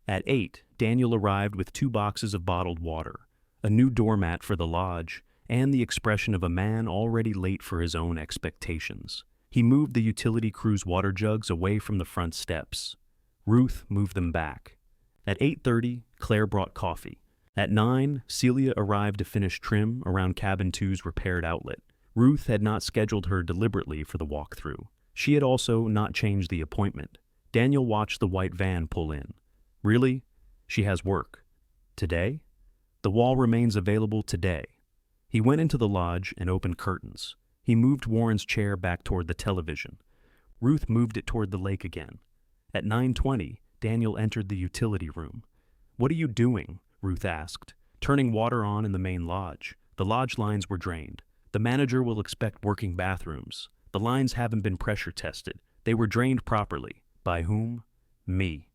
At 8, Daniel arrived with 2 boxes of bottled water, a new doormat for the lodge, and the expression of a man already late for his own expectations. He moved the utility crew's water jugs away from the front steps. Ruth moved them back. At 8:30, Claire brought coffee. At 9, Celia arrived to finish trim around Cabin 2's repaired outlet. Ruth had not scheduled her deliberately for the walkthrough. She had also not changed the appointment. Daniel watched the white van pull in. Really? She has work. Today? The wall remains available today. He went into the lodge and opened curtains. He moved Warren's chair back toward the television. Ruth moved it toward the lake again. At 9:20, Daniel entered the utility room. What are you doing? Ruth asked. Turning water on in the main lodge. The lodge lines were drained. The manager will expect working bathrooms. The lines haven't been pressure tested. They were drained properly. By whom? Me.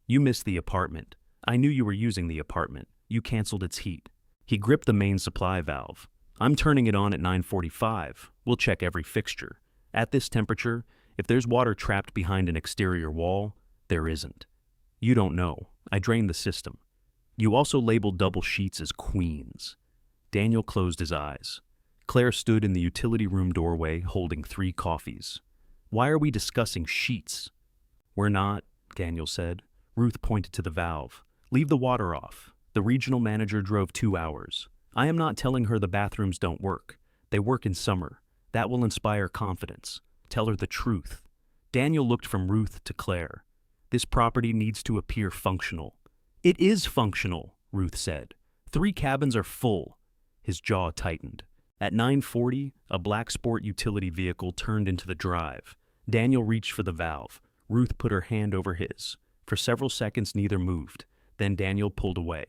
You missed the apartment. I knew you were using the apartment. You canceled its heat. He gripped the main supply valve. I'm turning it on at 9:45. We'll check every fixture. At this temperature, if there's water trapped behind an exterior wall, there isn't. You don't know. I drained the system. You also labeled double sheets as queens. Daniel closed his eyes. Claire stood in the utility room doorway holding 3 coffees. Why are we discussing sheets? We're not, Daniel said. Ruth pointed to the valve. Leave the water off. The regional manager drove 2 hours. I am not telling her the bathrooms don't work. They work in summer. That will inspire confidence. Tell her the truth. Daniel looked from Ruth to Claire. This property needs to appear functional. It is functional, Ruth said. 3 cabins are full. His jaw tightened. At 9:40, a black sport utility vehicle turned into the drive. Daniel reached for the valve. Ruth put her hand over his. For several seconds, neither moved. Then Daniel pulled away.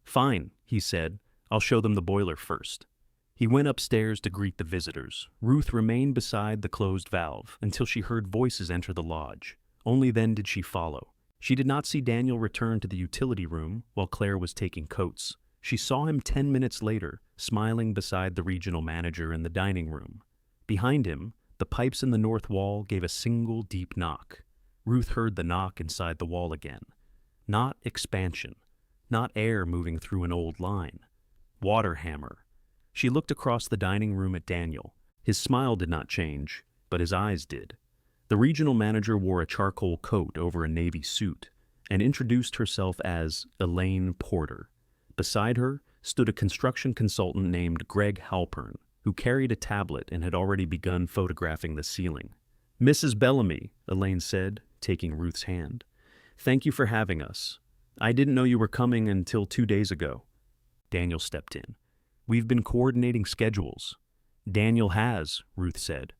Fine, he said. I'll show them the boiler first. He went upstairs to greet the visitors. Ruth remained beside the closed valve until she heard voices enter the lodge. Only then did she follow. She did not see Daniel return to the utility room while Claire was taking coats. She saw him 10 minutes later, smiling beside the regional manager in the dining room. Behind him, the pipes in the north wall gave a single deep knock. Ruth heard the knock inside the wall again. Not expansion. Not air moving through an old line. Water hammer. She looked across the dining room at Daniel. His smile did not change, but his eyes did. The regional manager wore a charcoal coat over a navy suit and introduced herself as Elaine Porter. Beside her stood a construction consultant named Greg Halpern, who carried a tablet and had already begun photographing the ceiling. "Mrs. Bellamy," Elaine said, taking Ruth's hand. "Thank you for having us. I didn't know you were coming until 2 days ago." Daniel stepped in. "We've been coordinating schedules." "Daniel has," Ruth said.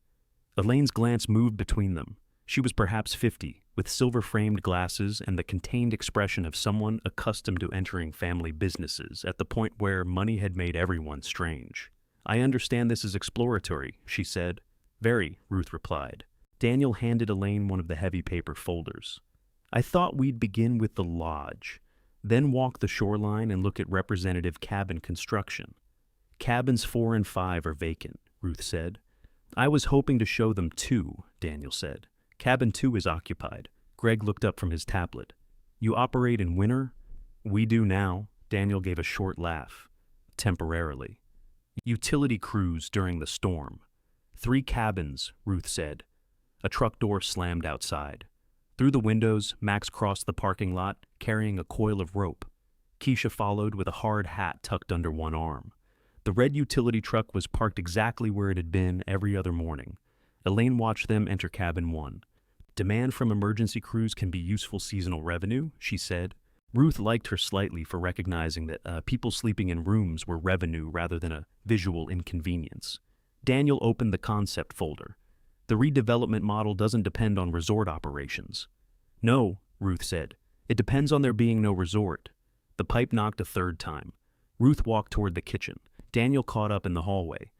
Elaine's glance moved between them. She was perhaps 50, with silver-framed glasses and the contained expression of someone accustomed to entering family businesses at the point where money had made everyone strange. "I understand this is exploratory," she said. "Very," Ruth replied. Daniel handed Elaine one of the heavy paper folders. "I thought we'd begin with the lodge, then walk the shoreline and look at representative cabin construction." "Cabins 4 and 5 are vacant," Ruth said. "I was hoping to show them 2, Daniel said. "Cabin 2 is occupied." Greg looked up from his tablet. "You operate in winter?" "We do now." Daniel gave a short laugh. "Temporarily." "Utility crews during the storm." 3 cabins, Ruth said. A truck door slammed outside. Through the windows, Max crossed the parking lot, carrying a coil of rope. Keisha followed with a hard hat tucked under one arm. The red utility truck was parked exactly where it had been every other morning. Elaine watched them enter cabin 1. "Demand from emergency crews can be useful seasonal revenue," she said. Ruth liked her slightly for recognizing that people sleeping in rooms were revenue rather than a visual inconvenience. Daniel opened the concept folder. "The redevelopment model doesn't depend on resort operations." "No," Ruth said. "It depends on there being no resort." The pipe knocked a third time. Ruth walked toward the kitchen. Daniel caught up in the hallway.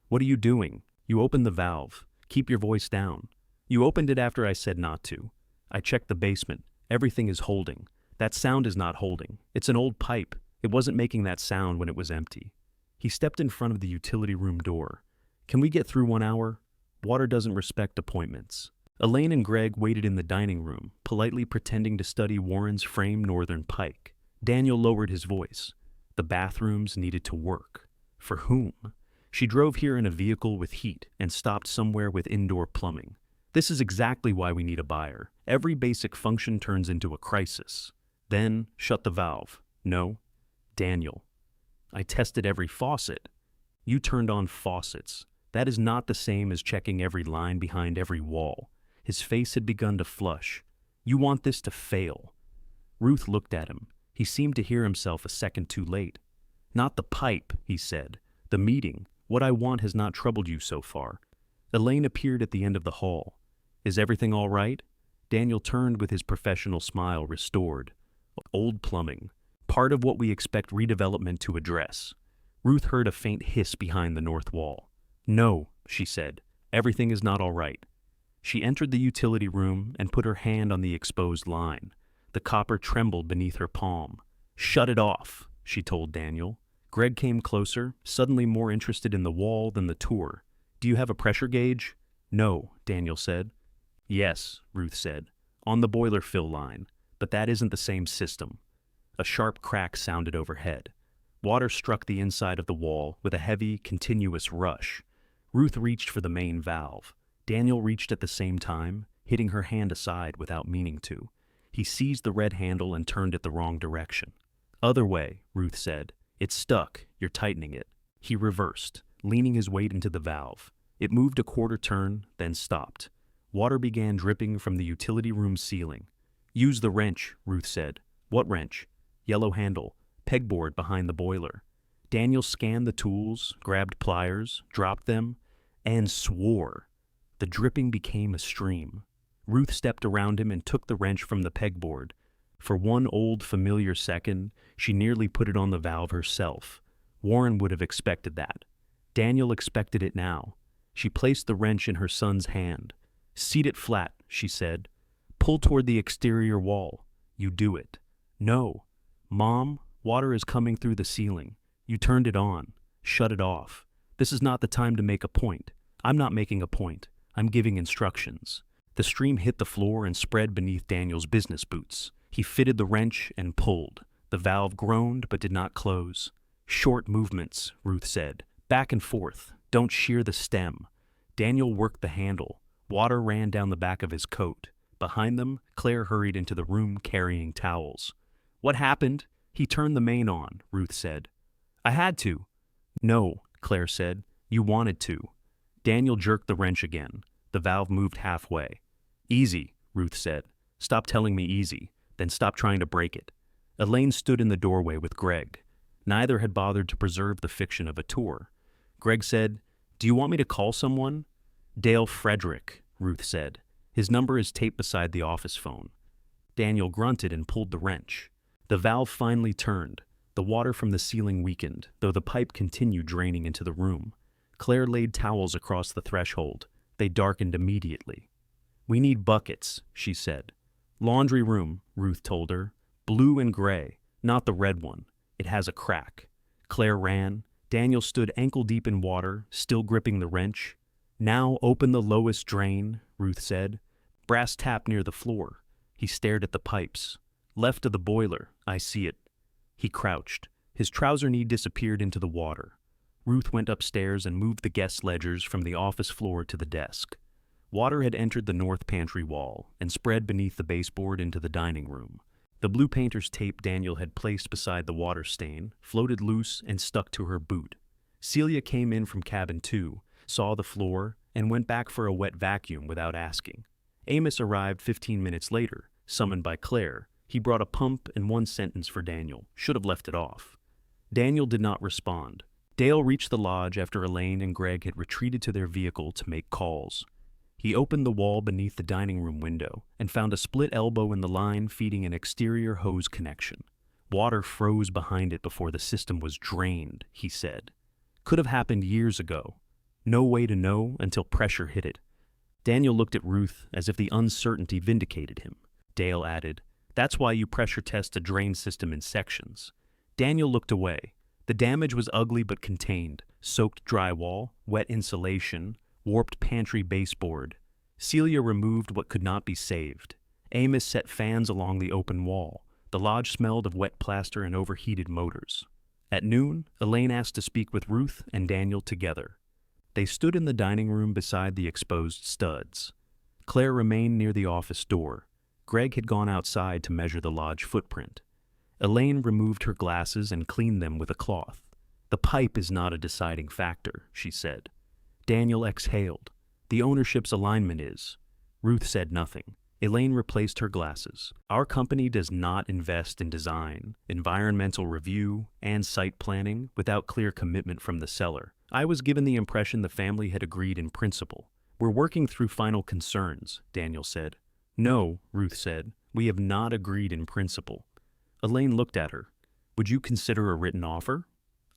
"What are you doing? You opened the valve. Keep your voice down." "You opened it after I said not to." "I checked the basement. Everything is holding." "That sound is not holding. It's an old pipe. It wasn't making that sound when it was empty." He stepped in front of the utility room door. "Can we get through 1 hour? Water doesn't respect appointments." Elaine and Greg waited in the dining room, politely pretending to study Warren's framed northern pike. Daniel lowered his voice. The bathrooms needed to work. For whom? She drove here in a vehicle with heat and stopped somewhere with indoor plumbing. This is exactly why we need a buyer. Every basic function turns into a crisis. Then, shut the valve. No. Daniel. "I tested every faucet." "You turned on faucets. That is not the same as checking every line behind every wall." His face had begun to flush. "You want this to fail." Ruth looked at him. He seemed to hear himself a second too late. "Not the pipe," he said. "The meeting. What I want has not troubled you so far." Elaine appeared at the end of the hall. "Is everything all right?" Daniel turned with his professional smile restored. "Old plumbing. Part of what we expect redevelopment to address." Ruth heard a faint hiss behind the north wall. "No," she said. "Everything is not all right." She entered the utility room and put her hand on the exposed line. The copper trembled beneath her palm. "Shut it off," she told Daniel. Greg came closer, suddenly more interested in the wall than the tour. "Do you have a pressure gauge?" "No," Daniel said. "Yes," Ruth said. "On the boiler fill line. But that isn't the same system." A sharp crack sounded overhead. Water struck the inside of the wall with a heavy, continuous rush. Ruth reached for the main valve. Daniel reached at the same time, hitting her hand aside without meaning to. He seized the red handle and turned it the wrong direction. "Other way," Ruth said. "It's stuck. You're tightening it." He reversed, leaning his weight into the valve. It moved a quarter turn, then stopped. Water began dripping from the utility room ceiling. "Use the wrench," Ruth said. "What wrench?" "Yellow handle. Pegboard behind the boiler." Daniel scanned the tools, grabbed pliers, dropped them, and swore. The dripping became a stream. Ruth stepped around him and took the wrench from the pegboard. For one old familiar second, she nearly put it on the valve herself. Warren would have expected that. Daniel expected it now. She placed the wrench in her son's hand. "Seat it flat," she said. "Pull toward the exterior wall." "You do it." "No." "Mom, water is coming through the ceiling. You turned it on. Shut it off. This is not the time to make a point. I'm not making a point. I'm giving instructions." The stream hit the floor and spread beneath Daniel's business boots. He fitted the wrench and pulled. The valve groaned but did not close. Short movements, Ruth said. Back and forth. Don't shear the stem. Daniel worked the handle. Water ran down the back of his coat. Behind them, Claire hurried into the room carrying towels. What happened? He turned the main on, Ruth said. I had to. No, Claire said. You wanted to. Daniel jerked the wrench again. The valve moved halfway. Easy, Ruth said. Stop telling me easy, then stop trying to break it. Elaine stood in the doorway with Greg. Neither had bothered to preserve the fiction of a tour. Greg said, Do you want me to call someone? Dale Frederick, Ruth said. His number is taped beside the office phone. Daniel grunted and pulled the wrench. The valve finally turned. The water from the ceiling weakened, though the pipe continued draining into the room. Claire laid towels across the threshold. They darkened immediately. We need buckets, she said. Laundry room, Ruth told her. Blue and gray, not the red one. It has a crack. Claire ran. Daniel stood ankle-deep in water, still gripping the wrench. Now open the lowest drain, Ruth said. Brass tap near the floor. He stared at the pipes. Left of the boiler, I see it. He crouched. His trouser knee disappeared into the water. Ruth went upstairs and moved the guest ledgers from the office floor to the desk. Water had entered the north pantry wall and spread beneath the baseboard into the dining room. The blue painter's tape Daniel had placed beside the water stain floated loose and stuck to her boot. Celia came in from cabin 2, saw the floor, and went back for a wet vacuum without asking. Amos arrived 15 minutes later, summoned by Claire. He brought a pump and one sentence for Daniel. Should have left it off. Daniel did not respond. Dale reached the lodge after Elaine and Greg had retreated to their vehicle to make calls. He opened the wall beneath the dining room window and found a split elbow in the line feeding an exterior hose connection. Water froze behind it before the system was drained, he said. Could have happened years ago. No way to know until pressure hit it. Daniel looked at Ruth as if the uncertainty vindicated him. Dale added, That's why you pressure test a drain system in sections. Daniel looked away. The damage was ugly but contained. Soaked drywall, wet insulation, warped pantry baseboard. Celia removed what could not be saved. Amos set fans along the open wall. The lodge smelled of wet plaster and overheated motors. At noon, Elaine asked to speak with Ruth and Daniel together. They stood in the dining room beside the exposed studs. Claire remained near the office door. Greg had gone outside to measure the lodge footprint. Elaine removed her glasses and cleaned them with a cloth. The pipe is not a deciding factor, she said. Daniel exhaled. The ownership's alignment is. Ruth said nothing. Elaine replaced her glasses. Our company does not invest in design, environmental review, and site planning without clear commitment from the seller. I was given the impression the family had agreed in principle. We're working through final concerns, Daniel said. No, Ruth said. We have not agreed in principle. Elaine looked at her. Would you consider a written offer?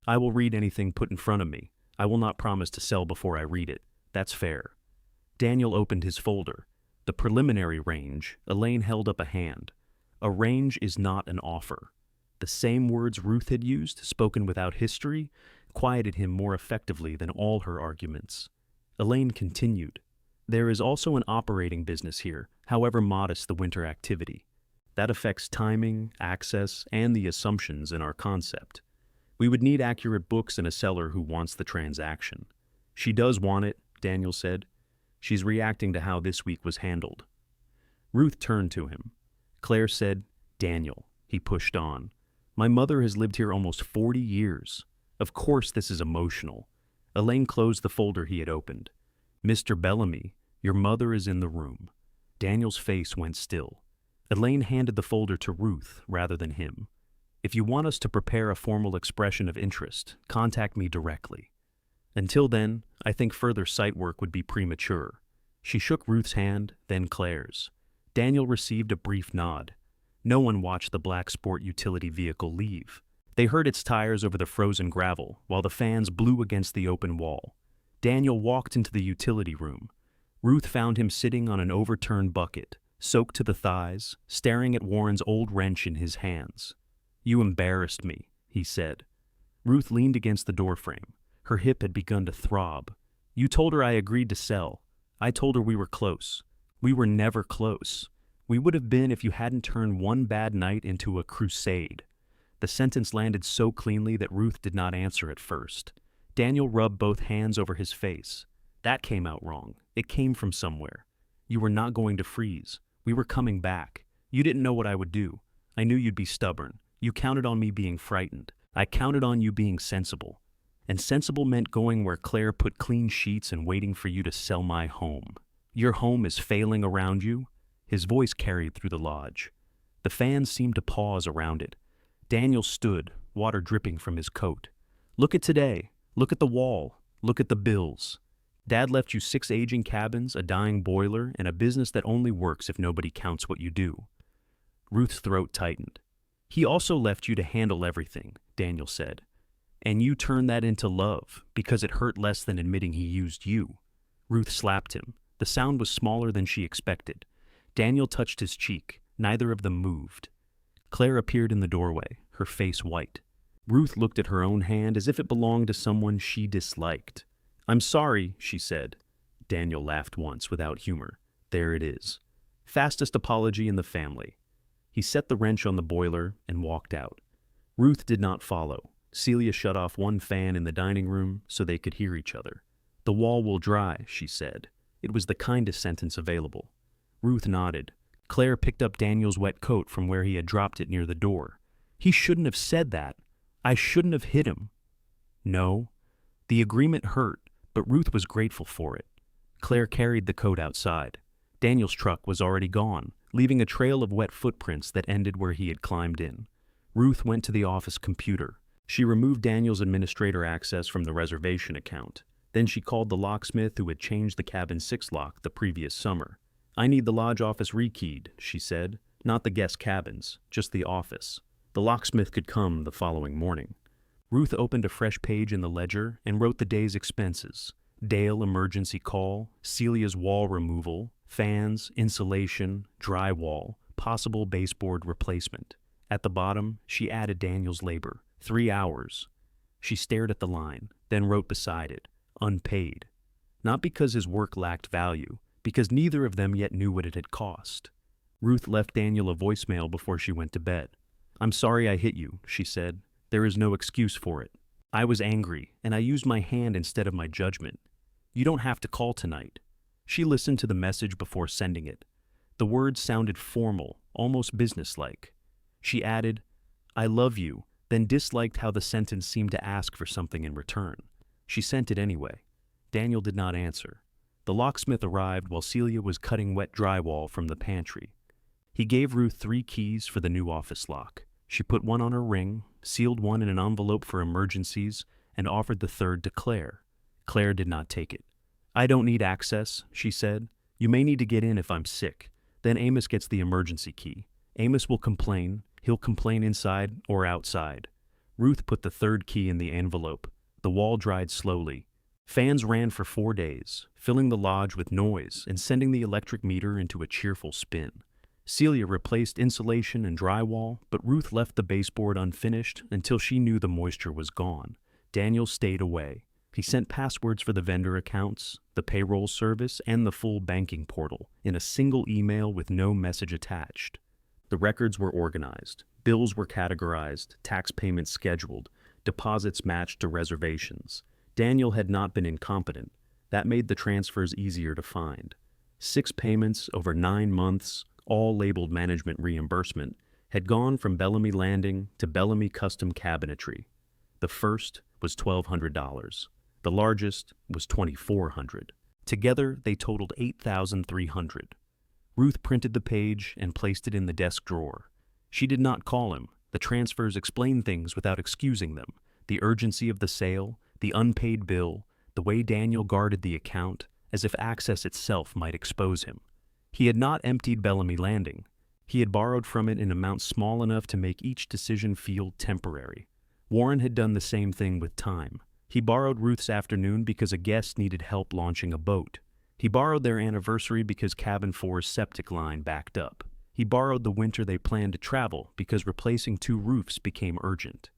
I will read anything put in front of me. I will not promise to sell before I read it. That's fair. Daniel opened his folder. The preliminary range. Elaine held up a hand. A range is not an offer. The same words Ruth had used, spoken without history, quieted him more effectively than all her arguments. Elaine continued. There is also an operating business here, however modest the winter activity. That affects timing, access, and the assumptions in our concept. We would need accurate books and a seller who wants the transaction. She does want it, Daniel said. She's reacting to how this week was handled. Ruth turned to him. Claire said, Daniel. He pushed on. My mother has lived here almost 40 years. Of course this is emotional. Elaine closed the folder he had opened. Mr. Bellamy, your mother is in the room. Daniel's face went still. Elaine handed the folder to Ruth rather than him. If you want us to prepare a formal expression of interest, contact me directly. Until then, I think further site work would be premature. She shook Ruth's hand, then Claire's. Daniel received a brief nod. No one watched the black sport utility vehicle leave. They heard its tires over the frozen gravel, while the fans blew against the open wall. Daniel walked into the utility room. Ruth found him sitting on an overturned bucket, soaked to the thighs, staring at Warren's old wrench in his hands. You embarrassed me, he said. Ruth leaned against the doorframe. Her hip had begun to throb. You told her I agreed to sell. I told her we were close. We were never close. We would have been if you hadn't turned one bad night into a crusade. The sentence landed so cleanly that Ruth did not answer at first. Daniel rubbed both hands over his face. That came out wrong. It came from somewhere. You were not going to freeze. We were coming back. You didn't know what I would do. I knew you'd be stubborn. You counted on me being frightened. I counted on you being sensible. And sensible meant going where Claire put clean sheets and waiting for you to sell my home. Your home is failing around you? His voice carried through the lodge. The fans seemed to pause around it. Daniel stood, water dripping from his coat. Look at today. Look at the wall. Look at the bills. Dad left you 6 aging cabins, a dying boiler, and a business that only works if nobody counts what you do. Ruth's throat tightened. He also left you to handle everything, Daniel said. And you turned that into love, because it hurt less than admitting he used you. Ruth slapped him. The sound was smaller than she expected. Daniel touched his cheek. Neither of them moved. Claire appeared in the doorway, her face white. Ruth looked at her own hand as if it belonged to someone she disliked. I'm sorry, she said. Daniel laughed once without humor. There it is. Fastest apology in the family. He set the wrench on the boiler and walked out. Ruth did not follow. Celia shut off one fan in the dining room so they could hear each other. The wall will dry, she said. It was the kindest sentence available. Ruth nodded. Claire picked up Daniel's wet coat from where he had dropped it near the door. He shouldn't have said that. I shouldn't have hit him. No. The agreement hurt, but Ruth was grateful for it. Claire carried the coat outside. Daniel's truck was already gone, leaving a trail of wet footprints that ended where he had climbed in. Ruth went to the office computer. She removed Daniel's administrator access from the reservation account. Then she called the locksmith who had changed the cabin 6 lock the previous summer. I need the lodge office rekeyed, she said. Not the guest cabins, just the office. The locksmith could come the following morning. Ruth opened a fresh page in the ledger and wrote the day's expenses. Dale emergency call, Celia's wall removal, fans, insulation, drywall, possible baseboard replacement. At the bottom, she added Daniel's labor, 3 hours. She stared at the line, then wrote beside it, unpaid. Not because his work lacked value, because neither of them yet knew what it had cost. Ruth left Daniel a voicemail before she went to bed. I'm sorry I hit you, she said. There is no excuse for it. I was angry, and I used my hand instead of my judgment. You don't have to call tonight. She listened to the message before sending it. The words sounded formal, almost businesslike. She added, I love you, then disliked how the sentence seemed to ask for something in return. She sent it anyway. Daniel did not answer. The locksmith arrived while Celia was cutting wet drywall from the pantry. He gave Ruth 3 keys for the new office lock. She put one on her ring, sealed one in an envelope for emergencies, and offered the 3rd to Claire. Claire did not take it. I don't need access, she said. You may need to get in if I'm sick. Then Amos gets the emergency key. Amos will complain. He'll complain inside or outside. Ruth put the 3rd key in the envelope. The wall dried slowly. Fans ran for 4 days, filling the lodge with noise and sending the electric meter into a cheerful spin. Celia replaced insulation and drywall, but Ruth left the baseboard unfinished until she knew the moisture was gone. Daniel stayed away. He sent passwords for the vendor accounts, the payroll service, and the full banking portal in a single email with no message attached. The records were organized, bills were categorized, tax payments scheduled, deposits matched to reservations. Daniel had not been incompetent. That made the transfers easier to find. 6 payments over 9 months, all labeled management reimbursement, had gone from Bellamy Landing to Bellamy Custom Cabinetry. The first was $1,200. The largest was $2,400. Together, they totaled $8,300. Ruth printed the page and placed it in the desk drawer. She did not call him. The transfers explained things without excusing them. The urgency of the sale, the unpaid bill, the way Daniel guarded the account, as if access itself might expose him. He had not emptied Bellamy Landing. He had borrowed from it in amounts small enough to make each decision feel temporary. Warren had done the same thing with time. He borrowed Ruth's afternoon because a guest needed help launching a boat. He borrowed their anniversary because Cabin 4's septic line backed up. He borrowed the winter they planned to travel because replacing 2 roofs became urgent.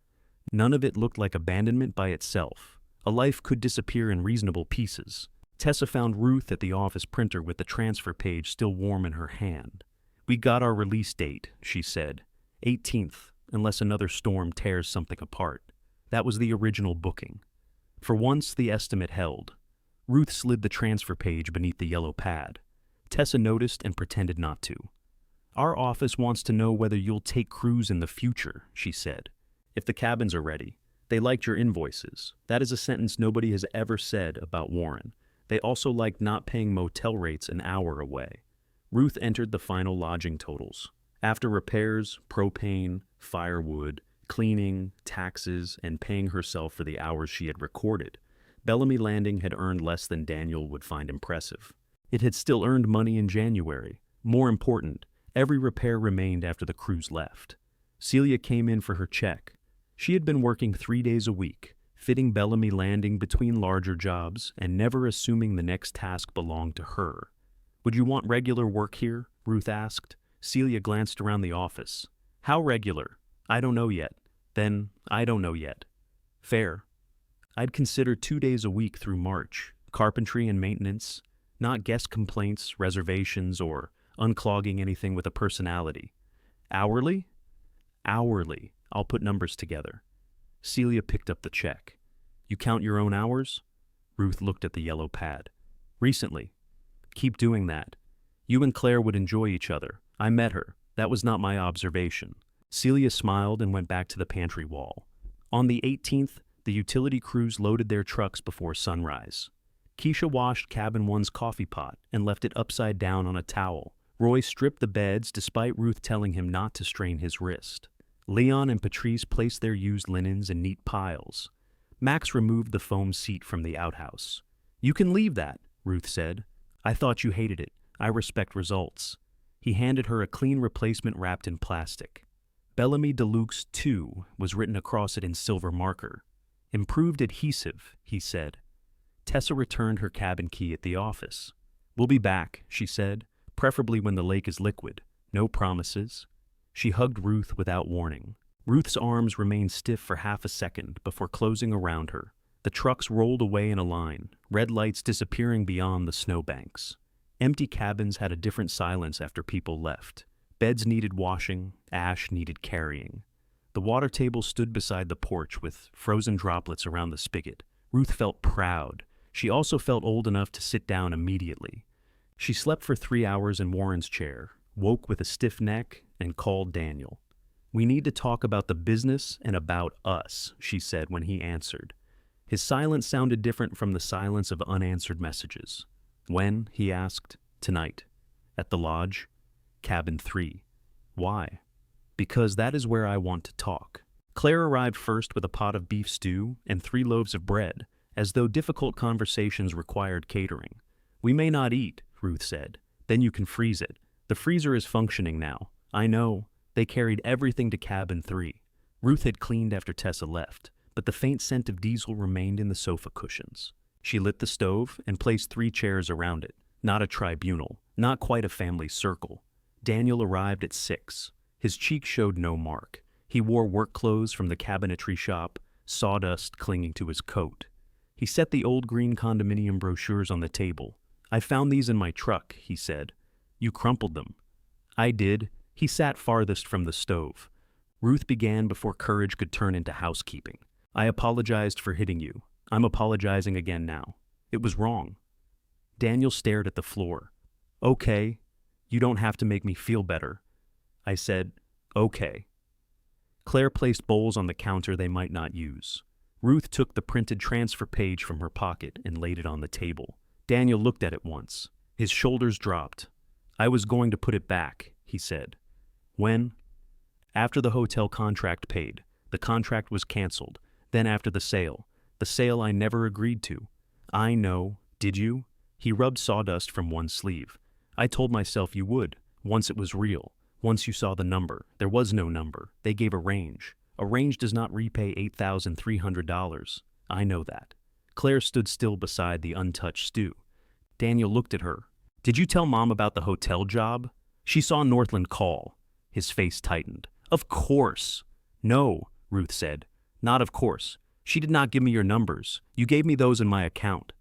None of it looked like abandonment by itself. A life could disappear in reasonable pieces. Tessa found Ruth at the office printer with the transfer page still warm in her hand. We got our release date, she said. 18th, unless another storm tears something apart. That was the original booking. For once, the estimate held. Ruth slid the transfer page beneath the yellow pad. Tessa noticed and pretended not to. "Our office wants to know whether you'll take crews in the future," she said. "If the cabins are ready. They liked your invoices." That is a sentence nobody has ever said about Warren. They also liked not paying motel rates an hour away. Ruth entered the final lodging totals. After repairs, propane, firewood, cleaning, taxes, and paying herself for the hours she had recorded, Bellamy Landing had earned less than Daniel would find impressive. It had still earned money in January. More important, every repair remained after the crews left. Celia came in for her check. She had been working 3 days a week, fitting Bellamy Landing between larger jobs and never assuming the next task belonged to her. "Would you want regular work here?" Ruth asked. Celia glanced around the office. "How regular?" "I don't know yet." "Then, I don't know yet." "Fair. I'd consider 2 days a week through March. Carpentry and maintenance, not guest complaints, reservations, or unclogging anything with a personality." "Hourly?" "Hourly. I'll put numbers together." Celia picked up the check. "You count your own hours?" Ruth looked at the yellow pad. "Recently." "Keep doing that. You and Claire would enjoy each other. I met her. That was not my observation." Celia smiled and went back to the pantry wall. On the 18th, the utility crews loaded their trucks before sunrise. Keisha washed Cabin 1's coffee pot and left it upside down on a towel. Roy stripped the beds despite Ruth telling him not to strain his wrist. Leon and Patrice placed their used linens in neat piles. Max removed the foam seat from the outhouse. "You can leave that," Ruth said. "I thought you hated it. I respect results." He handed her a clean replacement wrapped in plastic. Bellamy Deluxe 2 was written across it in silver marker. "Improved adhesive," he said. Tessa returned her cabin key at the office. "We'll be back," she said, "preferably when the lake is liquid. No promises." She hugged Ruth without warning. Ruth's arms remained stiff for half a second before closing around her. The trucks rolled away in a line, red lights disappearing beyond the snowbanks. Empty cabins had a different silence after people left. Beds needed washing, ash needed carrying. The water table stood beside the porch with frozen droplets around the spigot. Ruth felt proud. She also felt old enough to sit down immediately. She slept for 3 hours in Warren's chair, woke with a stiff neck, and called Daniel. "We need to talk about the business and about us," she said when he answered. His silence sounded different from the silence of unanswered messages. "When?" he asked. "Tonight." "At the lodge?" "Cabin 3. "Why?" "Because that is where I want to talk." Claire arrived first with a pot of beef stew and 3 loaves of bread, as though difficult conversations required catering. "We may not eat," Ruth said. "Then you can freeze it. The freezer is functioning now." "I know. They carried everything to Cabin 3. Ruth had cleaned after Tessa left, but the faint scent of diesel remained in the sofa cushions. She lit the stove and placed 3 chairs around it. Not a tribunal, not quite a family circle. Daniel arrived at 6. His cheek showed no mark. He wore work clothes from the cabinetry shop, sawdust clinging to his coat. He set the old green condominium brochures on the table. "I found these in my truck," he said. "You crumpled them." "I did." He sat farthest from the stove. Ruth began before courage could turn into housekeeping. "I apologized for hitting you. I'm apologizing again now. It was wrong." Daniel stared at the floor. "Okay. You don't have to make me feel better." I said, "Okay." Claire placed bowls on the counter they might not use. Ruth took the printed transfer page from her pocket and laid it on the table. Daniel looked at it once. His shoulders dropped. "I was going to put it back," he said. "When?" "After the hotel contract paid. The contract was canceled. Then after the sale. The sale I never agreed to." "I know. Did you?" He rubbed sawdust from one sleeve. "I told myself you would. Once it was real. Once you saw the number. There was no number. They gave a range. A range does not repay $8,300. I know that." Claire stood still beside the untouched stew. Daniel looked at her. "Did you tell Mom about the hotel job?" "She saw Northland call." His face tightened. "Of course." "No," Ruth said. "Not of course. She did not give me your numbers. You gave me those in my account."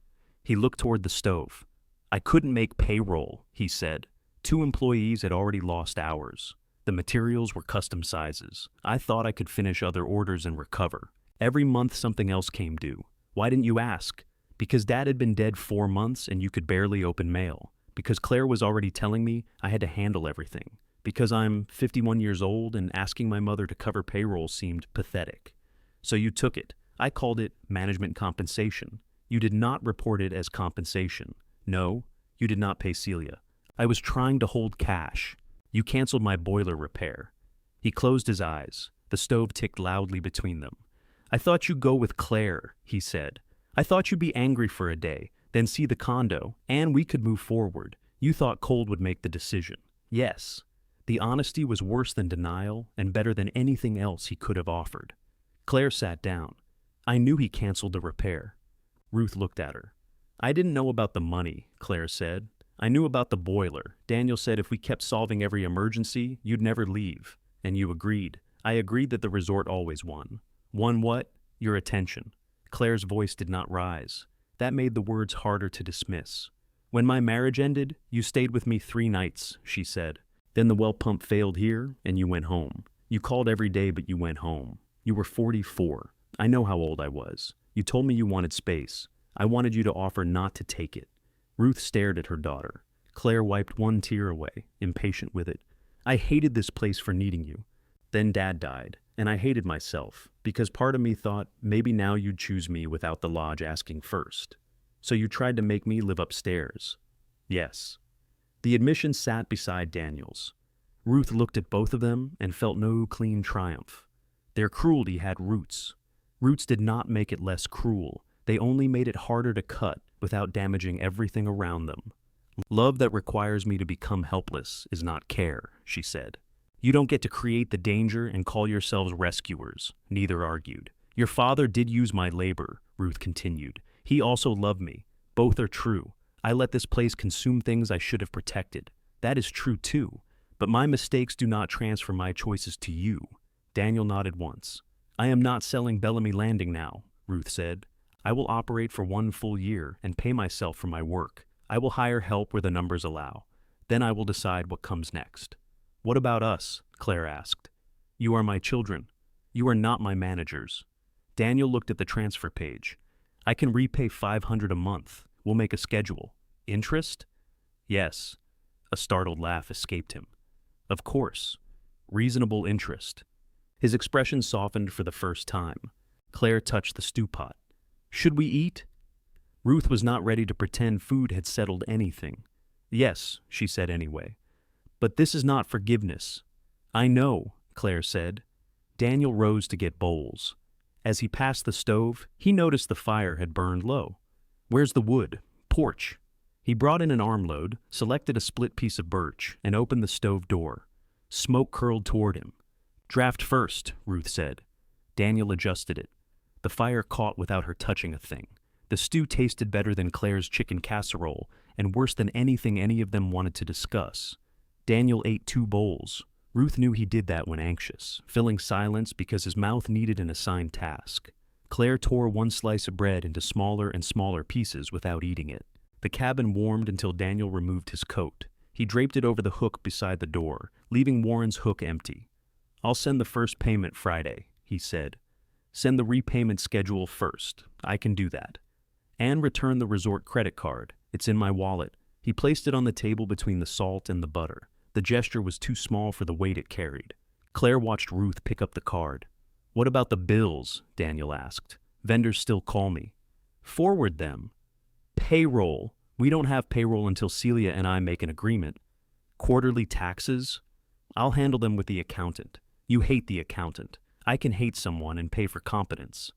He looked toward the stove. "I couldn't make payroll," he said. 2 employees had already lost hours. The materials were custom sizes. I thought I could finish other orders and recover. Every month something else came due. Why didn't you ask? Because Dad had been dead 4 months and you could barely open mail. Because Claire was already telling me I had to handle everything. Because I'm 51 years old and asking my mother to cover payroll seemed pathetic. So you took it. I called it management compensation. You did not report it as compensation. No, you did not pay Celia. I was trying to hold cash. You canceled my boiler repair. He closed his eyes. The stove ticked loudly between them. I thought you'd go with Claire, he said. I thought you'd be angry for a day, then see the condo, and we could move forward. You thought cold would make the decision. Yes. The honesty was worse than denial and better than anything else he could have offered. Claire sat down. I knew he canceled the repair. Ruth looked at her. I didn't know about the money, Claire said. I knew about the boiler. Daniel said if we kept solving every emergency, you'd never leave. And you agreed. I agreed that the resort always won. Won what? Your attention. Claire's voice did not rise. That made the words harder to dismiss. When my marriage ended, you stayed with me 3 nights, she said. Then the well pump failed here, and you went home. You called every day, but you went home. You were 44. I know how old I was. You told me you wanted space. I wanted you to offer not to take it. Ruth stared at her daughter. Claire wiped one tear away, impatient with it. I hated this place for needing you. Then Dad died, and I hated myself, because part of me thought maybe now you'd choose me without the lodge asking first. So you tried to make me live upstairs. Yes. The admission sat beside Daniel's. Ruth looked at both of them and felt no clean triumph. Their cruelty had roots. Roots did not make it less cruel. They only made it harder to cut without damaging everything around them. Love that requires me to become helpless is not care, she said. You don't get to create the danger and call yourselves rescuers, neither argued. Your father did use my labor, Ruth continued. He also loved me. Both are true. I let this place consume things I should have protected. That is true too. But my mistakes do not transfer my choices to you. Daniel nodded once. I am not selling Bellamy Landing now, Ruth said. I will operate for 1 full year and pay myself for my work. I will hire help where the numbers allow. Then I will decide what comes next. What about us? Claire asked. You are my children. You are not my managers. Daniel looked at the transfer page. I can repay $500 a month. We'll make a schedule. Interest? Yes. A startled laugh escaped him. Of course. Reasonable interest. His expression softened for the first time. Claire touched the stew pot. Should we eat? Ruth was not ready to pretend food had settled anything. Yes, she said anyway. But this is not forgiveness. I know, Claire said. Daniel rose to get bowls. As he passed the stove, he noticed the fire had burned low. Where's the wood? Porch. He brought in an armload, selected a split piece of birch, and opened the stove door. Smoke curled toward him. Draft first, Ruth said. Daniel adjusted it. The fire caught without her touching a thing. The stew tasted better than Claire's chicken casserole, and worse than anything any of them wanted to discuss. Daniel ate 2 bowls. Ruth knew he did that when anxious, filling silence because his mouth needed an assigned task. Claire tore 1 slice of bread into smaller and smaller pieces without eating it. The cabin warmed until Daniel removed his coat. He draped it over the hook beside the door, leaving Warren's hook empty. I'll send the first payment Friday, he said. Send the repayment schedule first. I can do that. And return the resort credit card. It's in my wallet. He placed it on the table between the salt and the butter. The gesture was too small for the weight it carried. Claire watched Ruth pick up the card. What about the bills? Daniel asked. Vendors still call me. Forward them. Payroll. We don't have payroll until Celia and I make an agreement. Quarterly taxes? I'll handle them with the accountant. You hate the accountant. I can hate someone and pay for competence.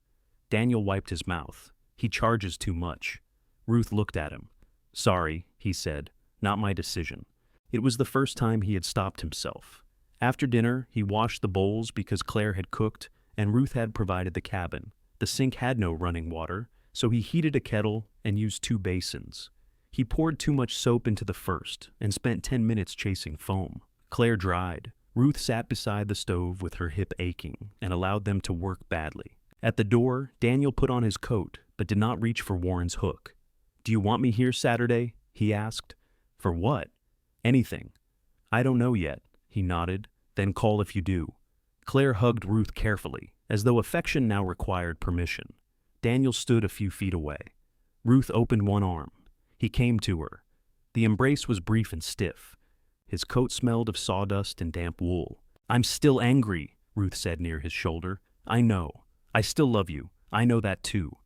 Daniel wiped his mouth. He charges too much. Ruth looked at him. Sorry, he said. Not my decision. It was the first time he had stopped himself. After dinner, he washed the bowls because Claire had cooked and Ruth had provided the cabin. The sink had no running water, so he heated a kettle and used 2 basins. He poured too much soap into the first and spent 10 minutes chasing foam. Claire dried. Ruth sat beside the stove with her hip aching and allowed them to work badly. At the door, Daniel put on his coat but did not reach for Warren's hook. Do you want me here Saturday? He asked. For what? Anything. I don't know yet, he nodded. Then call if you do. Claire hugged Ruth carefully, as though affection now required permission. Daniel stood a few feet away. Ruth opened one arm. He came to her. The embrace was brief and stiff. His coat smelled of sawdust and damp wool. "I'm still angry," Ruth said near his shoulder. "I know. I still love you. I know that too."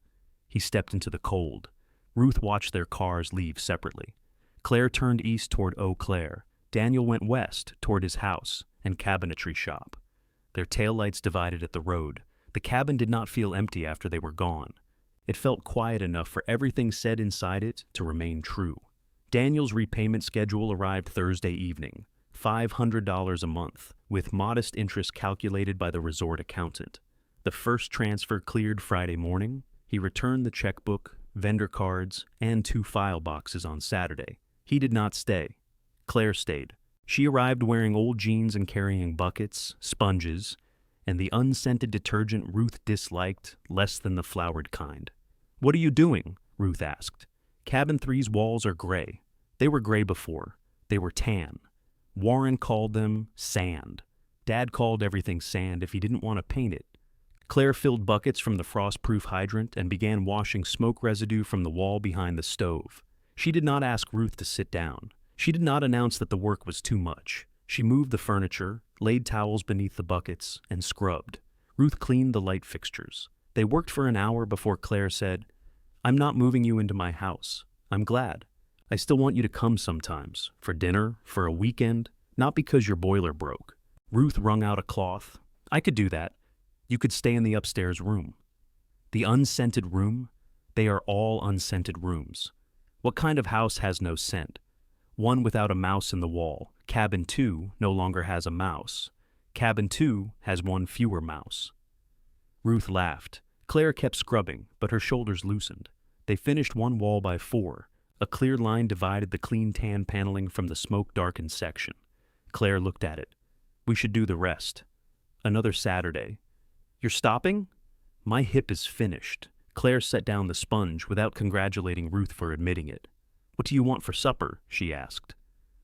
He stepped into the cold. Ruth watched their cars leave separately. Claire turned east toward Eau Claire. Daniel went west toward his house and cabinetry shop. Their taillights divided at the road. The cabin did not feel empty after they were gone. It felt quiet enough for everything said inside it to remain true. Daniel's repayment schedule arrived Thursday evening, $500 a month, with modest interest calculated by the resort accountant. The first transfer cleared Friday morning. He returned the checkbook, vendor cards, and 2 file boxes on Saturday. He did not stay. Claire stayed. She arrived wearing old jeans and carrying buckets, sponges, and the unscented detergent Ruth disliked less than the flowered kind. "What are you doing?" Ruth asked. "Cabin 3's walls are gray. They were gray before. They were tan. Warren called them sand. Dad called everything sand if he didn't want to paint it." Claire filled buckets from the frost-proof hydrant and began washing smoke residue from the wall behind the stove. She did not ask Ruth to sit down. She did not announce that the work was too much. She moved the furniture, laid towels beneath the buckets, and scrubbed. Ruth cleaned the light fixtures. They worked for an hour before Claire said, "I'm not moving you into my house. I'm glad. I still want you to come sometimes, for dinner, for a weekend, not because your boiler broke." Ruth wrung out a cloth. "I could do that. You could stay in the upstairs room." The unscented room? They are all unscented rooms. What kind of house has no scent? One without a mouse in the wall. Cabin 2 no longer has a mouse. Cabin 2 has one fewer mouse. Ruth laughed. Claire kept scrubbing, but her shoulders loosened. They finished one wall by 4. A clear line divided the clean tan paneling from the smoke-darkened section. Claire looked at it. "We should do the rest." Another Saturday. "You're stopping?" "My hip is finished." Claire set down the sponge without congratulating Ruth for admitting it. "What do you want for supper?" she asked.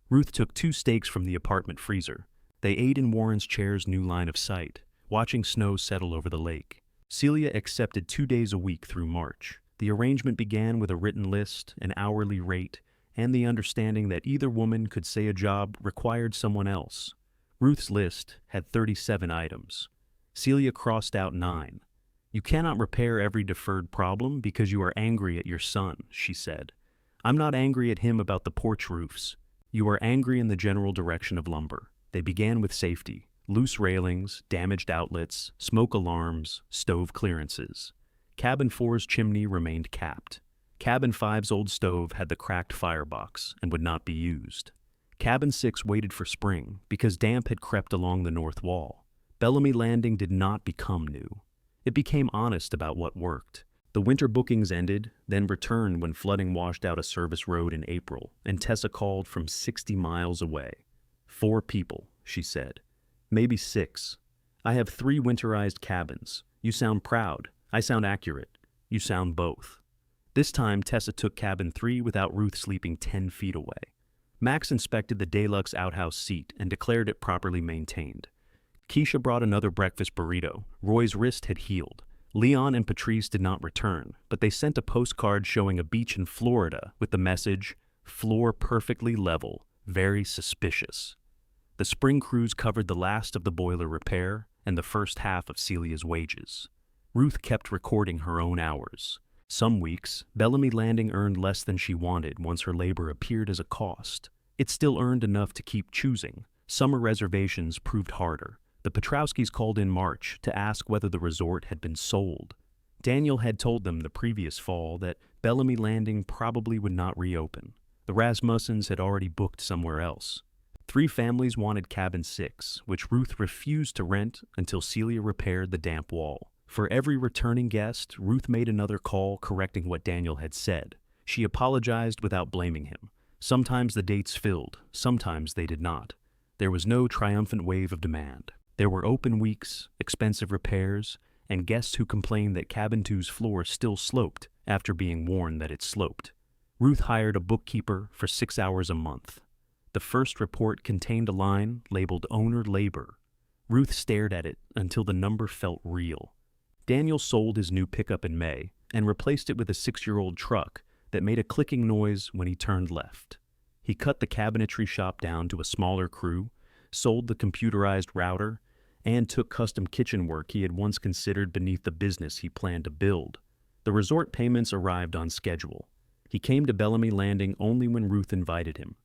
Ruth took 2 steaks from the apartment freezer. They ate in Warren's chair's new line of sight, watching snow settle over the lake. Celia accepted 2 days a week through March. The arrangement began with a written list, an hourly rate, and the understanding that either woman could say a job required someone else. Ruth's list had 37 items. Celia crossed out 9. "You cannot repair every deferred problem because you are angry at your son," she said. "I'm not angry at him about the porch roofs. You are angry in the general direction of lumber." They began with safety: loose railings, damaged outlets, smoke alarms, stove clearances. Cabin 4's chimney remained capped. Cabin 5's old stove had the cracked firebox and would not be used. Cabin 6 waited for spring because damp had crept along the north wall. Bellamy Landing did not become new. It became honest about what worked. The winter bookings ended, then returned when flooding washed out a service road in April, and Tessa called from 60 miles away. 4 people, she said. Maybe 6. "I have 3 winterized cabins. You sound proud. I sound accurate. You sound both." This time, Tessa took cabin 3 without Ruth sleeping 10 feet away. Max inspected the deluxe outhouse seat and declared it properly maintained. Keisha brought another breakfast burrito. Roy's wrist had healed. Leon and Patrice did not return, but they sent a postcard showing a beach in Florida with the message, "Floor perfectly level, very suspicious." The spring cruise covered the last of the boiler repair and the first half of Celia's wages. Ruth kept recording her own hours. Some weeks, Bellamy Landing earned less than she wanted once her labor appeared as a cost. It still earned enough to keep choosing. Summer reservations proved harder. The Petrowskis called in March to ask whether the resort had been sold. Daniel had told them the previous fall that Bellamy Landing probably would not reopen. The Rasmussens had already booked somewhere else. 3 families wanted cabin 6, which Ruth refused to rent until Celia repaired the damp wall. For every returning guest, Ruth made another call correcting what Daniel had said. She apologized without blaming him. Sometimes the dates filled, sometimes they did not. There was no triumphant wave of demand. There were open weeks, expensive repairs, and guests who complained that cabin 2's floor still sloped after being warned that it sloped. Ruth hired a bookkeeper for 6 hours a month. The first report contained a line labeled Owner Labor. Ruth stared at it until the number felt real. Daniel sold his new pickup in May and replaced it with a 6-year-old truck that made a clicking noise when he turned left. He cut the cabinetry shop down to a smaller crew, sold the computerized router, and took custom kitchen work he had once considered beneath the business he planned to build. The resort payments arrived on schedule. He came to Bellamy Landing only when Ruth invited him.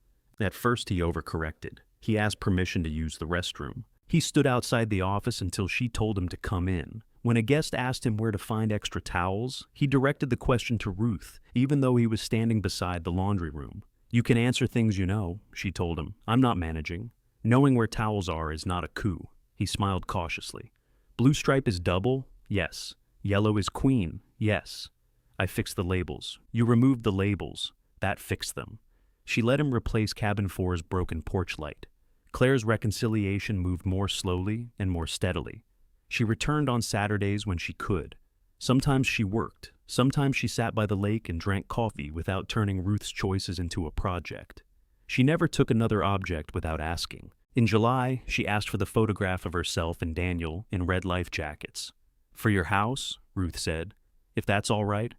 At first he overcorrected. He asked permission to use the restroom. He stood outside the office until she told him to come in. When a guest asked him where to find extra towels, he directed the question to Ruth, even though he was standing beside the laundry room. "You can answer things you know," she told him. "I'm not managing. Knowing where towels are is not a coup." He smiled cautiously. "Blue stripe is double? Yes. Yellow is queen? Yes. I fixed the labels. You removed the labels. That fixed them." She let him replace cabin 4's broken porch light. Claire's reconciliation moved more slowly and more steadily. She returned on Saturdays when she could. Sometimes she worked. Sometimes she sat by the lake and drank coffee without turning Ruth's choices into a project. She never took another object without asking. In July, she asked for the photograph of herself and Daniel in red life jackets. "For your house," Ruth said, "if that's all right."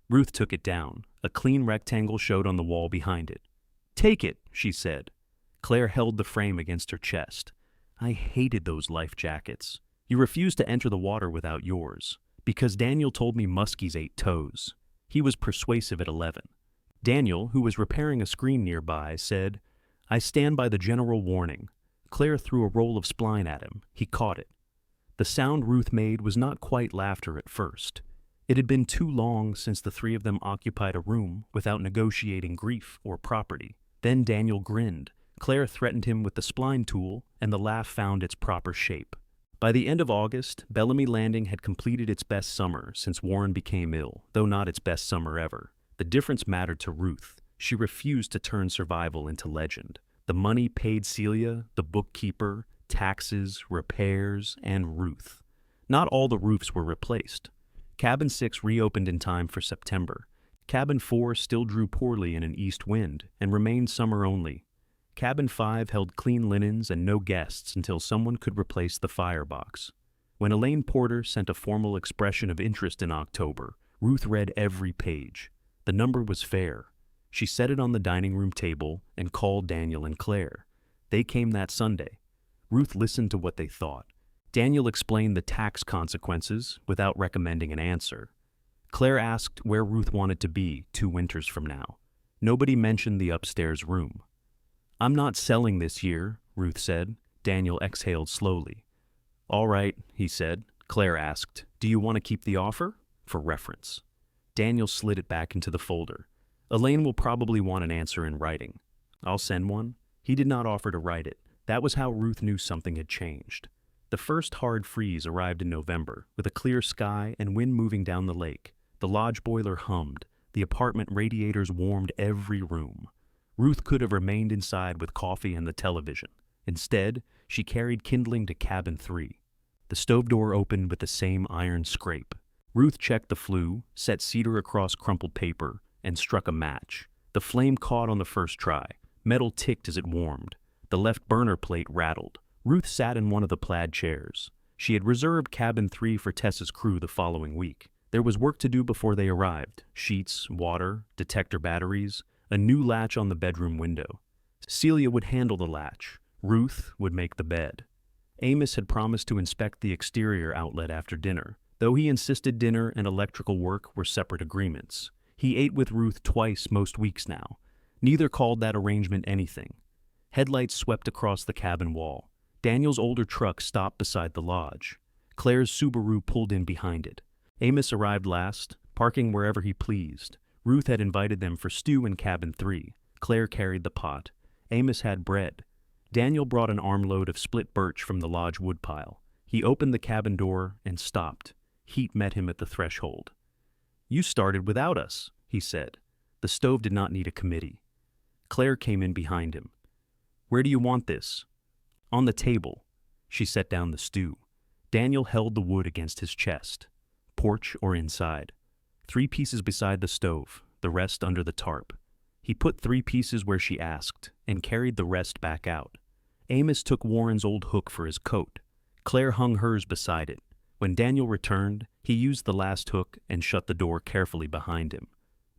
Ruth took it down. A clean rectangle showed on the wall behind it. "Take it," she said. Claire held the frame against her chest. "I hated those life jackets. You refused to enter the water without yours. Because Daniel told me muskies ate toes." He was persuasive at 11. Daniel, who was repairing a screen nearby, said, "I stand by the general warning." Claire threw a roll of spline at him. He caught it. The sound Ruth made was not quite laughter at first. It had been too long since the three of them occupied a room without negotiating grief or property. Then Daniel grinned. Claire threatened him with the spline tool, and the laugh found its proper shape. By the end of August, Bellamy Landing had completed its best summer since Warren became ill, though not its best summer ever. The difference mattered to Ruth. She refused to turn survival into legend. The money paid Celia, the bookkeeper, taxes, repairs, and Ruth. Not all the roofs were replaced. Cabin 6 reopened in time for September. Cabin 4 still drew poorly in an east wind and remained summer only. Cabin 5 held clean linens and no guests until someone could replace the firebox. When Elaine Porter sent a formal expression of interest in October, Ruth read every page. The number was fair. She set it on the dining room table and called Daniel and Claire. They came that Sunday. Ruth listened to what they thought. Daniel explained the tax consequences without recommending an answer. Claire asked where Ruth wanted to be 2 winters from now. Nobody mentioned the upstairs room. "I'm not selling this year," Ruth said. Daniel exhaled slowly. "All right," he said. Claire asked, "Do you want to keep the offer?" For reference. Daniel slid it back into the folder. "Elaine will probably want an answer in writing." "I'll send one." He did not offer to write it. That was how Ruth knew something had changed. The first hard freeze arrived in November, with a clear sky and wind moving down the lake. The lodge boiler hummed. The apartment radiators warmed every room. Ruth could have remained inside with coffee and the television. Instead, she carried kindling to cabin 3. The stove door opened with the same iron scrape. Ruth checked the flue, set cedar across crumpled paper, and struck a match. The flame caught on the first try. Metal ticked as it warmed. The left burner plate rattled. Ruth sat in one of the plaid chairs. She had reserved cabin 3 for Tessa's crew the following week. There was work to do before they arrived. Sheets, water, detector batteries, a new latch on the bedroom window. Celia would handle the latch. Ruth would make the bed. Amos had promised to inspect the exterior outlet after dinner, though he insisted dinner and electrical work were separate agreements. He ate with Ruth twice most weeks now. Neither called that arrangement anything. Headlights swept across the cabin wall. Daniel's older truck stopped beside the lodge. Claire's Subaru pulled in behind it. Amos arrived last, parking wherever he pleased. Ruth had invited them for stew in cabin 3. Claire carried the pot. Amos had bread. Daniel brought an armload of split birch from the lodge woodpile. He opened the cabin door and stopped. Heat met him at the threshold. "You started without us," he said. The stove did not need a committee. Claire came in behind him. "Where do you want this?" "On the table." She set down the stew. Daniel held the wood against his chest. "Porch or inside?" 3 pieces beside the stove, the rest under the tarp. He put 3 pieces where she asked, and carried the rest back out. Amos took Warren's old hook for his coat. Claire hung hers beside it. When Daniel returned, he used the last hook and shut the door carefully behind him.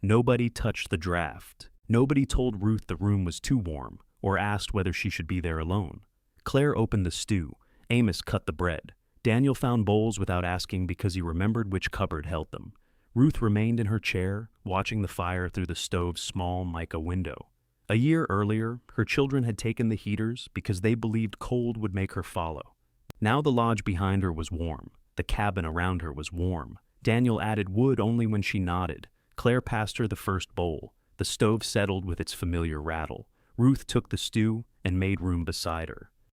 Nobody touched the draft. Nobody told Ruth the room was too warm, or asked whether she should be there alone. Claire opened the stew. Amos cut the bread. Daniel found bowls without asking because he remembered which cupboard held them. Ruth remained in her chair, watching the fire through the stove's small mica window. A year earlier, her children had taken the heaters because they believed cold would make her follow. Now the lodge behind her was warm. The cabin around her was warm. Daniel added wood only when she nodded. Claire passed her the first bowl. The stove settled with its familiar rattle. Ruth took the stew and made room beside her.